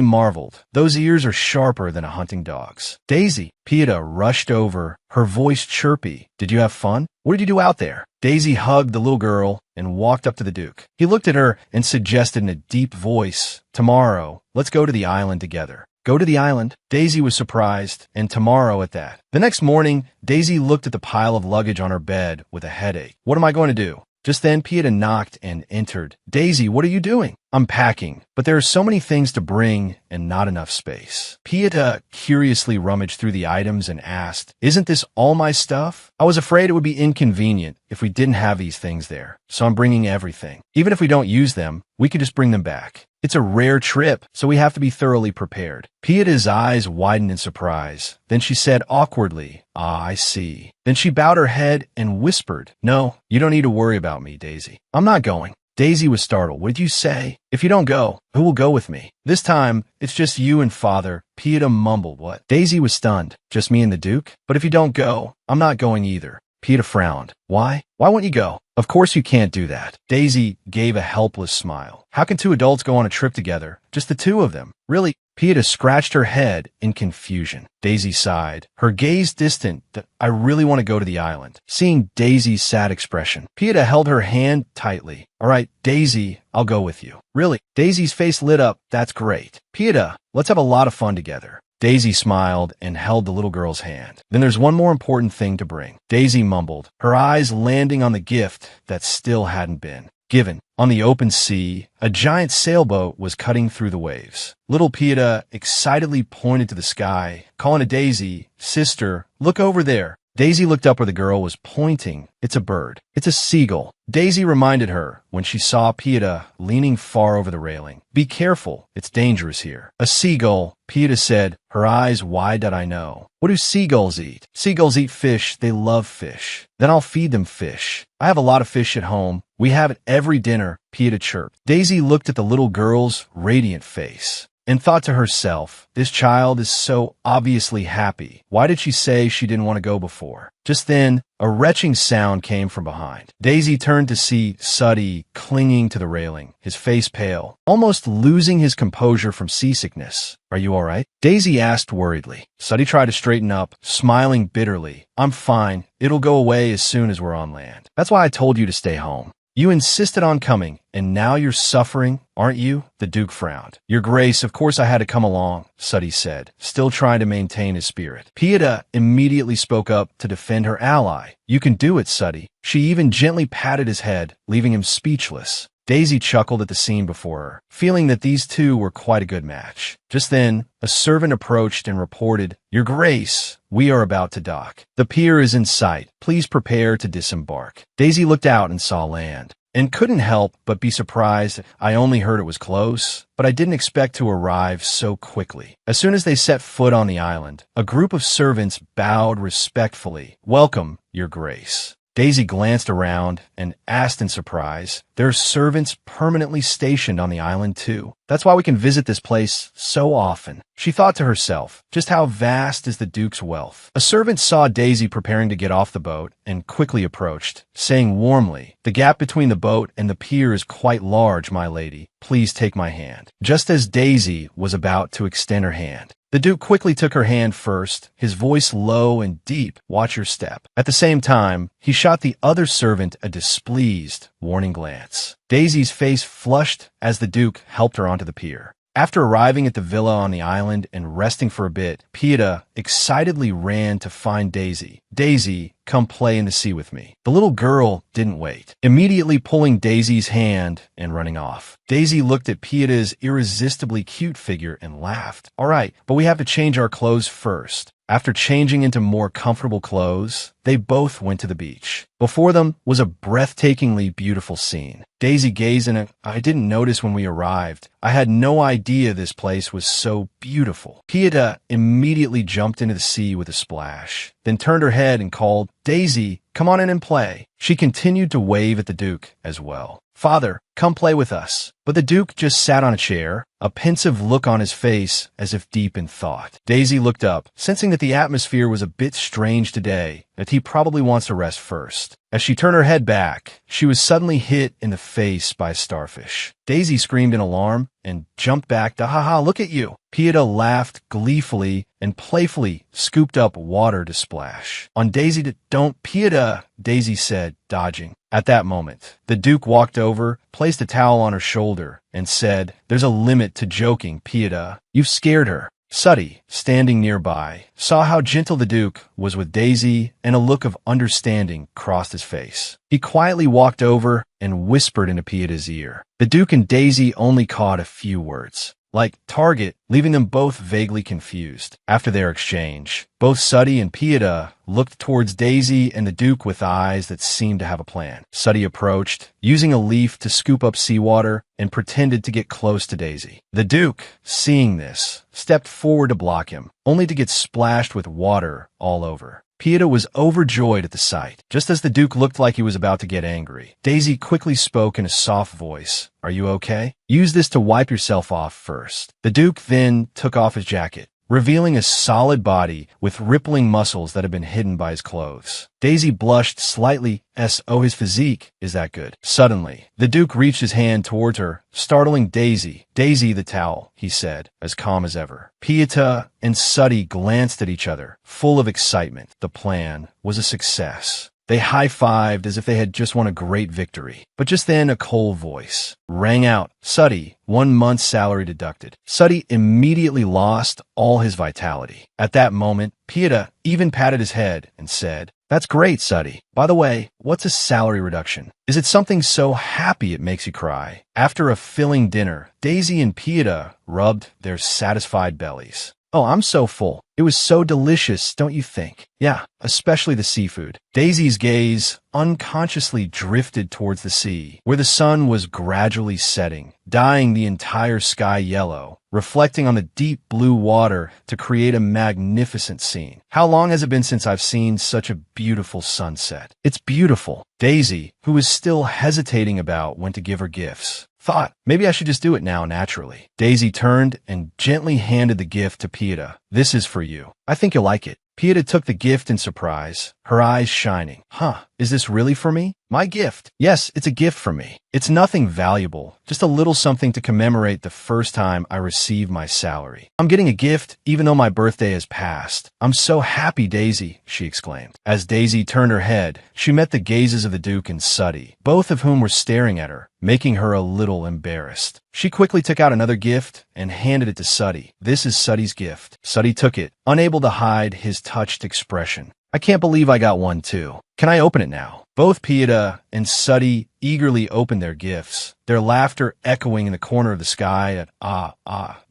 marveled. Those ears are sharper than a hunting dog's. Daisy. Pieta rushed over, her voice chirpy. Did you have fun? What did you do out there? Daisy hugged the little girl and walked up to the Duke. He looked at her and suggested in a deep voice, tomorrow, let's go to the island together. Go to the island? Daisy was surprised, and tomorrow at that. The next morning, Daisy looked at the pile of luggage on her bed with a headache. What am I going to do? Just then, Pieta knocked and entered. Daisy, what are you doing? I'm packing, but there are so many things to bring and not enough space. Pieta curiously rummaged through the items and asked, isn't this all my stuff? I was afraid it would be inconvenient if we didn't have these things there, so I'm bringing everything. Even if we don't use them, we can just bring them back. It's a rare trip, so we have to be thoroughly prepared. Pieta's eyes widened in surprise. Then she said awkwardly, I see. Then she bowed her head and whispered, no, you don't need to worry about me, Daisy. I'm not going. Daisy was startled. What did you say? If you don't go, who will go with me? This time, it's just you and Father. Pieta mumbled. What? Daisy was stunned. Just me and the Duke? But if you don't go, I'm not going either. Pieta frowned. Why? Why won't you go? Of course you can't do that. Daisy gave a helpless smile. How can two adults go on a trip together? Just the two of them. Really? Pieta scratched her head in confusion. Daisy sighed, her gaze distant. I really want to go to the island. Seeing Daisy's sad expression, Pieta held her hand tightly. All right, Daisy, I'll go with you. Really? Daisy's face lit up. That's great. Pieta, let's have a lot of fun together. Daisy smiled and held the little girl's hand. Then there's one more important thing to bring. Daisy mumbled, her eyes landing on the gift that still hadn't been given. On the open sea, a giant sailboat was cutting through the waves. Little Pieta excitedly pointed to the sky, calling to Daisy, sister, look over there. Daisy looked up where the girl was pointing. It's a bird. It's a seagull. Daisy reminded her when she saw Pieta leaning far over the railing. Be careful. It's dangerous here. A seagull, Pieta said, her eyes wide that I know. What do seagulls eat? Seagulls eat fish. They love fish. Then I'll feed them fish. I have a lot of fish at home. We have it every dinner, Pieta chirped. Daisy looked at the little girl's radiant face and thought to herself, this child is so obviously happy. Why did she say she didn't want to go before? Just then, a retching sound came from behind. Daisy turned to see Suddy clinging to the railing, his face pale, almost losing his composure from seasickness. Are you all right? Daisy asked worriedly. Suddy tried to straighten up, smiling bitterly. I'm fine. It'll go away as soon as we're on land. That's why I told you to stay home. You insisted on coming, and now you're suffering, aren't you? The Duke frowned. Your Grace, of course I had to come along, Suddy said, still trying to maintain his spirit. Pieta immediately spoke up to defend her ally. You can do it, Suddy. She even gently patted his head, leaving him speechless. Daisy chuckled at the scene before her, feeling that these two were quite a good match. Just then, a servant approached and reported, Your Grace, we are about to dock. The pier is in sight. Please prepare to disembark. Daisy looked out and saw land, and couldn't help but be surprised. I only heard it was close, but I didn't expect to arrive so quickly. As soon as they set foot on the island, a group of servants bowed respectfully. Welcome, Your Grace. Daisy glanced around and asked in surprise, there are servants permanently stationed on the island too. That's why we can visit this place so often. She thought to herself, just how vast is the Duke's wealth. A servant saw Daisy preparing to get off the boat and quickly approached, saying warmly, the gap between the boat and the pier is quite large, my lady. Please take my hand. Just as Daisy was about to extend her hand, the Duke quickly took her hand first, his voice low and deep. Watch your step. At the same time, he shot the other servant a displeased, warning glance. Daisy's face flushed as the Duke helped her onto the pier. After arriving at the villa on the island and resting for a bit, Pieta excitedly ran to find Daisy. Daisy, come play in the sea with me. The little girl didn't wait, immediately pulling Daisy's hand and running off. Daisy looked at Pieta's irresistibly cute figure and laughed. All right, but we have to change our clothes first. After changing into more comfortable clothes, they both went to the beach. Before them was a breathtakingly beautiful scene. Daisy gazed in it. I didn't notice when we arrived. I had no idea this place was so beautiful. Pieta immediately jumped into the sea with a splash, then turned her head and called, Daisy, come on in and play. She continued to wave at the Duke as well. Father, come play with us. But the Duke just sat on a chair, a pensive look on his face as if deep in thought. Daisy looked up, sensing that the atmosphere was a bit strange today, that he probably wants to rest first. As she turned her head back, she was suddenly hit in the face by a starfish. Daisy screamed in alarm and jumped back to, ha, look at you. Pieta laughed gleefully and playfully scooped up water to splash. On Daisy to, don't, Pieta, Daisy said, dodging. At that moment, the Duke walked over, placed a towel on her shoulder, and said, there's a limit to joking, Pieta. You've scared her. Suddy, standing nearby, saw how gentle the Duke was with Daisy, and a look of understanding crossed his face. He quietly walked over and whispered into Pieta's ear. The Duke and Daisy only caught a few words, like target, leaving them both vaguely confused. After their exchange, both Suddy and Pieta looked towards Daisy and the Duke with eyes that seemed to have a plan. Suddy approached, using a leaf to scoop up seawater, and pretended to get close to Daisy. The Duke, seeing this, stepped forward to block him, only to get splashed with water all over. Pieta was overjoyed at the sight. Just as the Duke looked like he was about to get angry, Daisy quickly spoke in a soft voice. Are you okay? Use this to wipe yourself off first. The Duke then took off his jacket, revealing a solid body with rippling muscles that had been hidden by his clothes. Daisy blushed slightly. Oh, his physique is that good. Suddenly, the Duke reached his hand towards her, startling Daisy. Daisy, the towel, he said, as calm as ever. Pieta and Suddy glanced at each other, full of excitement. The plan was a success. They high-fived as if they had just won a great victory. But just then, a cold voice rang out. Suddy, 1 month's salary deducted. Suddy immediately lost all his vitality. At that moment, Pieta even patted his head and said, that's great, Suddy. By the way, what's a salary reduction? Is it something so happy it makes you cry? After a filling dinner, Daisy and Pieta rubbed their satisfied bellies. Oh, I'm so full. It was so delicious, don't you think? Yeah, especially the seafood. Daisy's gaze unconsciously drifted towards the sea, where the sun was gradually setting, dyeing the entire sky yellow, reflecting on the deep blue water to create a magnificent scene. How long has it been since I've seen such a beautiful sunset? It's beautiful. Daisy, who was still hesitating about when to give her gifts, thought, maybe I should just do it now naturally. Daisy turned and gently handed the gift to Pieta. This is for you. I think you'll like it. Pieta took the gift in surprise, her eyes shining. Huh, is this really for me? My gift? Yes, it's a gift for me. It's nothing valuable, just a little something to commemorate the first time I received my salary. I'm getting a gift even though my birthday has passed. I'm so happy, Daisy, she exclaimed. As Daisy turned her head, she met the gazes of the Duke and Suddy, both of whom were staring at her, making her a little embarrassed. She quickly took out another gift and handed it to Suddy. This is Suddy's gift. Suddy took it, unable to hide his touched expression. I can't believe I got one too. Can I open it now? Both Pieta and Suddy eagerly opened their gifts, their laughter echoing in the corner of the sky at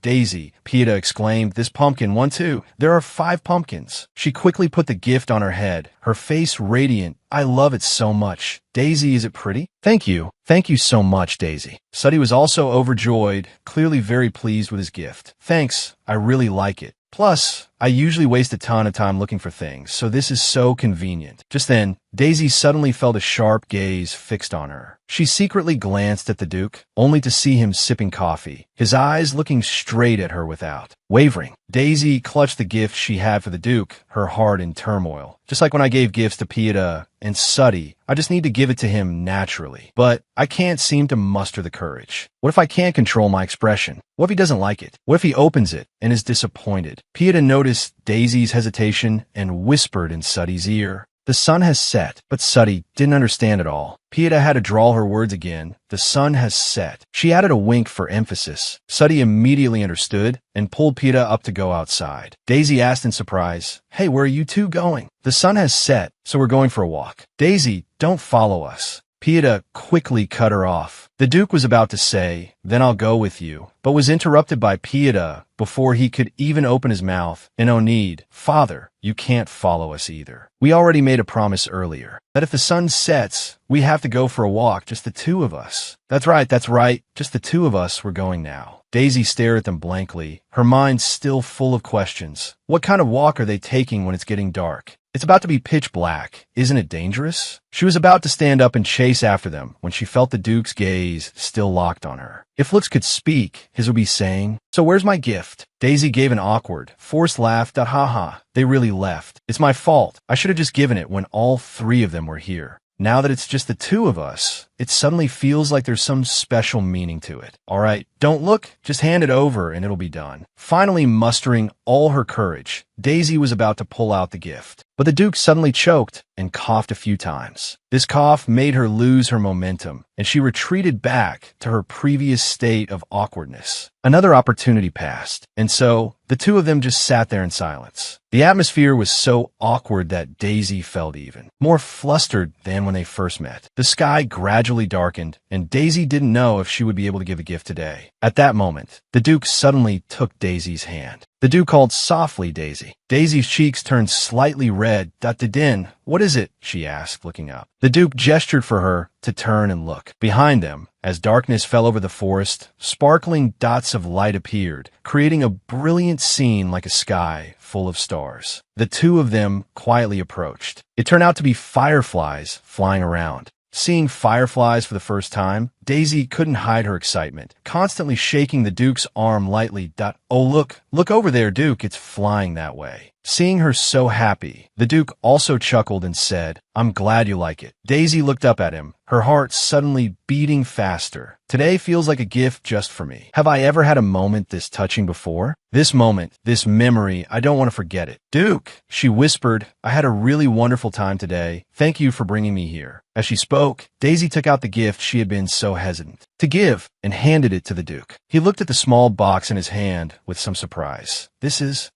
Daisy, Pieta exclaimed, this pumpkin, one too. There are 5 pumpkins. She quickly put the gift on her head, her face radiant. I love it so much. Daisy, is it pretty? Thank you. Thank you so much, Daisy. Suddy was also overjoyed, clearly very pleased with his gift. Thanks. I really like it. Plus, I usually waste a ton of time looking for things, so this is so convenient. Just then, Daisy suddenly felt a sharp gaze fixed on her. She secretly glanced at the Duke, only to see him sipping coffee, his eyes looking straight at her without wavering. Daisy clutched the gift she had for the Duke, her heart in turmoil. Just like when I gave gifts to Pieta and Suddy, I just need to give it to him naturally. But I can't seem to muster the courage. What if I can't control my expression? What if he doesn't like it? What if he opens it and is disappointed? Pieta noticed Daisy's hesitation and whispered in Suddy's ear, the sun has set. But Suddy didn't understand at all. Pieta had to drawl her words again. The sun has set. She added a wink for emphasis. Suddy immediately understood and pulled Pieta up to go outside. Daisy asked in surprise, hey, where are you two going? The sun has set, so we're going for a walk. Daisy, don't follow us. Pieta quickly cut her off. The Duke was about to say, then I'll go with you, but was interrupted by Pieta before he could even open his mouth. And oh need, Father, you can't follow us either. We already made a promise earlier that if the sun sets, we have to go for a walk, just the 2 of us. That's right, just the 2 of us we're going now. Daisy stared at them blankly, her mind still full of questions. What kind of walk are they taking when it's getting dark? It's about to be pitch black. Isn't it dangerous? She was about to stand up and chase after them when she felt the Duke's gaze still locked on her. If looks could speak, his would be saying, so where's my gift? Daisy gave an awkward, forced laugh that ha. They really left. It's my fault. I should have just given it when all 3 of them were here. Now that it's just the 2 of us, it suddenly feels like there's some special meaning to it. All right, don't look, just hand it over and it'll be done. Finally mustering all her courage, Daisy was about to pull out the gift. But the Duke suddenly choked and coughed a few times. This cough made her lose her momentum, and she retreated back to her previous state of awkwardness. Another opportunity passed, and so the 2 of them just sat there in silence. The atmosphere was so awkward that Daisy felt even more flustered than when they first met. The sky gradually darkened, and Daisy didn't know if she would be able to give a gift today. At that moment, the Duke suddenly took Daisy's hand. The Duke called softly, Daisy. Daisy's cheeks turned slightly red. Din, what is it? She asked, looking up. The Duke gestured for her to turn and look. Behind them, as darkness fell over the forest, sparkling dots of light appeared, creating a brilliant scene like a sky full of stars. The 2 of them quietly approached. It turned out to be fireflies flying around. Seeing fireflies for the first time, Daisy couldn't hide her excitement, constantly shaking the Duke's arm lightly. Oh, look over there, Duke, it's flying that way. Seeing her so happy, the Duke also chuckled and said, I'm glad you like it. Daisy looked up at him, her heart suddenly beating faster. Today feels like a gift just for me. Have I ever had a moment this touching before? This moment, this memory, I don't want to forget it. Duke, she whispered, I had a really wonderful time today. Thank you for bringing me here. As she spoke, Daisy took out the gift she had been so hesitant to give and handed it to the Duke. He looked at the small box in his hand with some surprise. It's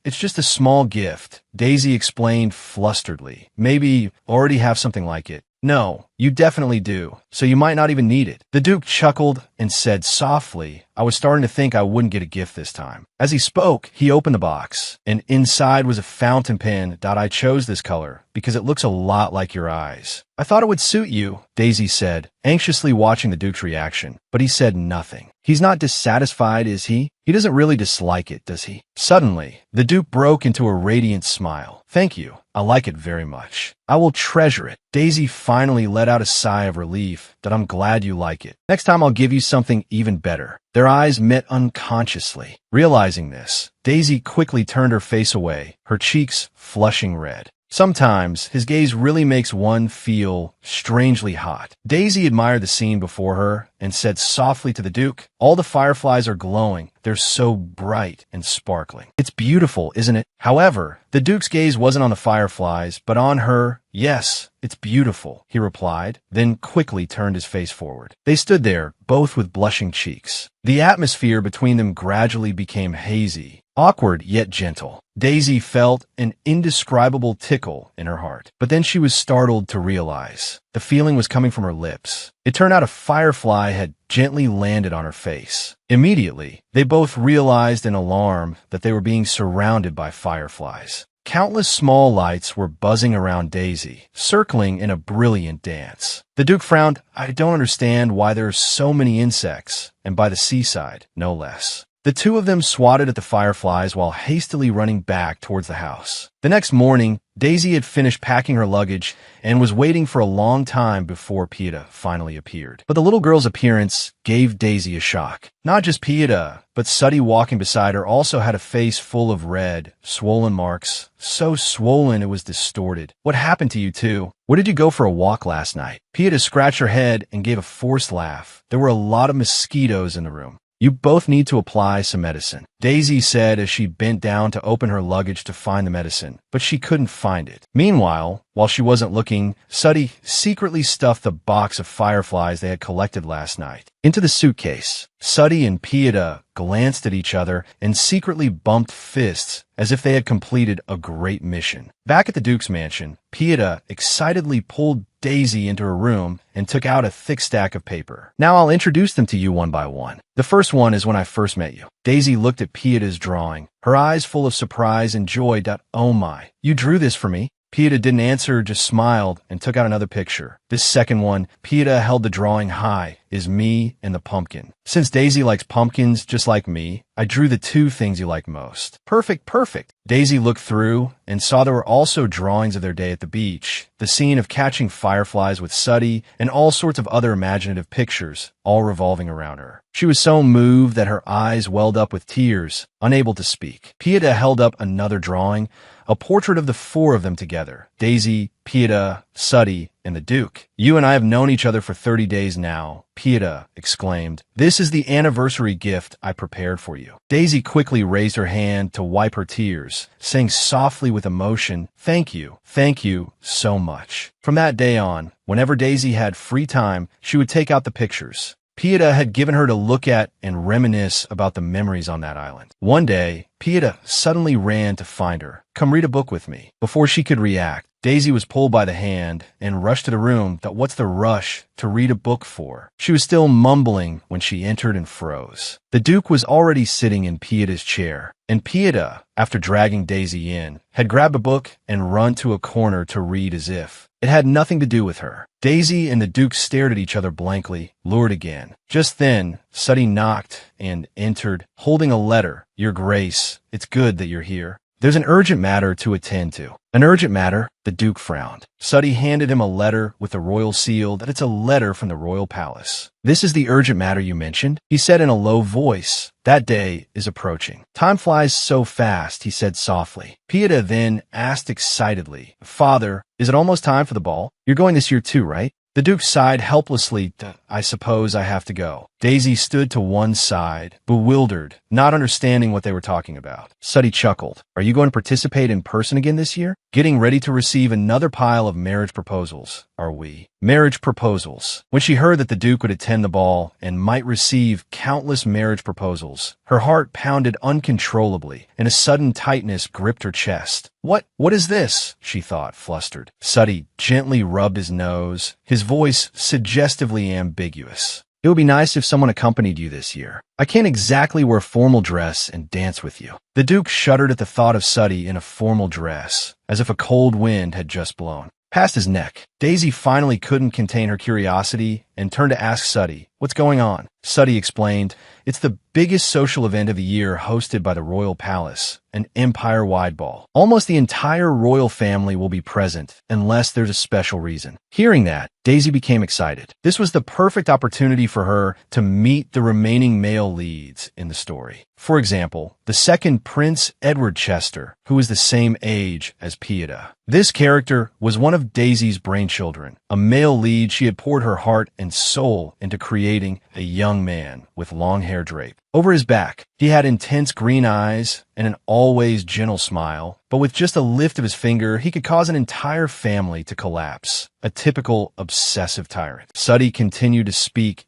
just a small gift, Daisy explained flusteredly. Maybe you already have something like it. No, You definitely do, so you might not even need it. The Duke chuckled and said softly, I was starting to think I wouldn't get a gift this time. As he spoke, he opened the box, and inside was a fountain pen. I chose this color because it looks a lot like your eyes. I thought it would suit you, Daisy said, anxiously watching the Duke's reaction, but he said nothing. He's not dissatisfied, is he? He doesn't really dislike it, does he? Suddenly, the Duke broke into a radiant smile. Thank you. I like it very much. I will treasure it. Daisy finally let out a sigh of relief. I'm glad you like it. Next time I'll give you something even better. Their eyes met unconsciously. Realizing this, Daisy quickly turned her face away, her cheeks flushing red. Sometimes, his gaze really makes one feel strangely hot. Daisy admired the scene before her and said softly to the Duke, all the fireflies are glowing. They're so bright and sparkling. It's beautiful, isn't it? However, the Duke's gaze wasn't on the fireflies, but on her. Yes, it's beautiful, he replied, then quickly turned his face forward. They stood there, both with blushing cheeks. The atmosphere between them gradually became hazy, awkward yet gentle. Daisy felt an indescribable tickle in her heart, but then she was startled to realize the feeling was coming from her lips. It turned out a firefly had gently landed on her face. Immediately, they both realized in alarm that they were being surrounded by fireflies. Countless small lights were buzzing around Daisy, circling in a brilliant dance. The Duke frowned. I don't understand why there are so many insects, and by the seaside, no less. The two of them swatted at the fireflies while hastily running back towards the house. The next morning, Daisy had finished packing her luggage and was waiting for a long time before Pieta finally appeared. But the little girl's appearance gave Daisy a shock. Not just Pieta, but Suddy walking beside her also had a face full of red, swollen marks, so swollen it was distorted. What happened to you two? Where did you go for a walk last night? Pieta scratched her head and gave a forced laugh. There were a lot of mosquitoes in the room. You both need to apply some medicine, Daisy said as she bent down to open her luggage to find the medicine, but she couldn't find it. Meanwhile, while she wasn't looking, Suddy secretly stuffed the box of fireflies they had collected last night into the suitcase. Suddy and Pieta glanced at each other and secretly bumped fists as if they had completed a great mission. Back at the Duke's mansion, Pieta excitedly pulled Daisy into her room and took out a thick stack of paper. Now I'll introduce them to you one by one. The first one is when I first met you. Daisy looked at Pieta's drawing, her eyes full of surprise and joy. Oh my, you drew this for me? Pieta didn't answer, just smiled and took out another picture. This second one, Pieta held the drawing high, is me and the pumpkin. Since Daisy likes pumpkins just like me, I drew the two things you like most. Perfect, perfect. Daisy looked through and saw there were also drawings of their day at the beach, the scene of catching fireflies with Suddy, and all sorts of other imaginative pictures, all revolving around her. She was so moved that her eyes welled up with tears, unable to speak. Pieta held up another drawing, a portrait of the four of them together. Daisy, Pieta, Suddy, and the Duke. You and I have known each other for 30 days now, Pieta exclaimed. This is the anniversary gift I prepared for you. Daisy quickly raised her hand to wipe her tears, saying softly with emotion, thank you so much. From that day on, whenever Daisy had free time, she would take out the pictures Pieta had given her to look at and reminisce about the memories on that island. One day, Pieta suddenly ran to find her. Come read a book with me. Before she could react, Daisy was pulled by the hand and rushed to the room. What's the rush to read a book for? She was still mumbling when she entered and froze. The Duke was already sitting in Pieta's chair, and Pieta, after dragging Daisy in, had grabbed a book and run to a corner to read as if it had nothing to do with her. Daisy and the Duke stared at each other blankly, lured again. Just then, Suddy knocked and entered, holding a letter. Your Grace, it's good that you're here. There's an urgent matter to attend to. An urgent matter? The Duke frowned. Suddy handed him a letter with the royal seal that it's a letter from the royal palace. This is the urgent matter you mentioned? He said in a low voice. That day is approaching. Time flies so fast, he said softly. Pieta then asked excitedly, Father, is it almost time for the ball? You're going this year too, right? The Duke sighed helplessly. I suppose I have to go. Daisy stood to one side, bewildered, not understanding what they were talking about. Suddy chuckled. Are you going to participate in person again this year? Getting ready to receive another pile of marriage proposals, are we? Marriage proposals. When she heard that the Duke would attend the ball and might receive countless marriage proposals. Her heart pounded uncontrollably, and a sudden tightness gripped her chest. What is this? She thought, flustered. Suddy gently rubbed his nose, his voice suggestively ambiguous. It would be nice if someone accompanied you this year. I can't exactly wear formal dress and dance with you. The Duke shuddered at the thought of Suddy in a formal dress, as if a cold wind had just blown past his neck. Daisy finally couldn't contain her curiosity and turned to ask Suddy, "What's going on?" Suddy explained, "It's the biggest social event of the year hosted by the Royal Palace, an empire-wide ball. Almost the entire royal family will be present, unless there's a special reason." Hearing that, Daisy became excited. This was the perfect opportunity for her to meet the remaining male leads in the story. For example, the second Prince Edward Chester, who was the same age as Pieta. This character was one of Daisy's brainchildren, a male lead she had poured her heart and soul into creating, a young man with long hair draped over his back. He had intense green eyes and an always gentle smile, but with just a lift of his finger, he could cause an entire family to collapse. A typical obsessive tyrant. Suddy continued to speak.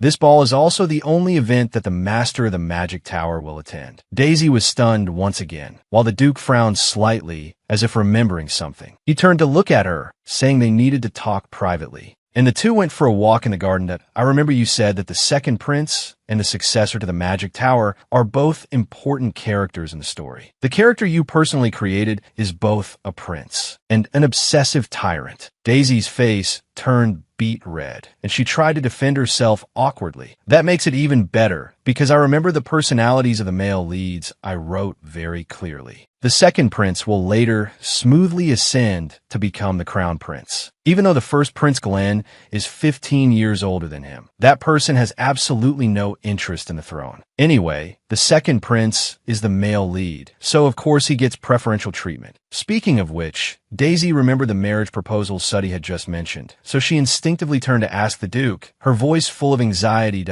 This ball is also the only event that the Master of the Magic Tower will attend. Daisy was stunned once again, while the Duke frowned slightly, as if remembering something. He turned to look at her, saying they needed to talk privately. And the two went for a walk in the garden. I remember you said that the second prince and the successor to the Magic Tower are both important characters in the story. The character you personally created is both a prince and an obsessive tyrant. Daisy's face turned beet red, and she tried to defend herself awkwardly. That makes it even better, because I remember the personalities of the male leads I wrote very clearly. The second prince will later smoothly ascend to become the crown prince, even though the first Prince Glenn is 15 years older than him. That person has absolutely no interest in the throne. Anyway, the second prince is the male lead, so of course he gets preferential treatment. Speaking of which, Daisy remembered the marriage proposal Suddy had just mentioned, so she instinctively turned to ask the Duke, her voice full of anxiety.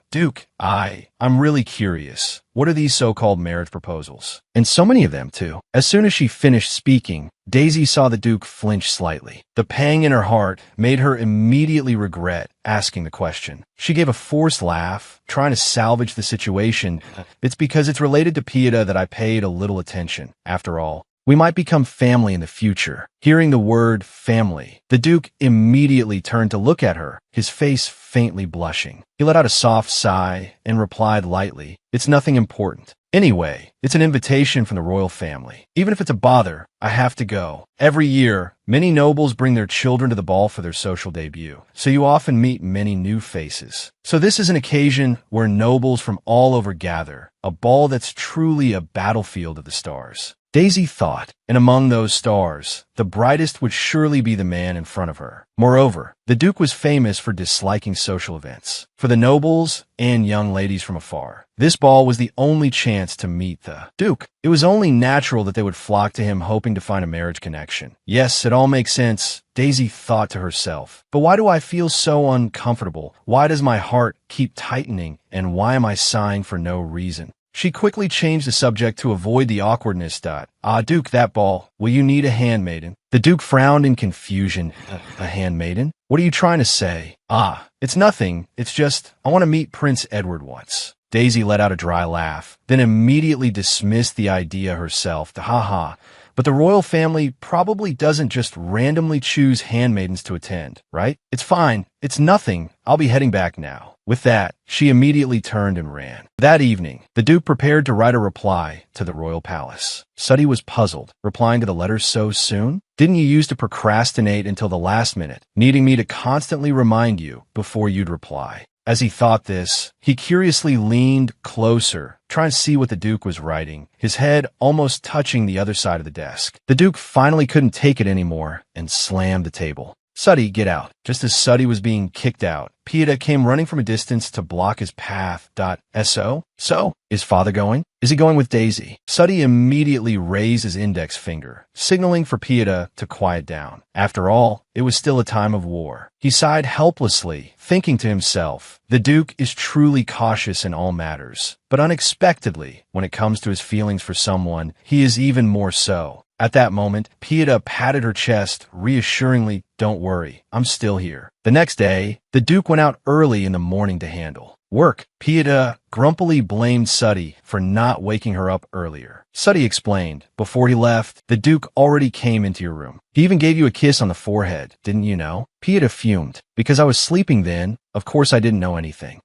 Duke, I'm really curious. What are these so-called marriage proposals? And so many of them, too. As soon as she finished speaking, Daisy saw the Duke flinch slightly. The pang in her heart made her immediately regret asking the question. She gave a forced laugh, trying to salvage the situation. It's because it's related to Pieta that I paid a little attention. After all, we might become family in the future. Hearing the word family, the Duke immediately turned to look at her, his face faintly blushing. He let out a soft sigh and replied lightly, "It's nothing important. Anyway, it's an invitation from the royal family. Even if it's a bother, I have to go. Every year, many nobles bring their children to the ball for their social debut, so you often meet many new faces. So this is an occasion where nobles from all over gather, a ball that's truly a battlefield of the stars." Daisy thought, and among those stars, the brightest would surely be the man in front of her. Moreover, the Duke was famous for disliking social events, for the nobles and young ladies from afar. This ball was the only chance to meet the Duke. It was only natural that they would flock to him hoping to find a marriage connection. Yes, it all makes sense, Daisy thought to herself. But why do I feel so uncomfortable? Why does my heart keep tightening? And why am I sighing for no reason? She quickly changed the subject to avoid the awkwardness. Duke, that ball. Will you need a handmaiden? The Duke frowned in confusion. A handmaiden? What are you trying to say? It's nothing. It's just, I want to meet Prince Edward once. Daisy let out a dry laugh, then immediately dismissed the idea herself. But the royal family probably doesn't just randomly choose handmaidens to attend, right? It's fine. It's nothing. I'll be heading back now. With that, she immediately turned and ran. That evening, the Duke prepared to write a reply to the royal palace. Suddy was puzzled, replying to the letter so soon? Didn't you used to procrastinate until the last minute, needing me to constantly remind you before you'd reply? As he thought this, he curiously leaned closer, trying to see what the Duke was writing, his head almost touching the other side of the desk. The Duke finally couldn't take it anymore and slammed the table. Suddy, get out. Just as Suddy was being kicked out, Pieta came running from a distance to block his path. So, is father going? Is he going with Daisy? Suddy immediately raised his index finger, signaling for Pieta to quiet down. After all, it was still a time of war. He sighed helplessly, thinking to himself, the Duke is truly cautious in all matters, but unexpectedly, when it comes to his feelings for someone, he is even more so. At that moment, Pieta patted her chest, reassuringly, "Don't worry, I'm still here." The next day, the Duke went out early in the morning to handle Work. Pieta grumpily blamed Suddy for not waking her up earlier. Suddy explained, before he left, the Duke already came into your room. He even gave you a kiss on the forehead, didn't you know? Pieta fumed. Because I was sleeping then, of course I didn't know anything.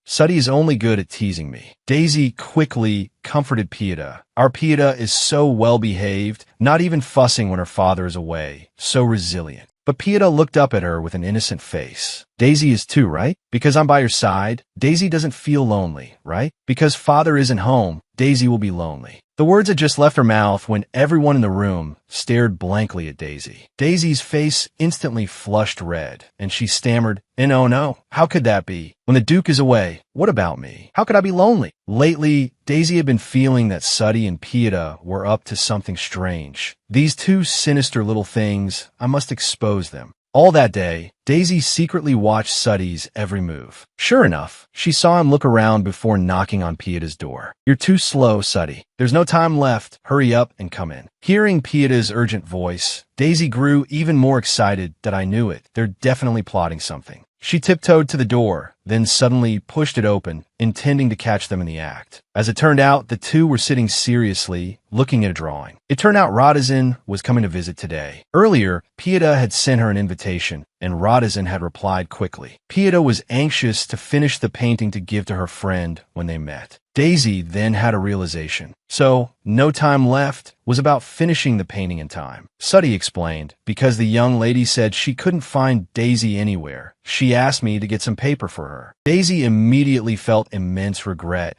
Suddy is only good at teasing me. Daisy quickly comforted Pieta. Our Pieta is so well behaved, not even fussing when her father is away, so resilient. But Pieta looked up at her with an innocent face. Daisy is too, right? Because I'm by your side, Daisy doesn't feel lonely, right? Because father isn't home, Daisy will be lonely. The words had just left her mouth when everyone in the room stared blankly at Daisy. Daisy's face instantly flushed red, and she stammered, "And oh no, how could that be? When the Duke is away, what about me? How could I be lonely?" Lately, Daisy had been feeling that Suddy and Pieta were up to something strange. These two sinister little things, I must expose them. All that day, Daisy secretly watched Suddy's every move. Sure enough, she saw him look around before knocking on Pieta's door. "You're too slow, Suddy. There's no time left. Hurry up and come in." Hearing Pieta's urgent voice, Daisy grew even more excited that I knew it. They're definitely plotting something. She tiptoed to the door, then suddenly pushed it open, intending to catch them in the act. As it turned out, the two were sitting seriously, looking at a drawing. It turned out Radazin was coming to visit today. Earlier, Pieta had sent her an invitation, and Radazin had replied quickly. Pieta was anxious to finish the painting to give to her friend when they met. Daisy then had a realization. So, no time left was about finishing the painting in time. Suddy explained, because the young lady said she couldn't find Daisy anywhere. She asked me to get some paper for her. Daisy immediately felt immense regret.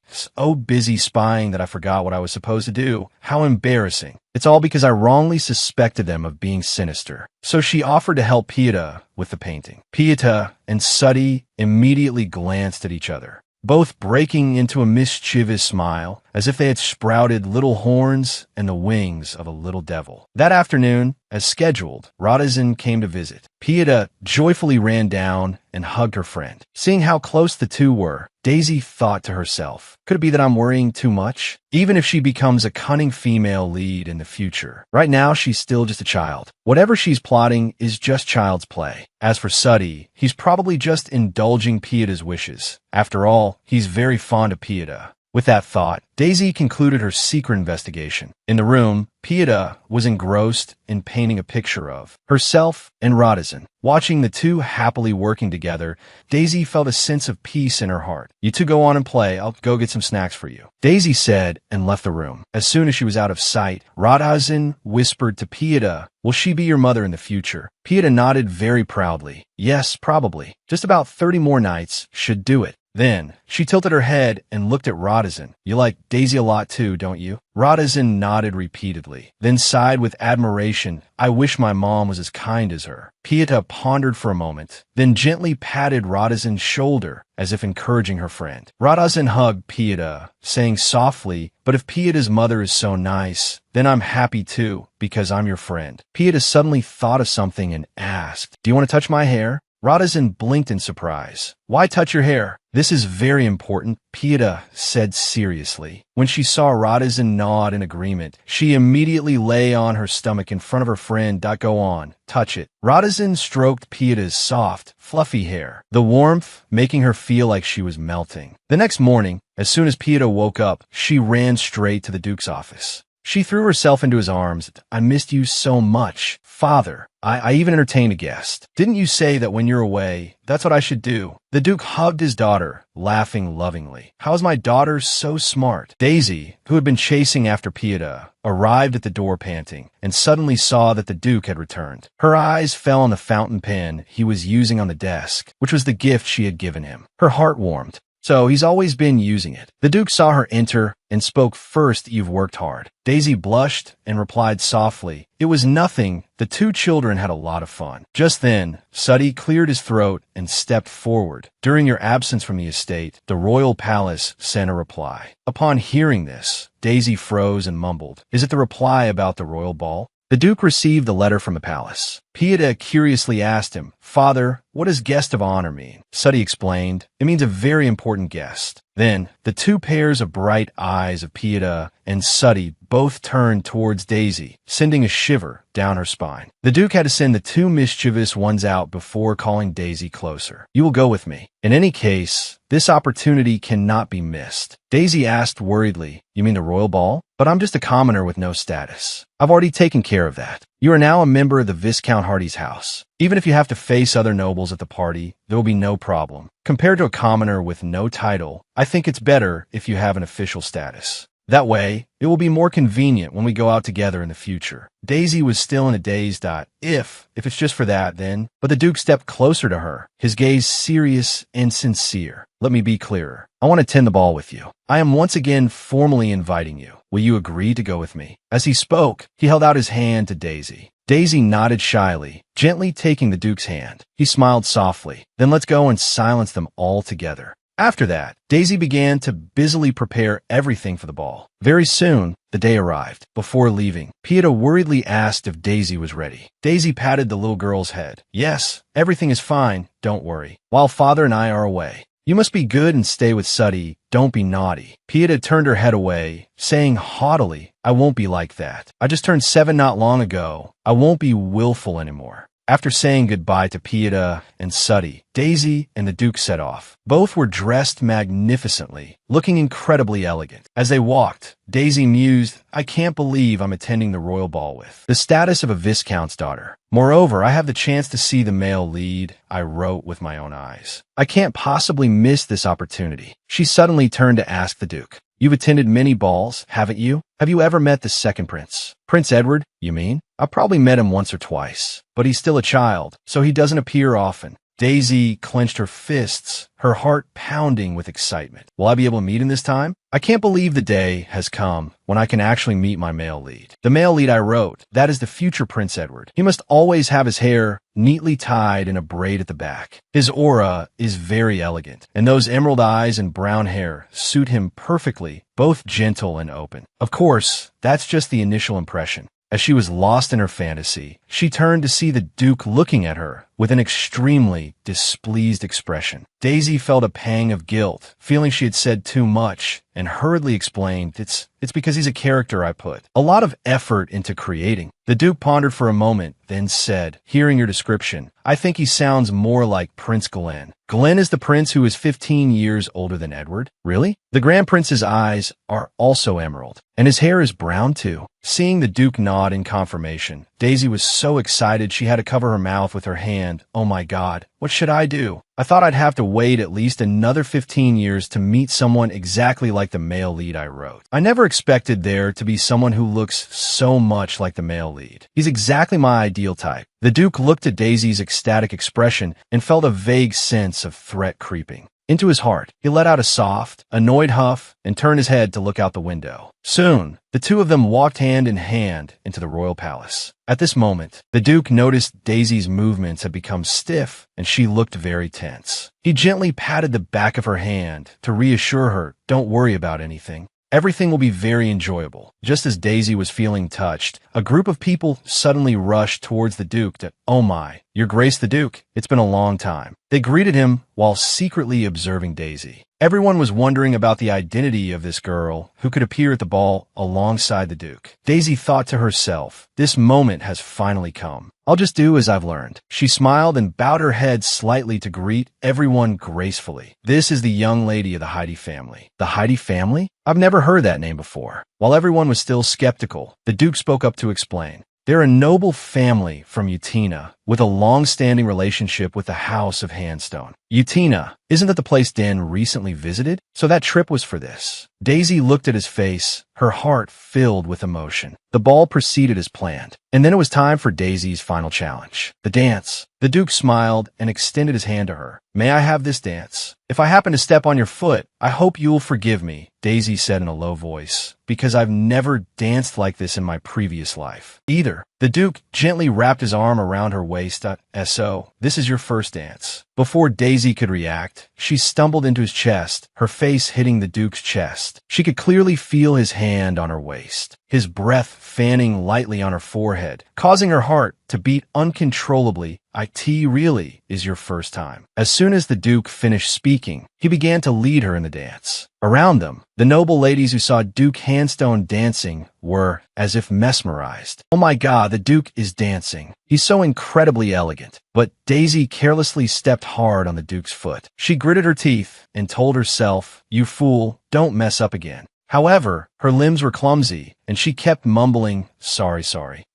So busy spying that I forgot what I was supposed to do. How embarrassing. It's all because I wrongly suspected them of being sinister. So she offered to help Pieta with the painting. Pieta and Suddy immediately glanced at each other, both breaking into a mischievous smile, as if they had sprouted little horns and the wings of a little devil. That afternoon, as scheduled, Radazin came to visit. Pieta joyfully ran down and hugged her friend. Seeing how close the two were, Daisy thought to herself, could it be that I'm worrying too much? Even if she becomes a cunning female lead in the future. Right now, she's still just a child. Whatever she's plotting is just child's play. As for Suddy, he's probably just indulging Pieta's wishes. After all, he's very fond of Pieta. With that thought, Daisy concluded her secret investigation. In the room, Pieta was engrossed in painting a picture of herself and Radazin. Watching the two happily working together, Daisy felt a sense of peace in her heart. "You two go on and play. I'll go get some snacks for you," Daisy said and left the room. As soon as she was out of sight, Radazin whispered to Pieta, "Will she be your mother in the future?" Pieta nodded very proudly. "Yes, probably. Just about 30 more nights should do it." Then, she tilted her head and looked at Radazin. "You like Daisy a lot too, don't you?" Radazin nodded repeatedly, then sighed with admiration. "I wish my mom was as kind as her." Pieta pondered for a moment, then gently patted Radazin's shoulder, as if encouraging her friend. Radazin hugged Pieta, saying softly, "But if Pieta's mother is so nice, then I'm happy too, because I'm your friend." Pieta suddenly thought of something and asked, "Do you want to touch my hair?" Radazin blinked in surprise. "Why touch your hair?" "This is very important," Pieta said seriously. When she saw Radazin nod in agreement, she immediately lay on her stomach in front of her friend. "Go on, touch it." Radazin stroked Pieta's soft, fluffy hair, the warmth making her feel like she was melting. The next morning, as soon as Pieta woke up, she ran straight to the Duke's office. She threw herself into his arms. "I missed you so much, Father. I even entertained a guest. Didn't you say that when you're away, that's what I should do?" The Duke hugged his daughter, laughing lovingly. "How is my daughter so smart?" Daisy, who had been chasing after Pieta, arrived at the door panting, and suddenly saw that the Duke had returned. Her eyes fell on the fountain pen he was using on the desk, which was the gift she had given him. Her heart warmed. So he's always been using it. The Duke saw her enter and spoke first. "You've worked hard." Daisy blushed and replied softly, "It was nothing. The two children had a lot of fun." Just then, Suddy cleared his throat and stepped forward. "During your absence from the estate, the royal palace sent a reply." Upon hearing this, Daisy froze and mumbled, "Is it the reply about the royal ball?" The Duke received the letter from the palace. Pieta curiously asked him, "Father, what does guest of honor mean?" Suddy explained, "It means a very important guest." Then, the two pairs of bright eyes of Pieta and Suddy both turned towards Daisy, sending a shiver down her spine. The Duke had to send the two mischievous ones out before calling Daisy closer. "You will go with me. In any case, this opportunity cannot be missed." Daisy asked worriedly, "You mean the royal ball? But I'm just a commoner with no status. I've already taken care of that. You are now a member of the Viscount Hardy's house. Even if you have to face other nobles at the party, there will be no problem. Compared to a commoner with no title, I think it's better if you have an official status. That way, it will be more convenient when we go out together in the future." Daisy was still in a daze. If it's just for that, then. But the Duke stepped closer to her, his gaze serious and sincere. "Let me be clearer. I want to tend the ball with you. I am once again formally inviting you. Will you agree to go with me?" As he spoke, he held out his hand to Daisy. Daisy nodded shyly, gently taking the Duke's hand. He smiled softly. "Then let's go and silence them all together." After that, Daisy began to busily prepare everything for the ball. Very soon, the day arrived. Before leaving, Pieta worriedly asked if Daisy was ready. Daisy patted the little girl's head. "Yes, everything is fine, don't worry, while Father and I are away. You must be good and stay with Suddy. Don't be naughty." Pieta turned her head away, saying haughtily, "I won't be like that. I just turned 7 not long ago. I won't be willful anymore." After saying goodbye to Pieta and Suddy, Daisy and the Duke set off. Both were dressed magnificently, looking incredibly elegant. As they walked, Daisy mused, "I can't believe I'm attending the royal ball with the status of a viscount's daughter. Moreover, I have the chance to see the male lead I wrote with my own eyes. I can't possibly miss this opportunity." She suddenly turned to ask the Duke, "You've attended many balls, haven't you? Have you ever met the second prince? Prince Edward, you mean?" "I've probably met him once or twice, but he's still a child, so he doesn't appear often." Daisy clenched her fists, her heart pounding with excitement. "Will I be able to meet him this time? I can't believe the day has come when I can actually meet my male lead. The male lead I wrote, that is the future Prince Edward. He must always have his hair neatly tied in a braid at the back. His aura is very elegant, and those emerald eyes and brown hair suit him perfectly, both gentle and open." Of course, that's just the initial impression. As she was lost in her fantasy, she turned to see the Duke looking at her with an extremely displeased expression. Daisy felt a pang of guilt, feeling she had said too much, and hurriedly explained, It's because he's a character I put a lot of effort into creating." The Duke pondered for a moment, then said, "Hearing your description, I think he sounds more like Prince Glenn." "Glenn is the prince who is 15 years older than Edward? Really?" "The Grand Prince's eyes are also emerald, and his hair is brown too." Seeing the Duke nod in confirmation, Daisy was so excited she had to cover her mouth with her hand. "Oh my God, what should I do? I thought I'd have to wait at least another 15 years to meet someone exactly like the male lead I wrote. I never expected there to be someone who looks so much like the male lead. He's exactly my ideal type." The Duke looked at Daisy's ecstatic expression and felt a vague sense of threat creeping into his heart. He let out a soft, annoyed huff and turned his head to look out the window. Soon, the two of them walked hand in hand into the royal palace. At this moment, the Duke noticed Daisy's movements had become stiff and she looked very tense. He gently patted the back of her hand to reassure her, "Don't worry about anything. Everything will be very enjoyable." Just as Daisy was feeling touched, a group of people suddenly rushed towards the Duke to, "Oh my, Your Grace the Duke, it's been a long time." They greeted him while secretly observing Daisy. Everyone was wondering about the identity of this girl who could appear at the ball alongside the Duke. Daisy thought to herself, "This moment has finally come. I'll just do as I've learned." She smiled and bowed her head slightly to greet everyone gracefully. "This is the young lady of the Heidi family." "The Heidi family? I've never heard that name before." While everyone was still skeptical, the Duke spoke up to explain. "They're a noble family from Utina with a long-standing relationship with the House of Handstone." "Utina, isn't that the place Dan recently visited? So that trip was for this." Daisy looked at his face, her heart filled with emotion. The ball proceeded as planned, and then it was time for Daisy's final challenge, the dance. The Duke smiled and extended his hand to her. "May I have this dance? If I happen to step on your foot, I hope you'll forgive me," Daisy said in a low voice, "because I've never danced like this in my previous life either." The Duke gently wrapped his arm around her waist So, this is your first dance. Before Daisy could react, she stumbled into his chest, her face hitting the Duke's chest. She could clearly feel his hand on her waist, his breath fanning lightly on her forehead, causing her heart to beat uncontrollably. It really is your first time. As soon as the Duke finished speaking, he began to lead her in the dance. Around them, the noble ladies who saw Duke Handstone dancing were, as if mesmerized. Oh my God, the Duke is dancing. He's so incredibly elegant. But Daisy carelessly stepped hard on the Duke's foot. She gritted her teeth and told herself, "You fool, don't mess up again." However, her limbs were clumsy, and she kept mumbling, sorry.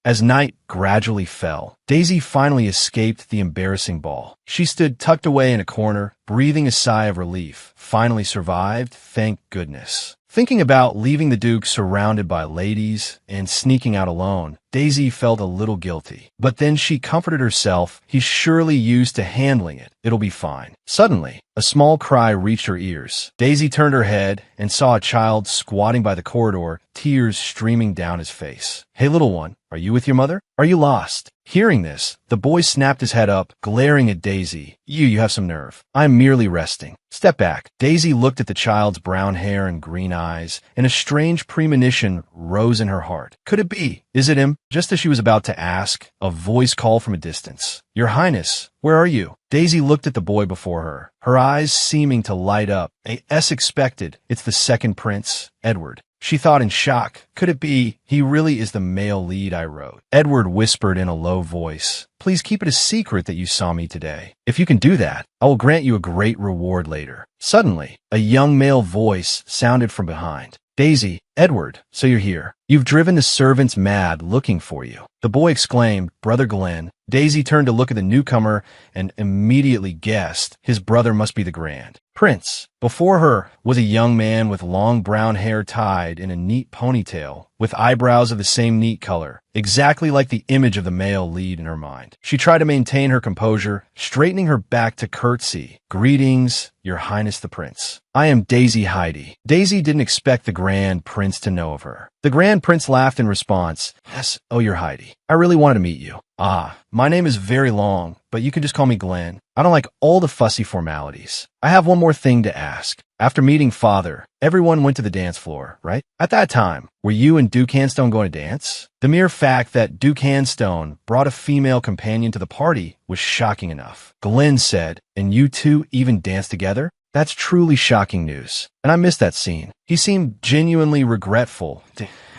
As night gradually fell, Daisy finally escaped the embarrassing ball. She stood tucked away in a corner, breathing a sigh of relief. Finally survived, thank goodness. Thinking about leaving the Duke surrounded by ladies and sneaking out alone, Daisy felt a little guilty. But then she comforted herself. He's surely used to handling it. It'll be fine. Suddenly, a small cry reached her ears. Daisy turned her head and saw a child squatting by the corridor, tears streaming down his face. "Hey, little one, are you with your mother? Are you lost?" Hearing this, the boy snapped his head up, glaring at Daisy. You have some nerve. I'm merely resting. Step back." Daisy looked at the child's brown hair and green eyes, and a strange premonition rose in her heart. Could it be? Is it him? Just as she was about to ask, a voice called from a distance. "Your Highness, where are you?" Daisy looked at the boy before her, her eyes seeming to light up. As expected, it's the second prince, Edward. She thought in shock. Could it be? He really is the male lead I wrote. Edward whispered in a low voice. "Please keep it a secret that you saw me today. If you can do that, I will grant you a great reward later." Suddenly, a young male voice sounded from behind. "Daisy, Edward, so you're here. You've driven the servants mad looking for you." The boy exclaimed, "Brother Glenn." Daisy turned to look at the newcomer and immediately guessed his brother must be the Grand Prince. Before her was a young man with long brown hair tied in a neat ponytail, with eyebrows of the same neat color, exactly like the image of the male lead in her mind. She tried to maintain her composure, straightening her back to curtsy. "Greetings, Your Highness the Prince. I am Daisy Heidi." Daisy didn't expect the Grand Prince to know of her. The Grand Prince laughed in response. "Yes, oh, you're Heidi. I really wanted to meet you." My name is very long, but you can just call me Glenn. I don't like all the fussy formalities. I have one more thing to ask. After meeting Father, everyone went to the dance floor, right? At that time, were you and Duke Handstone going to dance? The mere fact that Duke Handstone brought a female companion to the party was shocking enough. Glenn said, "And you two even danced together? That's truly shocking news. And I missed that scene." He seemed genuinely regretful.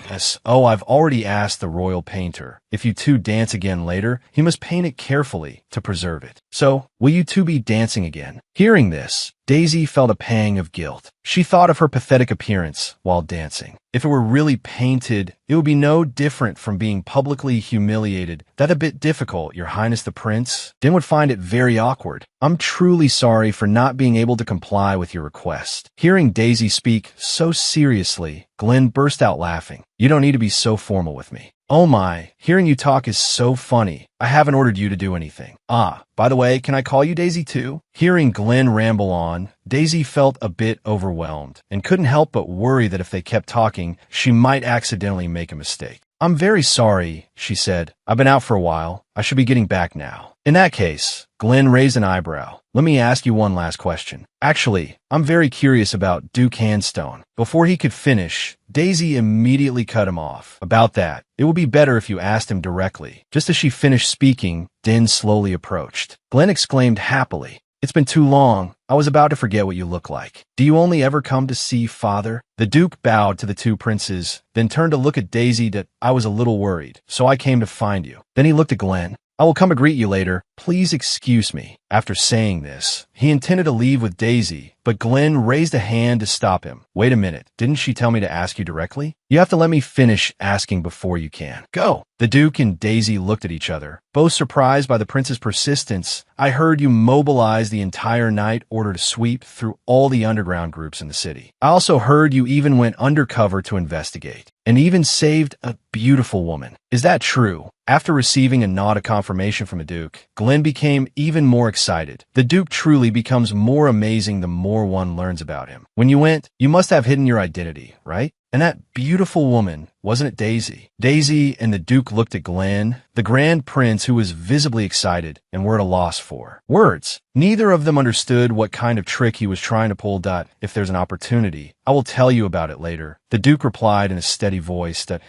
"Yes. Oh, I've already asked the royal painter. If you two dance again later, he must paint it carefully to preserve it. So, will you two be dancing again?" Hearing this, Daisy felt a pang of guilt. She thought of her pathetic appearance while dancing. If it were really painted, it would be no different from being publicly humiliated. "That a bit difficult, Your Highness the Prince. Den would find it very awkward. I'm truly sorry for not being able to comply with your request." Hearing Daisy speak so seriously, Glenn burst out laughing. "You don't need to be so formal with me. Oh my, hearing you talk is so funny. I haven't ordered you to do anything. By the way, can I call you Daisy too?" Hearing Glenn ramble on, Daisy felt a bit overwhelmed and couldn't help but worry that if they kept talking, she might accidentally make a mistake. "I'm very sorry," she said. "I've been out for a while. I should be getting back now." In that case, Glenn raised an eyebrow. "Let me ask you one last question. Actually, I'm very curious about Duke Handstone." Before he could finish, Daisy immediately cut him off. "About that, it would be better if you asked him directly." Just as she finished speaking, Din slowly approached. Glenn exclaimed happily, "It's been too long. I was about to forget what you look like. Do you only ever come to see Father?" The Duke bowed to the two princes, then turned to look at Daisy. "I was a little worried, so I came to find you." Then he looked at Glenn. "I will come to greet you later. Please excuse me." After saying this, he intended to leave with Daisy, but Glenn raised a hand to stop him. "Wait a minute. Didn't she tell me to ask you directly? You have to let me finish asking before you can. Go." The Duke and Daisy looked at each other, both surprised by the prince's persistence. "I heard you mobilized the entire night order to sweep through all the underground groups in the city. I also heard you even went undercover to investigate, and even saved a beautiful woman. Is that true?" After receiving a nod of confirmation from the Duke, Glenn Glenn became even more excited. The Duke truly becomes more amazing the more one learns about him. When you went, you must have hidden your identity, right? And that beautiful woman, wasn't it Daisy? Daisy and the Duke looked at Glenn, the Grand Prince, who was visibly excited and were at a loss for words. Neither of them understood what kind of trick he was trying to pull. If there's an opportunity, I will tell you about it later. The Duke replied in a steady voice that,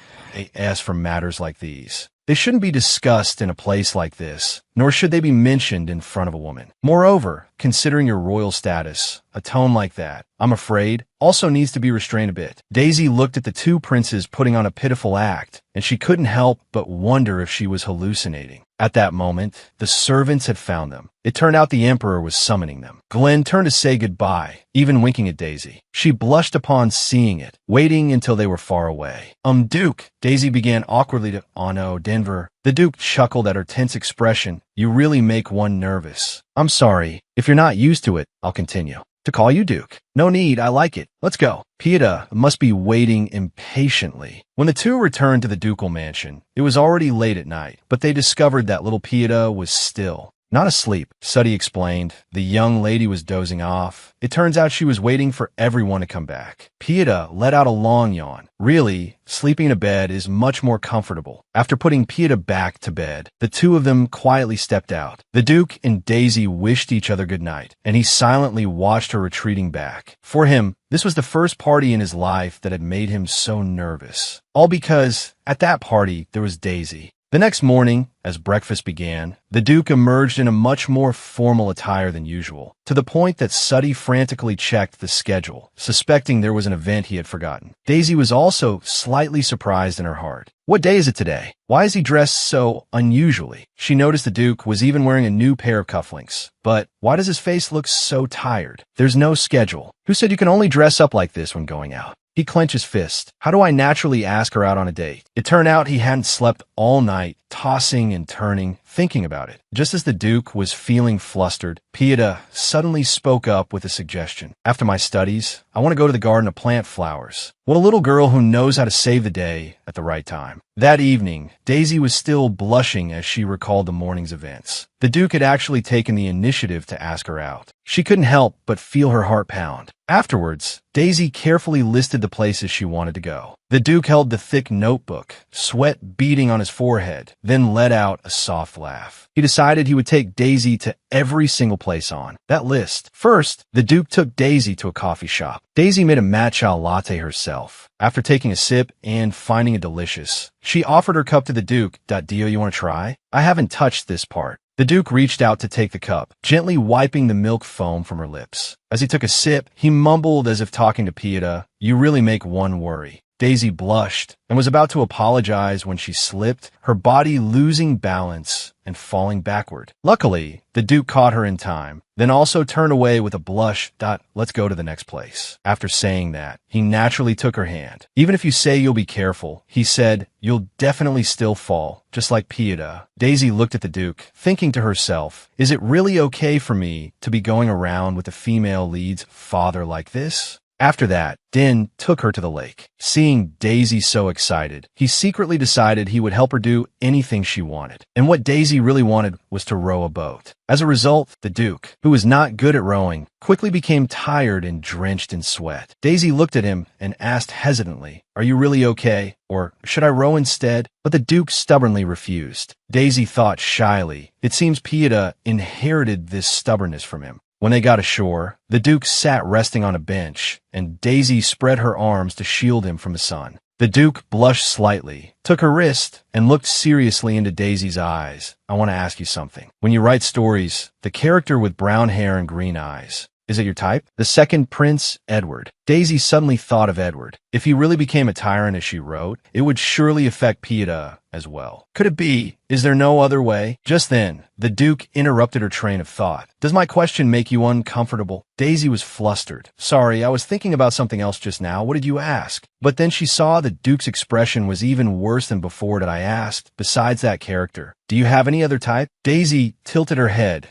as for matters like these, they shouldn't be discussed in a place like this, nor should they be mentioned in front of a woman. Moreover, considering your royal status, a tone like that, I'm afraid, also needs to be restrained a bit. Daisy looked at the two princes putting on a pitiful act, and she couldn't help but wonder if she was hallucinating. At that moment, the servants had found them. It turned out the Emperor was summoning them. Glenn turned to say goodbye, even winking at Daisy. She blushed upon seeing it, waiting until they were far away. Duke, Daisy began awkwardly to, oh no, Denver. The Duke chuckled at her tense expression. You really make one nervous. I'm sorry. If you're not used to it, I'll continue to call you Duke. No need, I like it. Let's go. Pieta must be waiting impatiently. When the two returned to the ducal mansion, it was already late at night, but they discovered that little Pieta was still not asleep. Suddy explained. The young lady was dozing off. It turns out she was waiting for everyone to come back. Pieta let out a long yawn. Really, sleeping in a bed is much more comfortable. After putting Pieta back to bed, the two of them quietly stepped out. The Duke and Daisy wished each other good night, and he silently watched her retreating back. For him, this was the first party in his life that had made him so nervous. All because, at that party, there was Daisy. The next morning, as breakfast began, the Duke emerged in a much more formal attire than usual, to the point that Suddy frantically checked the schedule, suspecting there was an event he had forgotten. Daisy was also slightly surprised in her heart. What day is it today? Why is he dressed so unusually? She noticed the Duke was even wearing a new pair of cufflinks. But why does his face look so tired? There's no schedule. Who said you can only dress up like this when going out? He clenched his fist. How do I naturally ask her out on a date? It turned out he hadn't slept all night, tossing and turning, thinking about it. Just as the Duke was feeling flustered, Pieta suddenly spoke up with a suggestion. After my studies, I want to go to the garden to plant flowers. What a little girl who knows how to save the day at the right time. That evening, Daisy was still blushing as she recalled the morning's events. The Duke had actually taken the initiative to ask her out. She couldn't help but feel her heart pound. Afterwards, Daisy carefully listed the places she wanted to go. The Duke held the thick notebook, sweat beading on his forehead, then let out a soft laugh. He decided he would take Daisy to every single place on that list. First, the Duke took Daisy to a coffee shop. Daisy made a matcha latte herself. After taking a sip and finding it delicious, she offered her cup to the Duke. Dio, you want to try? I haven't touched this part. The Duke reached out to take the cup, gently wiping the milk foam from her lips. As he took a sip, he mumbled as if talking to Pieta, you really make one worry. Daisy blushed and was about to apologize when she slipped, her body losing balance and falling backward. Luckily, the Duke caught her in time, then also turned away with a blush. Let's go to the next place. After saying that, he naturally took her hand. Even if you say you'll be careful, he said, you'll definitely still fall, just like Pieta. Daisy looked at the Duke, thinking to herself, is it really okay for me to be going around with a female lead's father like this? After that, Din took her to the lake. Seeing Daisy so excited, he secretly decided he would help her do anything she wanted. And what Daisy really wanted was to row a boat. As a result, the Duke, who was not good at rowing, quickly became tired and drenched in sweat. Daisy looked at him and asked hesitantly, are you really okay? Or should I row instead? But the Duke stubbornly refused. Daisy thought shyly. It seems Pieta inherited this stubbornness from him. When they got ashore, the Duke sat resting on a bench, and Daisy spread her arms to shield him from the sun. The Duke blushed slightly, took her wrist, and looked seriously into Daisy's eyes. I want to ask you something. When you write stories, the character with brown hair and green eyes, is it your type? The second prince, Edward. Daisy suddenly thought of Edward. If he really became a tyrant as she wrote, it would surely affect Pieta as well. Could it be? Is there no other way? Just then, the Duke interrupted her train of thought. Does my question make you uncomfortable? Daisy was flustered. Sorry, I was thinking about something else just now. What did you ask? But then she saw the Duke's expression was even worse than before that I asked, besides that character. Do you have any other type? Daisy tilted her head.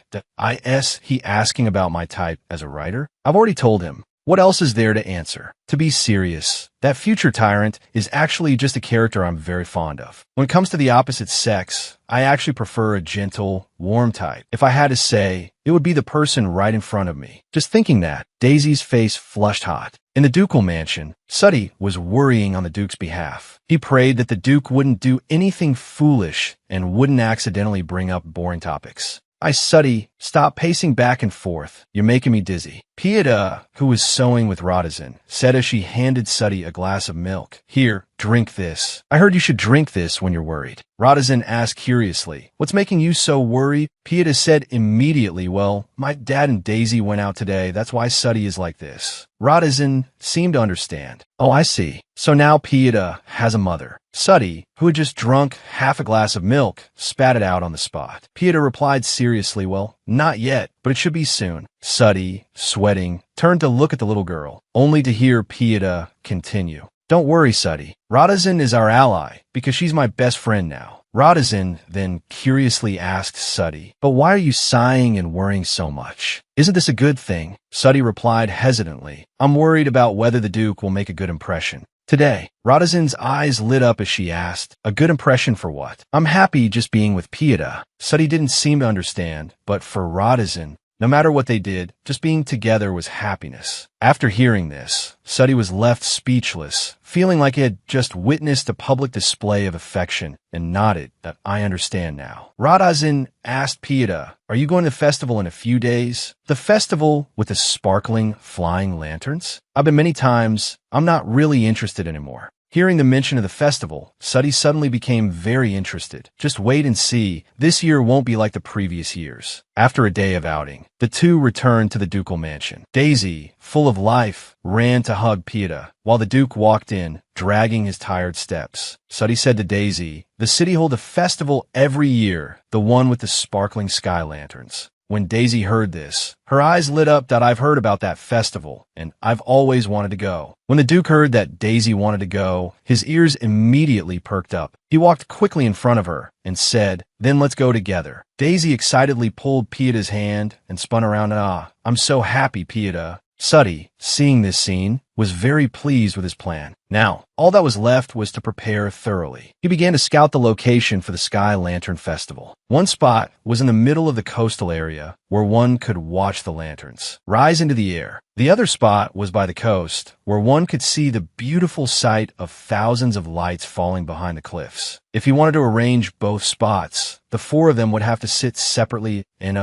He asking about my type as a writer? I've already told him. What else is there to answer? To be serious, that future tyrant is actually just a character I'm very fond of. When it comes to the opposite sex, I actually prefer a gentle, warm type. If I had to say, it would be the person right in front of me. Just thinking that, Daisy's face flushed hot. In the ducal mansion, Suddy was worrying on the Duke's behalf. He prayed that the Duke wouldn't do anything foolish and wouldn't accidentally bring up boring topics. Suddy, stop pacing back and forth. You're making me dizzy. Pieta, who was sewing with Rodizen, said as she handed Suddy a glass of milk. Here, drink this. I heard you should drink this when you're worried. Rodizen asked curiously, what's making you so worried? Pieta said immediately, well, my dad and Daisy went out today. That's why Suddy is like this. Rodizen seemed to understand. Oh, I see. So now Pieta has a mother. Suddy, who had just drunk half a glass of milk, spat it out on the spot. Pieta replied seriously, well, not yet, but it should be soon. Suddy, sweating, turned to look at the little girl, only to hear Pieta continue. Don't worry, Suddy. Rodizen is our ally, because she's my best friend now. Rodizen then curiously asked Suddy, but why are you sighing and worrying so much? Isn't this a good thing? Suddy replied hesitantly, I'm worried about whether the Duke will make a good impression. Today, Rodizen's eyes lit up as she asked, a good impression for what? I'm happy just being with Pieta. Suddy didn't seem to understand, but for Rodizen, no matter what they did, just being together was happiness. After hearing this, Suddy was left speechless, feeling like he had just witnessed a public display of affection, and nodded that I understand now. Rodizen asked Pieta, are you going to the festival in a few days? The festival with the sparkling, flying lanterns? I've been many times. I'm not really interested anymore. Hearing the mention of the festival, Suddy suddenly became very interested. Just wait and see. This year won't be like the previous years. After a day of outing, the two returned to the ducal mansion. Daisy, full of life, ran to hug Pieta, while the Duke walked in, dragging his tired steps. Suddy said to Daisy, the city holds a festival every year, the one with the sparkling sky lanterns. When Daisy heard this, her eyes lit up that I've heard about that festival, and I've always wanted to go. When the Duke heard that Daisy wanted to go, his ears immediately perked up. He walked quickly in front of her and said, then let's go together. Daisy excitedly pulled Pieta's hand and spun around. I'm so happy, Pieta. Suddy, seeing this scene, was very pleased with his plan. Now, all that was left was to prepare thoroughly. He began to scout the location for the Sky Lantern Festival. One spot was in the middle of the coastal area where one could watch the lanterns rise into the air. The other spot was by the coast where one could see the beautiful sight of thousands of lights falling behind the cliffs. If he wanted to arrange both spots, the four of them would have to sit separately and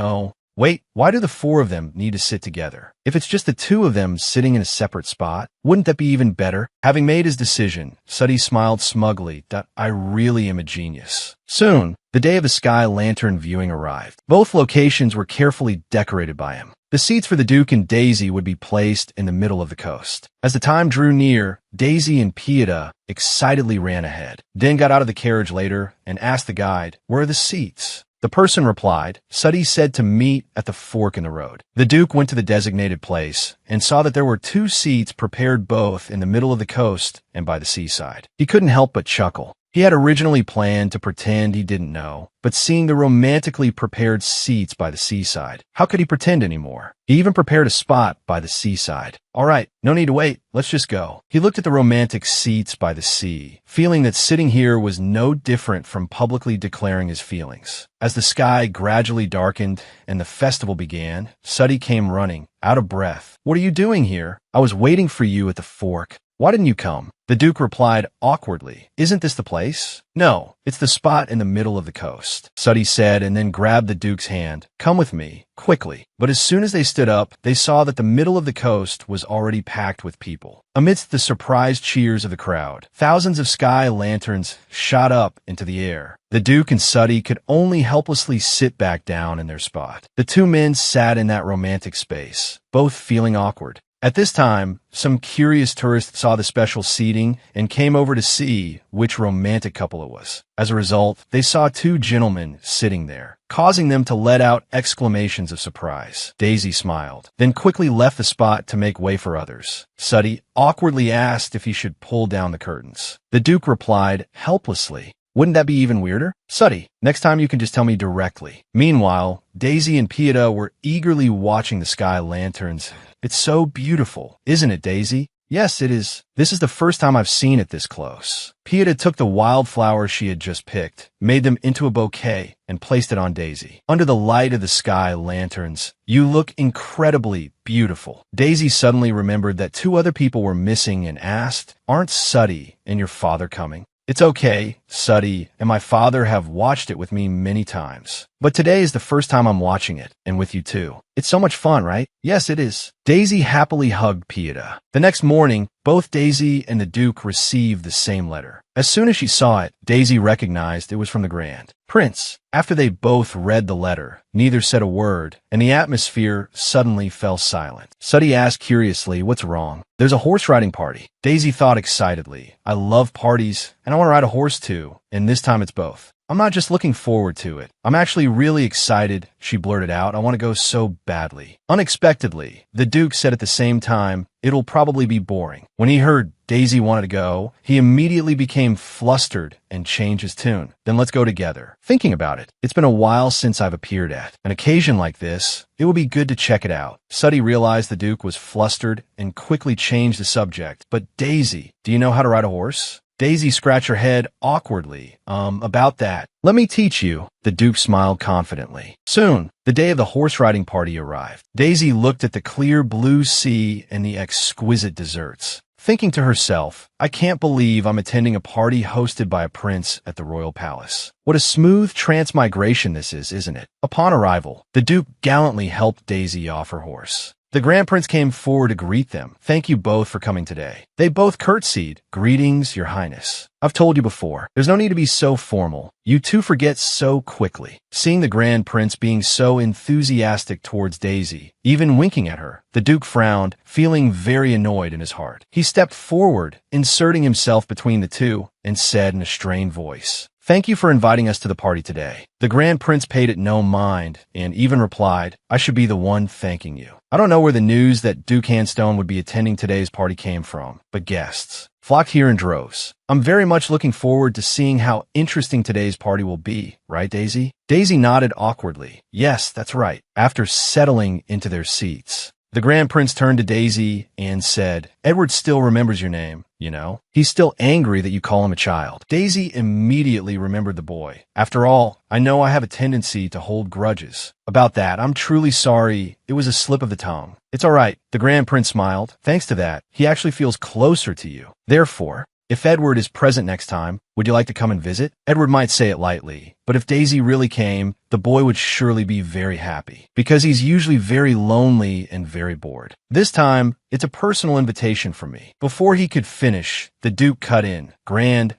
wait, why do the four of them need to sit together? If it's just the two of them sitting in a separate spot, wouldn't that be even better? Having made his decision, Suddy smiled smugly that I really am a genius. Soon, the day of the Sky Lantern viewing arrived. Both locations were carefully decorated by him. The seats for the Duke and Daisy would be placed in the middle of the coast. As the time drew near, Daisy and Pieta excitedly ran ahead, then got out of the carriage later and asked the guide, where are the seats? The person replied, Suddy said to meet at the fork in the road. The Duke went to the designated place and saw that there were two seats prepared both in the middle of the coast and by the seaside. He couldn't help but chuckle. He had originally planned to pretend he didn't know, but seeing the romantically prepared seats by the seaside, how could he pretend anymore? He even prepared a spot by the seaside. All right, no need to wait, let's just go. He looked at the romantic seats by the sea, feeling that sitting here was no different from publicly declaring his feelings. As the sky gradually darkened and the festival began, Suddy came running, out of breath. What are you doing here? I was waiting for you at the fork. Why didn't you come? The Duke replied awkwardly, isn't this the place? No, it's the spot in the middle of the coast, Suddy said, and then grabbed the Duke's hand. Come with me, quickly. But as soon as they stood up, they saw that the middle of the coast was already packed with people. Amidst the surprised cheers of the crowd, thousands of sky lanterns shot up into the air. The Duke and Suddy could only helplessly sit back down in their spot. The two men sat in that romantic space, both feeling awkward. At this time, some curious tourists saw the special seating and came over to see which romantic couple it was. As a result, they saw two gentlemen sitting there, causing them to let out exclamations of surprise. Daisy smiled, then quickly left the spot to make way for others. Suddy awkwardly asked if he should pull down the curtains. The Duke replied helplessly, Wouldn't that be even weirder? Suddy, next time you can just tell me directly. Meanwhile, Daisy and Pieta were eagerly watching the sky lanterns. It's so beautiful, isn't it, Daisy? Yes, it is. This is the first time I've seen it this close. Pieta took the wildflowers she had just picked, made them into a bouquet, and placed it on Daisy. Under the light of the sky lanterns, you look incredibly beautiful. Daisy suddenly remembered that two other people were missing and asked, "Aren't Suddy and your father coming?" It's okay, Suddy and my father have watched it with me many times. But today is the first time I'm watching it, and with you too. It's so much fun, right? Yes, it is. Daisy happily hugged Pieta. The next morning, both Daisy and the Duke received the same letter. As soon as she saw it, Daisy recognized it was from the Grand Prince. After they both read the letter, neither said a word, and the atmosphere suddenly fell silent. Suddy asked curiously, "What's wrong?" "There's a horse riding party." Daisy thought excitedly, "I love parties, and I want to ride a horse too, and this time it's both. I'm not just looking forward to it. I'm actually really excited," she blurted out. "I want to go so badly." Unexpectedly, the Duke said at the same time, "It'll probably be boring." When he heard Daisy wanted to go, he immediately became flustered and changed his tune. "Then let's go together." Thinking about it, it's been a while since I've appeared at an occasion like this. It would be good to check it out. Suddy realized the Duke was flustered and quickly changed the subject. "But Daisy, do you know how to ride a horse?" Daisy scratched her head awkwardly. About that. "Let me teach you," the Duke smiled confidently. Soon, the day of the horse riding party arrived. Daisy looked at the clear blue sea and the exquisite desserts, thinking to herself, "I can't believe I'm attending a party hosted by a prince at the royal palace. What a smooth transmigration this is, isn't it?" Upon arrival, the Duke gallantly helped Daisy off her horse. The Grand Prince came forward to greet them. "Thank you both for coming today." They both curtsied. "Greetings, Your Highness. I've told you before, there's no need to be so formal. You two forget so quickly." Seeing the Grand Prince being so enthusiastic towards Daisy, even winking at her, the Duke frowned, feeling very annoyed in his heart. He stepped forward, inserting himself between the two, and said in a strained voice, "Thank you for inviting us to the party today." The Grand Prince paid it no mind, and even replied, "I should be the one thanking you." I don't know where the news that Duke Handstone would be attending today's party came from, but guests flocked here in droves. I'm very much looking forward to seeing how interesting today's party will be, right, Daisy? Daisy nodded awkwardly. Yes, that's right. After settling into their seats, the Grand Prince turned to Daisy and said, "Edward still remembers your name, you know? He's still angry that you call him a child." Daisy immediately remembered the boy. "After all, I know I have a tendency to hold grudges. About that, I'm truly sorry. It was a slip of the tongue." "It's all right." The Grand Prince smiled. "Thanks to that, he actually feels closer to you. Therefore, if Edward is present next time, would you like to come and visit?" Edward might say it lightly, but if Daisy really came, the boy would surely be very happy, because he's usually very lonely and very bored. This time, it's a personal invitation from me. Before he could finish, the Duke cut in. Grand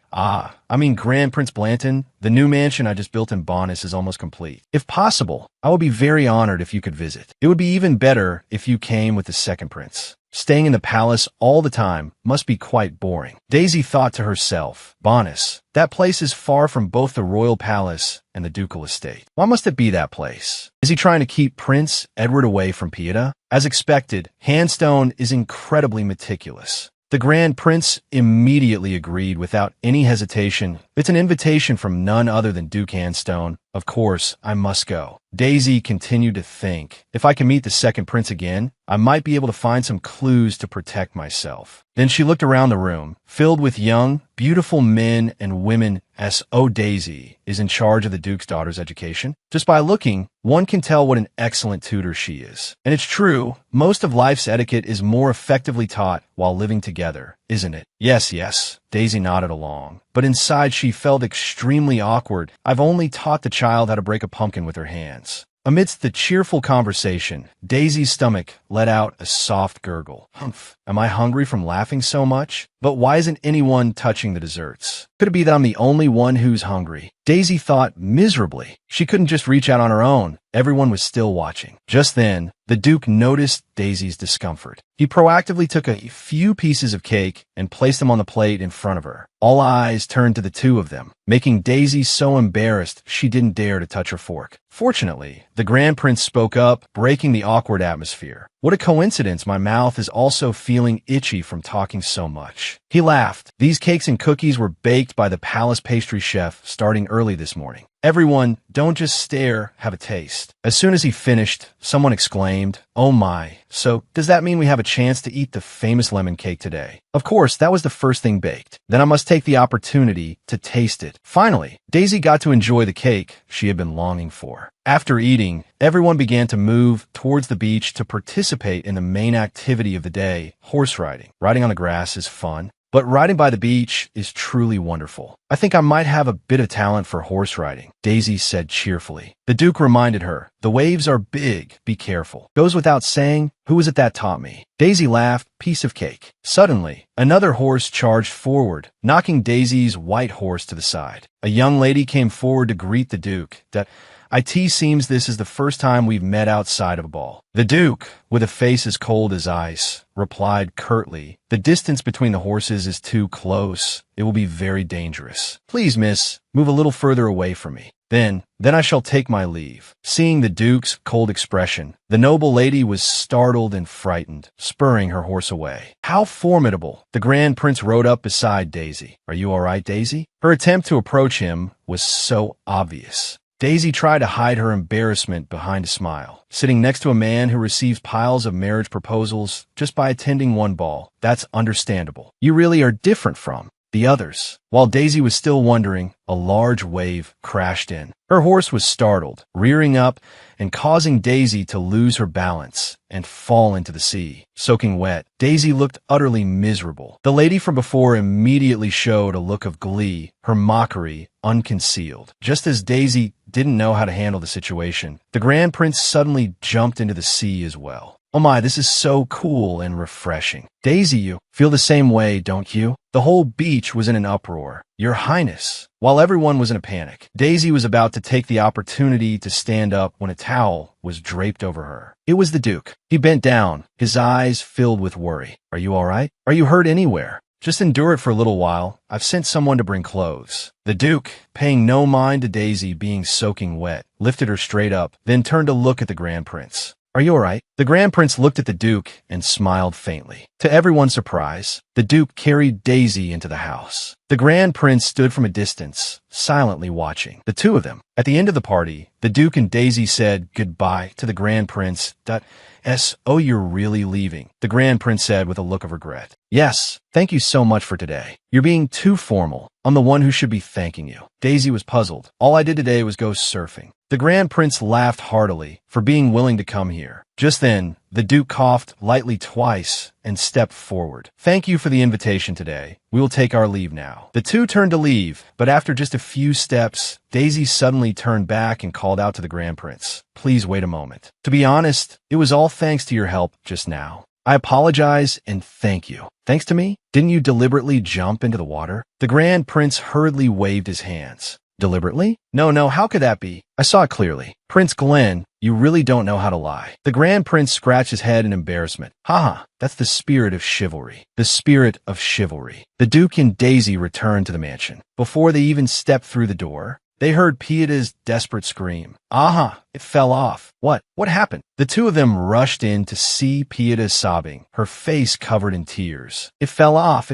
Prince Blanton, the new mansion I just built in Bonus is almost complete. If possible, I would be very honored if you could visit. It would be even better if you came with the second prince. Staying in the palace all the time must be quite boring. Daisy thought to herself, Bonus, that place is far from both the royal palace and the ducal estate. Why must it be that place? Is he trying to keep Prince Edward away from Pieta? As expected, Handstone is incredibly meticulous. The Grand Prince immediately agreed without any hesitation. It's an invitation from none other than Duke Handstone. Of course, I must go. Daisy continued to think, if I can meet the second prince again, I might be able to find some clues to protect myself. Then she looked around the room, filled with young, beautiful men and women. Daisy is in charge of the Duke's daughter's education. Just by looking, one can tell what an excellent tutor she is. And it's true, most of life's etiquette is more effectively taught while living together, isn't it? Yes, Daisy nodded along. But inside she felt extremely awkward. I've only taught the child how to break a pumpkin with her hands. Amidst the cheerful conversation, Daisy's stomach let out a soft gurgle. Humph, am I hungry from laughing so much? But why isn't anyone touching the desserts? Could it be that I'm the only one who's hungry? Daisy thought miserably. She couldn't just reach out on her own. Everyone was still watching. Just then, the Duke noticed Daisy's discomfort. He proactively took a few pieces of cake and placed them on the plate in front of her. All eyes turned to the two of them, making Daisy so embarrassed she didn't dare to touch her fork. Fortunately, the Grand Prince spoke up, breaking the awkward atmosphere. What a coincidence, my mouth is also feeling itchy from talking so much. He laughed. These cakes and cookies were baked by the palace pastry chef starting early this morning. Everyone, don't just stare, have a taste. As soon as he finished, someone exclaimed, "Oh my, so does that mean we have a chance to eat the famous lemon cake today?" Of course, that was the first thing baked. Then I must take the opportunity to taste it. Finally, Daisy got to enjoy the cake she had been longing for. After eating, everyone began to move towards the beach to participate in the main activity of the day, horse riding. Riding on the grass is fun, but riding by the beach is truly wonderful. I think I might have a bit of talent for horse riding, Daisy said cheerfully. The Duke reminded her, "The waves are big, be careful." Goes without saying, who was it that taught me? Daisy laughed, piece of cake. Suddenly, another horse charged forward, knocking Daisy's white horse to the side. A young lady came forward to greet the Duke. It seems this is the first time we've met outside of a ball. The Duke, with a face as cold as ice, replied curtly, "The distance between the horses is too close. It will be very dangerous. Please, miss, move a little further away from me. Then I shall take my leave." Seeing the Duke's cold expression, the noble lady was startled and frightened, spurring her horse away. How formidable! The Grand Prince rode up beside Daisy. "Are you all right, Daisy?" Her attempt to approach him was so obvious. Daisy tried to hide her embarrassment behind a smile. Sitting next to a man who receives piles of marriage proposals just by attending one ball, that's understandable. You really are different from the others. While Daisy was still wondering, a large wave crashed in. Her horse was startled, rearing up and causing Daisy to lose her balance and fall into the sea. Soaking wet, Daisy looked utterly miserable. The lady from before immediately showed a look of glee, her mockery unconcealed. Just as Daisy didn't know how to handle the situation, the Grand Prince suddenly jumped into the sea as well. "Oh my, this is so cool and refreshing." "Daisy, you feel the same way, don't you?" The whole beach was in an uproar. "Your Highness." While everyone was in a panic, Daisy was about to take the opportunity to stand up when a towel was draped over her. It was the Duke. He bent down, his eyes filled with worry. "Are you all right? Are you hurt anywhere?" "Just endure it for a little while. I've sent someone to bring clothes." The Duke, paying no mind to Daisy being soaking wet, lifted her straight up, then turned to look at the Grand Prince. "Are you all right?" The Grand Prince looked at the Duke and smiled faintly. To everyone's surprise, the Duke carried Daisy into the house. The Grand Prince stood from a distance, silently watching the two of them. At the end of the party, the Duke and Daisy said goodbye to the Grand Prince. "Oh, you're really leaving," the Grand Prince said with a look of regret. "Yes, thank you so much for today. You're being too formal. I'm the one who should be thanking you." Daisy was puzzled. "All I did today was go surfing." The Grand Prince laughed heartily for being willing to come here. Just then, the Duke coughed lightly twice and stepped forward. "Thank you for the invitation today. We will take our leave now." The two turned to leave, but after just a few steps, Daisy suddenly turned back and called out to the Grand Prince, "Please wait a moment. To be honest, it was all thanks to your help just now. I apologize and thank you." "Thanks to me? Didn't you deliberately jump into the water?" The Grand Prince hurriedly waved his hands. "Deliberately? No, how could that be? I saw it clearly." "Prince Glenn, you really don't know how to lie." The Grand Prince scratched his head in embarrassment. "Haha, that's the spirit of chivalry. The spirit of chivalry." The Duke and Daisy returned to the mansion. Before they even stepped through the door, they heard Pieda's desperate scream. "Aha, it fell off." What happened?" The two of them rushed in to see Pieta sobbing, her face covered in tears. It fell off.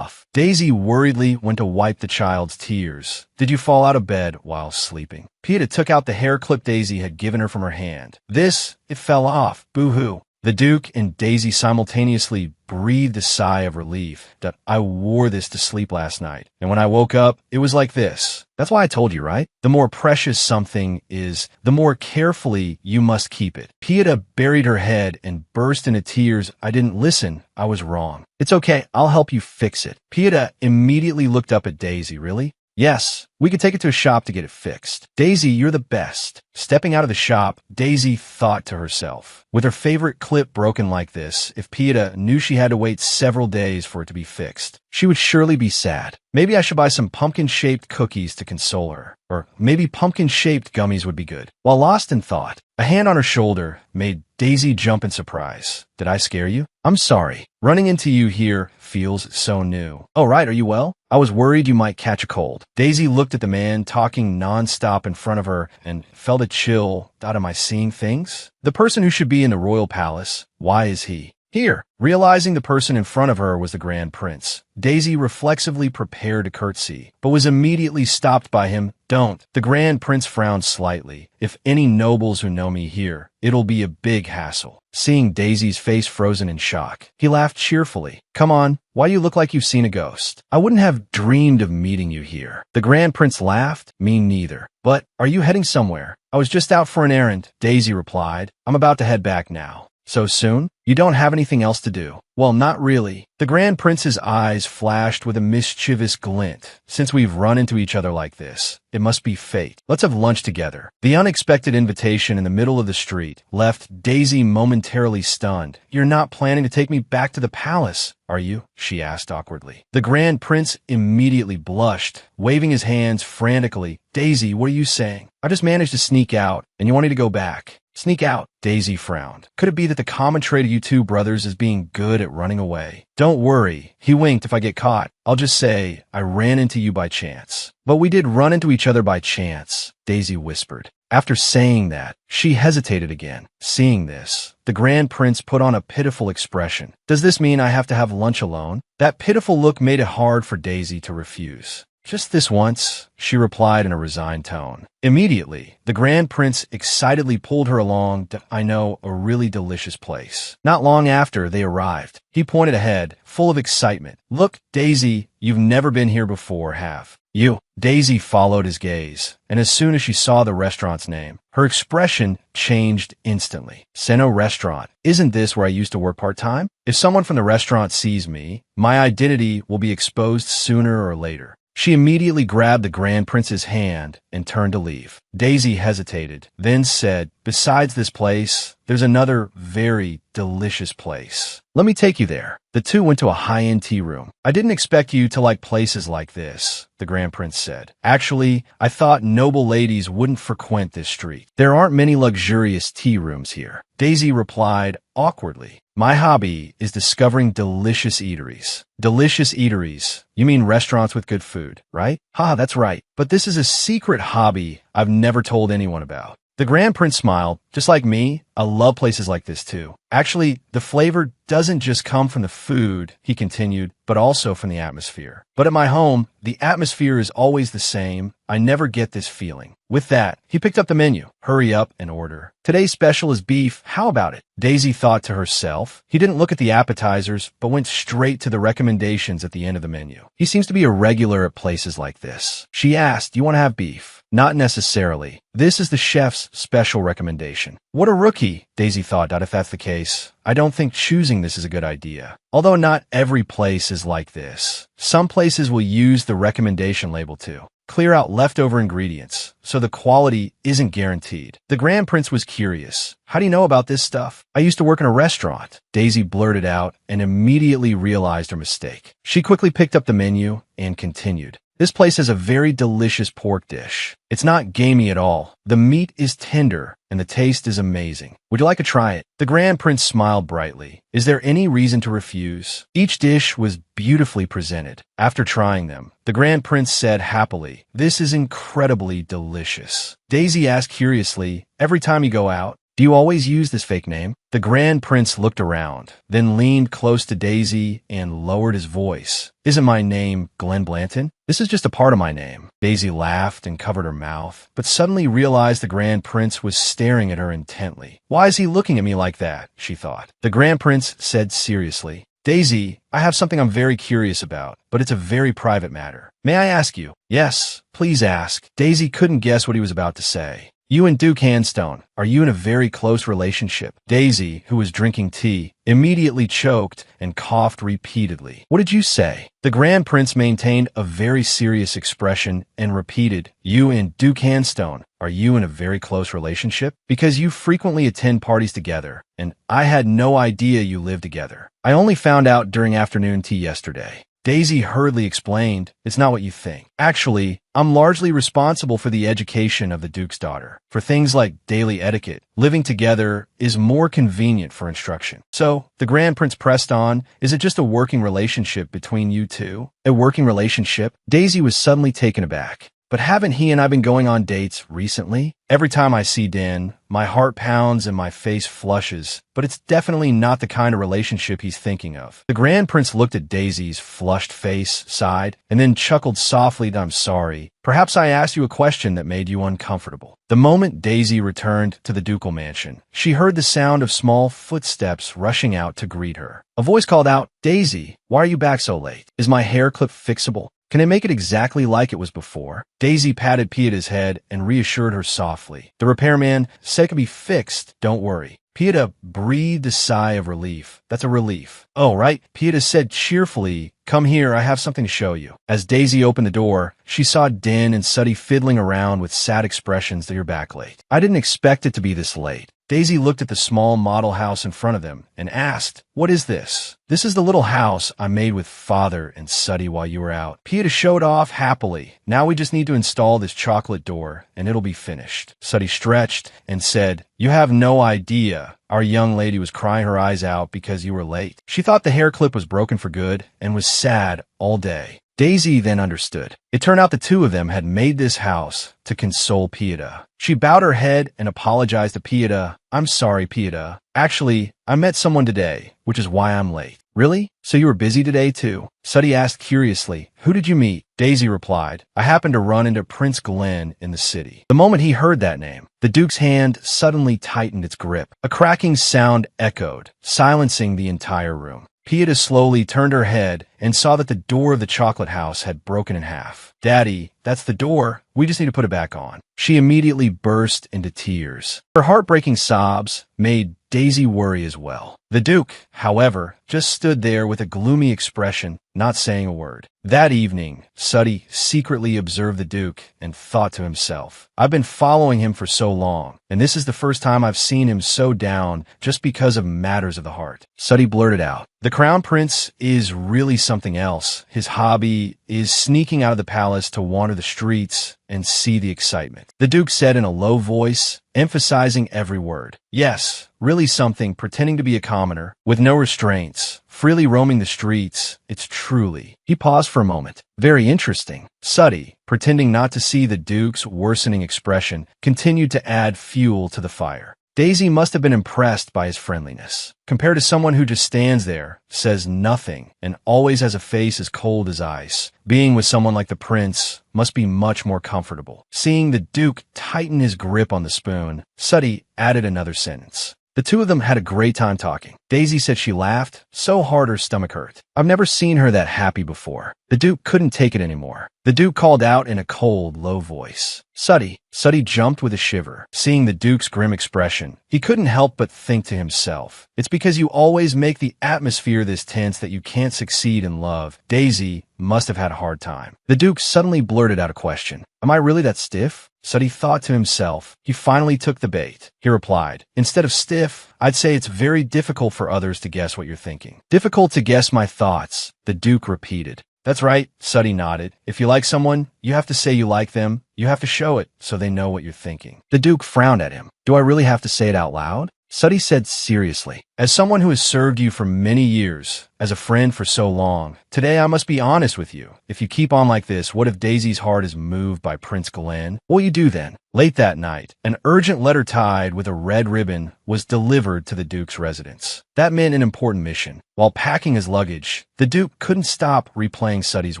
Daisy worriedly went to wipe the child's tears. "Did you fall out of bed while sleeping?" Pieta took out the hair clip Daisy had given her from her hand. It fell off. Boo-hoo." The Duke and Daisy simultaneously breathed a sigh of relief. "I wore this to sleep last night, and when I woke up, it was like this. That's why I told you, right? The more precious something is, the more carefully you must keep it." Pieta buried her head and burst into tears. "I didn't listen. I was wrong." "It's okay. I'll help you fix it." Pieta immediately looked up at Daisy. "Really?" "Yes, we could take it to a shop to get it fixed." "Daisy, you're the best." Stepping out of the shop, Daisy thought to herself, with her favorite clip broken like this, if Pieta knew she had to wait several days for it to be fixed, she would surely be sad. Maybe I should buy some pumpkin-shaped cookies to console her. Or maybe pumpkin-shaped gummies would be good. While lost in thought, a hand on her shoulder made Daisy jump in surprise. "Did I scare you?" "I'm sorry. Running into you here feels so new." "Oh, right. Are you well?" I was worried you might catch a cold. Daisy looked at the man talking nonstop in front of her and felt a chill. Am I seeing things? The person who should be in the royal palace, why is he here? Realizing the person in front of her was the Grand Prince, Daisy reflexively prepared to curtsy, but was immediately stopped by him. Don't. The Grand Prince frowned slightly. If any nobles who know me here, it'll be a big hassle. Seeing Daisy's face frozen in shock, he laughed cheerfully. Come on, why you look like you've seen a ghost? I wouldn't have dreamed of meeting you here. The Grand Prince laughed. Me neither. But are you heading somewhere? I was just out for an errand, Daisy replied. I'm about to head back now. So soon? You don't have anything else to do? Well, not really. The Grand Prince's eyes flashed with a mischievous glint. Since we've run into each other like this, it must be fate. Let's have lunch together. The unexpected invitation in the middle of the street left Daisy momentarily stunned. You're not planning to take me back to the palace, are you? She asked awkwardly. The Grand Prince immediately blushed, waving his hands frantically. Daisy, what are you saying? I just managed to sneak out, and you want me to go back. Sneak out. Daisy frowned. Could it be that the common trait of you two brothers is being good at running away? Don't worry. He winked. If I get caught, I'll just say I ran into you by chance. But we did run into each other by chance, Daisy whispered. After saying that, she hesitated again. Seeing this, the Grand Prince put on a pitiful expression. Does this mean I have to have lunch alone? That pitiful look made it hard for Daisy to refuse. Just this once, she replied in a resigned tone. Immediately, the Grand Prince excitedly pulled her along to, I know, a really delicious place. Not long after they arrived, he pointed ahead, full of excitement. Look, Daisy, you've never been here before, have you? Daisy followed his gaze, and as soon as she saw the restaurant's name, her expression changed instantly. Seno Restaurant. Isn't this where I used to work part-time? If someone from the restaurant sees me, my identity will be exposed sooner or later. She immediately grabbed the Grand Prince's hand and turned to leave. Daisy hesitated, then said, besides this place, there's another very delicious place. Let me take you there. The two went to a high-end tea room. I didn't expect you to like places like this, the Grand Prince said. Actually, I thought noble ladies wouldn't frequent this street. There aren't many luxurious tea rooms here. Daisy replied awkwardly. My hobby is discovering delicious eateries. Delicious eateries. You mean restaurants with good food, right? Ha, that's right. But this is a secret hobby I've never told anyone about. The Grand Prince smiled. Just like me, I love places like this too. Actually, the flavor doesn't just come from the food, he continued, but also from the atmosphere. But at my home, the atmosphere is always the same. I never get this feeling. With that, he picked up the menu. Hurry up and order. Today's special is beef. How about it? Daisy thought to herself. He didn't look at the appetizers, but went straight to the recommendations at the end of the menu. He seems to be a regular at places like this. She asked, do you want to have beef? Not necessarily. This is the chef's special recommendation. What a rookie, Daisy thought. If that's the case, I don't think choosing this is a good idea. Although not every place is like this. Some places will use the recommendation label to clear out leftover ingredients, so the quality isn't guaranteed. The Grand Prince was curious. How do you know about this stuff? I used to work in a restaurant, Daisy blurted out and immediately realized her mistake. She quickly picked up the menu and continued. This place has a very delicious pork dish. It's not gamey at all. The meat is tender and the taste is amazing. Would you like to try it? The Grand Prince smiled brightly. Is there any reason to refuse? Each dish was beautifully presented. After trying them, the Grand Prince said happily, this is incredibly delicious. Daisy asked curiously, every time you go out, do you always use this fake name? The Grand Prince looked around, then leaned close to Daisy and lowered his voice. Isn't my name Glenn Blanton? This is just a part of my name. Daisy laughed and covered her mouth, but suddenly realized the Grand Prince was staring at her intently. Why is he looking at me like that? She thought. The Grand Prince said seriously, Daisy, I have something I'm very curious about, but it's a very private matter. May I ask you? Yes, please ask. Daisy couldn't guess what he was about to say. You and Duke Handstone, are you in a very close relationship? Daisy, who was drinking tea, immediately choked and coughed repeatedly. What did you say? The Grand Prince maintained a very serious expression and repeated, you and Duke Handstone, are you in a very close relationship? Because you frequently attend parties together, and I had no idea you lived together. I only found out during afternoon tea yesterday. Daisy hurriedly explained, "It's not what you think. Actually, I'm largely responsible for the education of the Duke's daughter. For things like daily etiquette, living together is more convenient for instruction." So, the Grand Prince pressed on, "Is it just a working relationship between you two?" "A working relationship?" Daisy was suddenly taken aback. "But haven't he and I been going on dates recently? Every time I see Dan, my heart pounds and my face flushes, but it's definitely not the kind of relationship he's thinking of." The Grand Prince looked at Daisy's flushed face, sighed, and then chuckled softly that, "I'm sorry. Perhaps I asked you a question that made you uncomfortable." The moment Daisy returned to the ducal mansion, she heard the sound of small footsteps rushing out to greet her. A voice called out, "Daisy, why are you back so late? Is my hair clip fixable? Can I make it exactly like it was before?" Daisy patted Pieta's head and reassured her softly. "The repairman said it could be fixed, don't worry." Pieta breathed a sigh of relief. "That's a relief." "Oh, right," Pieta said cheerfully. "Come here, I have something to show you." As Daisy opened the door, she saw Din and Suddy fiddling around with sad expressions. "You're back late. I didn't expect it to be this late." Daisy looked at the small model house in front of them and asked, "What is this?" "This is the little house I made with Father and Suddy while you were out." Pieta showed off happily. "Now we just need to install this chocolate door, and it'll be finished." Suddy stretched and said, "You have no idea. Our young lady was crying her eyes out because you were late. She thought the hair clip was broken for good and was sad all day." Daisy then understood. It turned out the two of them had made this house to console Pieta. She bowed her head and apologized to Pieta. "I'm sorry, Pieta. Actually, I met someone today, which is why I'm late." "Really? So you were busy today, too?" Suddy asked curiously. "Who did you meet?" Daisy replied, "I happened to run into Prince Glenn in the city." The moment he heard that name, the Duke's hand suddenly tightened its grip. A cracking sound echoed, silencing the entire room. Pieta slowly turned her head and saw that the door of the chocolate house had broken in half. "Daddy, that's the door. We just need to put it back on." She immediately burst into tears. Her heartbreaking sobs made Daisy worry as well. The Duke, however, just stood there with a gloomy expression, not saying a word. That evening, Suddy secretly observed the Duke and thought to himself, "I've been following him for so long, and this is the first time I've seen him so down just because of matters of the heart." Suddy blurted out, "The Crown Prince is really something else. His hobby is sneaking out of the palace to wander the streets and see the excitement." The Duke said in a low voice, emphasizing every word, "Yes, really something, pretending to be a commoner, with no restraints, freely roaming the streets. It's truly..." He paused for a moment. "Very interesting." Suddy, pretending not to see the Duke's worsening expression, continued to add fuel to the fire. Daisy must have been impressed by his friendliness. Compared to someone who just stands there, says nothing, and always has a face as cold as ice, being with someone like the prince must be much more comfortable. Seeing the Duke tighten his grip on the spoon, Suddy added another sentence. The two of them had a great time talking. Daisy said she laughed so hard her stomach hurt. "I've never seen her that happy before." The Duke couldn't take it anymore. The Duke called out in a cold, low voice, "Suddy." Suddy jumped with a shiver, seeing the Duke's grim expression. He couldn't help but think to himself, "It's because you always make the atmosphere this tense that you can't succeed in love." Daisy must have had a hard time. The Duke suddenly blurted out a question. "Am I really that stiff?" Suddy thought to himself. He finally took the bait. He replied, "Instead of stiff, I'd say it's very difficult for others to guess what you're thinking." "Difficult to guess my thoughts," the Duke repeated. "That's right," Suddy nodded. "If you like someone, you have to say you like them. You have to show it so they know what you're thinking." The Duke frowned at him. "Do I really have to say it out loud?" Suddy said seriously, "As someone who has served you for many years, as a friend for so long, today I must be honest with you. If you keep on like this, what if Daisy's heart is moved by Prince Glenn? What will you do then?" Late that night, an urgent letter tied with a red ribbon was delivered to the Duke's residence. That meant an important mission. While packing his luggage, the Duke couldn't stop replaying Suddy's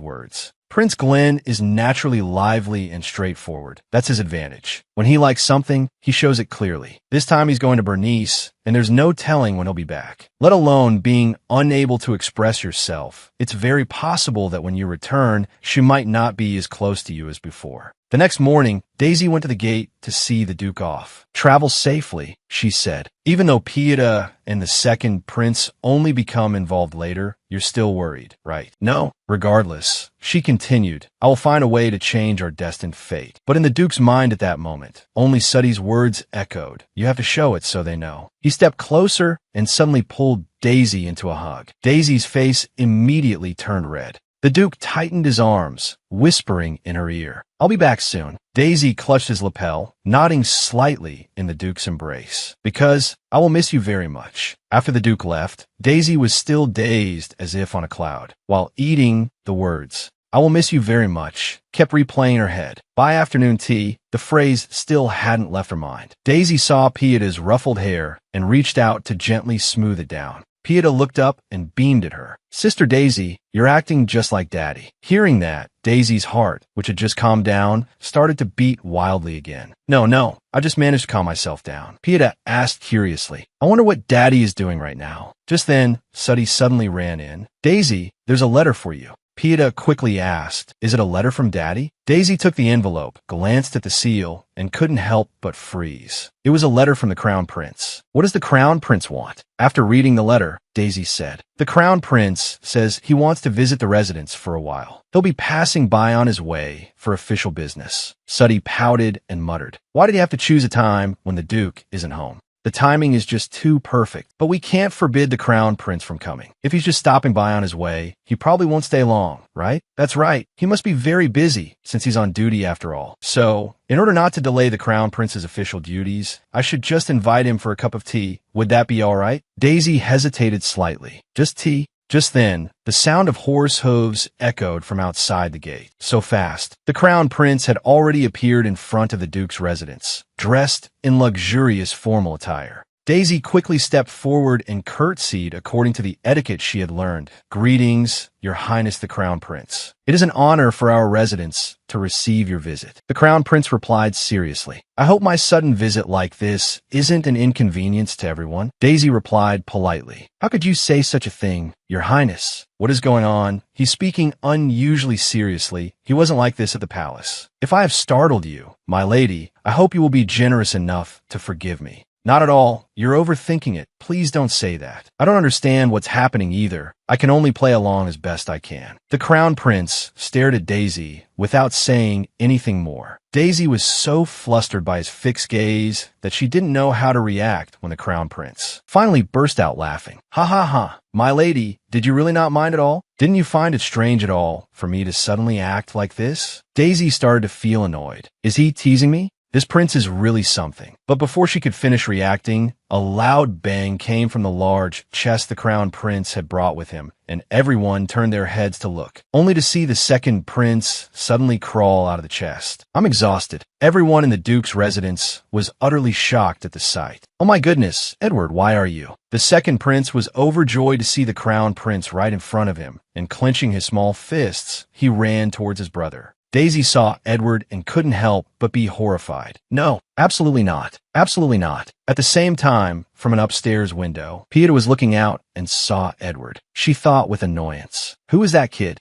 words. Prince Glenn is naturally lively and straightforward. That's his advantage. When he likes something, he shows it clearly. This time he's going to Bernice, and there's no telling when he'll be back. Let alone being unable to express yourself. It's very possible that when you return, she might not be as close to you as before. The next morning, Daisy went to the gate to see the Duke off. "Travel safely," she said. "Even though Pieta and the second prince only become involved later, you're still worried, right?" "No." "Regardless," she continued, "I will find a way to change our destined fate." But in the Duke's mind at that moment, only Suddy's words echoed. "You have to show it so they know." He stepped closer and suddenly pulled Daisy into a hug. Daisy's face immediately turned red. The Duke tightened his arms, whispering in her ear, "I'll be back soon." Daisy clutched his lapel, nodding slightly in the Duke's embrace. "Because I will miss you very much." After the Duke left, Daisy was still dazed as if on a cloud. While eating, the words, "I will miss you very much," kept replaying in her head. By afternoon tea, the phrase still hadn't left her mind. Daisy saw Pieta's ruffled hair and reached out to gently smooth it down. Pieta looked up and beamed at her. "Sister Daisy, you're acting just like Daddy." Hearing that, Daisy's heart, which had just calmed down, started to beat wildly again. No, I just managed to calm myself down," Pieta asked curiously. "I wonder what Daddy is doing right now." Just then, Suddy suddenly ran in. "Daisy, there's a letter for you." Pieta quickly asked, "Is it a letter from Daddy?" Daisy took the envelope, glanced at the seal, and couldn't help but freeze. It was a letter from the Crown Prince. "What does the Crown Prince want?" After reading the letter, Daisy said, "The Crown Prince says he wants to visit the residence for a while. He'll be passing by on his way for official business." Suddy pouted and muttered, "Why did he have to choose a time when the Duke isn't home? The timing is just too perfect. But we can't forbid the Crown Prince from coming. If he's just stopping by on his way, he probably won't stay long, right?" "That's right. He must be very busy since he's on duty after all. So, in order not to delay the Crown Prince's official duties, I should just invite him for a cup of tea. Would that be all right?" Daisy hesitated slightly. "Just tea?" Just then, the sound of horse hooves echoed from outside the gate. So fast, the Crown Prince had already appeared in front of the Duke's residence, dressed in luxurious formal attire. Daisy quickly stepped forward and curtsied according to the etiquette she had learned. "Greetings, Your Highness the Crown Prince. It is an honor for our residents to receive your visit." The Crown Prince replied seriously, "I hope my sudden visit like this isn't an inconvenience to everyone." Daisy replied politely, "How could you say such a thing, Your Highness? What is going on?" He's speaking unusually seriously. He wasn't like this at the palace. "If I have startled you, my lady, I hope you will be generous enough to forgive me." "Not at all. You're overthinking it. Please don't say that. I don't understand what's happening either. I can only play along as best I can." The Crown Prince stared at Daisy without saying anything more. Daisy was so flustered by his fixed gaze that she didn't know how to react when the Crown Prince finally burst out laughing. "Ha ha ha. My lady, did you really not mind at all? Didn't you find it strange at all for me to suddenly act like this?" Daisy started to feel annoyed. Is he teasing me? This prince is really something. But before she could finish reacting, a loud bang came from the large chest the Crown Prince had brought with him, and everyone turned their heads to look, only to see the second prince suddenly crawl out of the chest. "I'm exhausted." Everyone in the Duke's residence was utterly shocked at the sight. "Oh my goodness, Edward, why are you?" The second prince was overjoyed to see the Crown Prince right in front of him, and clenching his small fists, he ran towards his brother. Daisy saw Edward and couldn't help but be horrified. "No, absolutely not. Absolutely not." At the same time, from an upstairs window, Pieta was looking out and saw Edward. She thought with annoyance, "Who is that kid?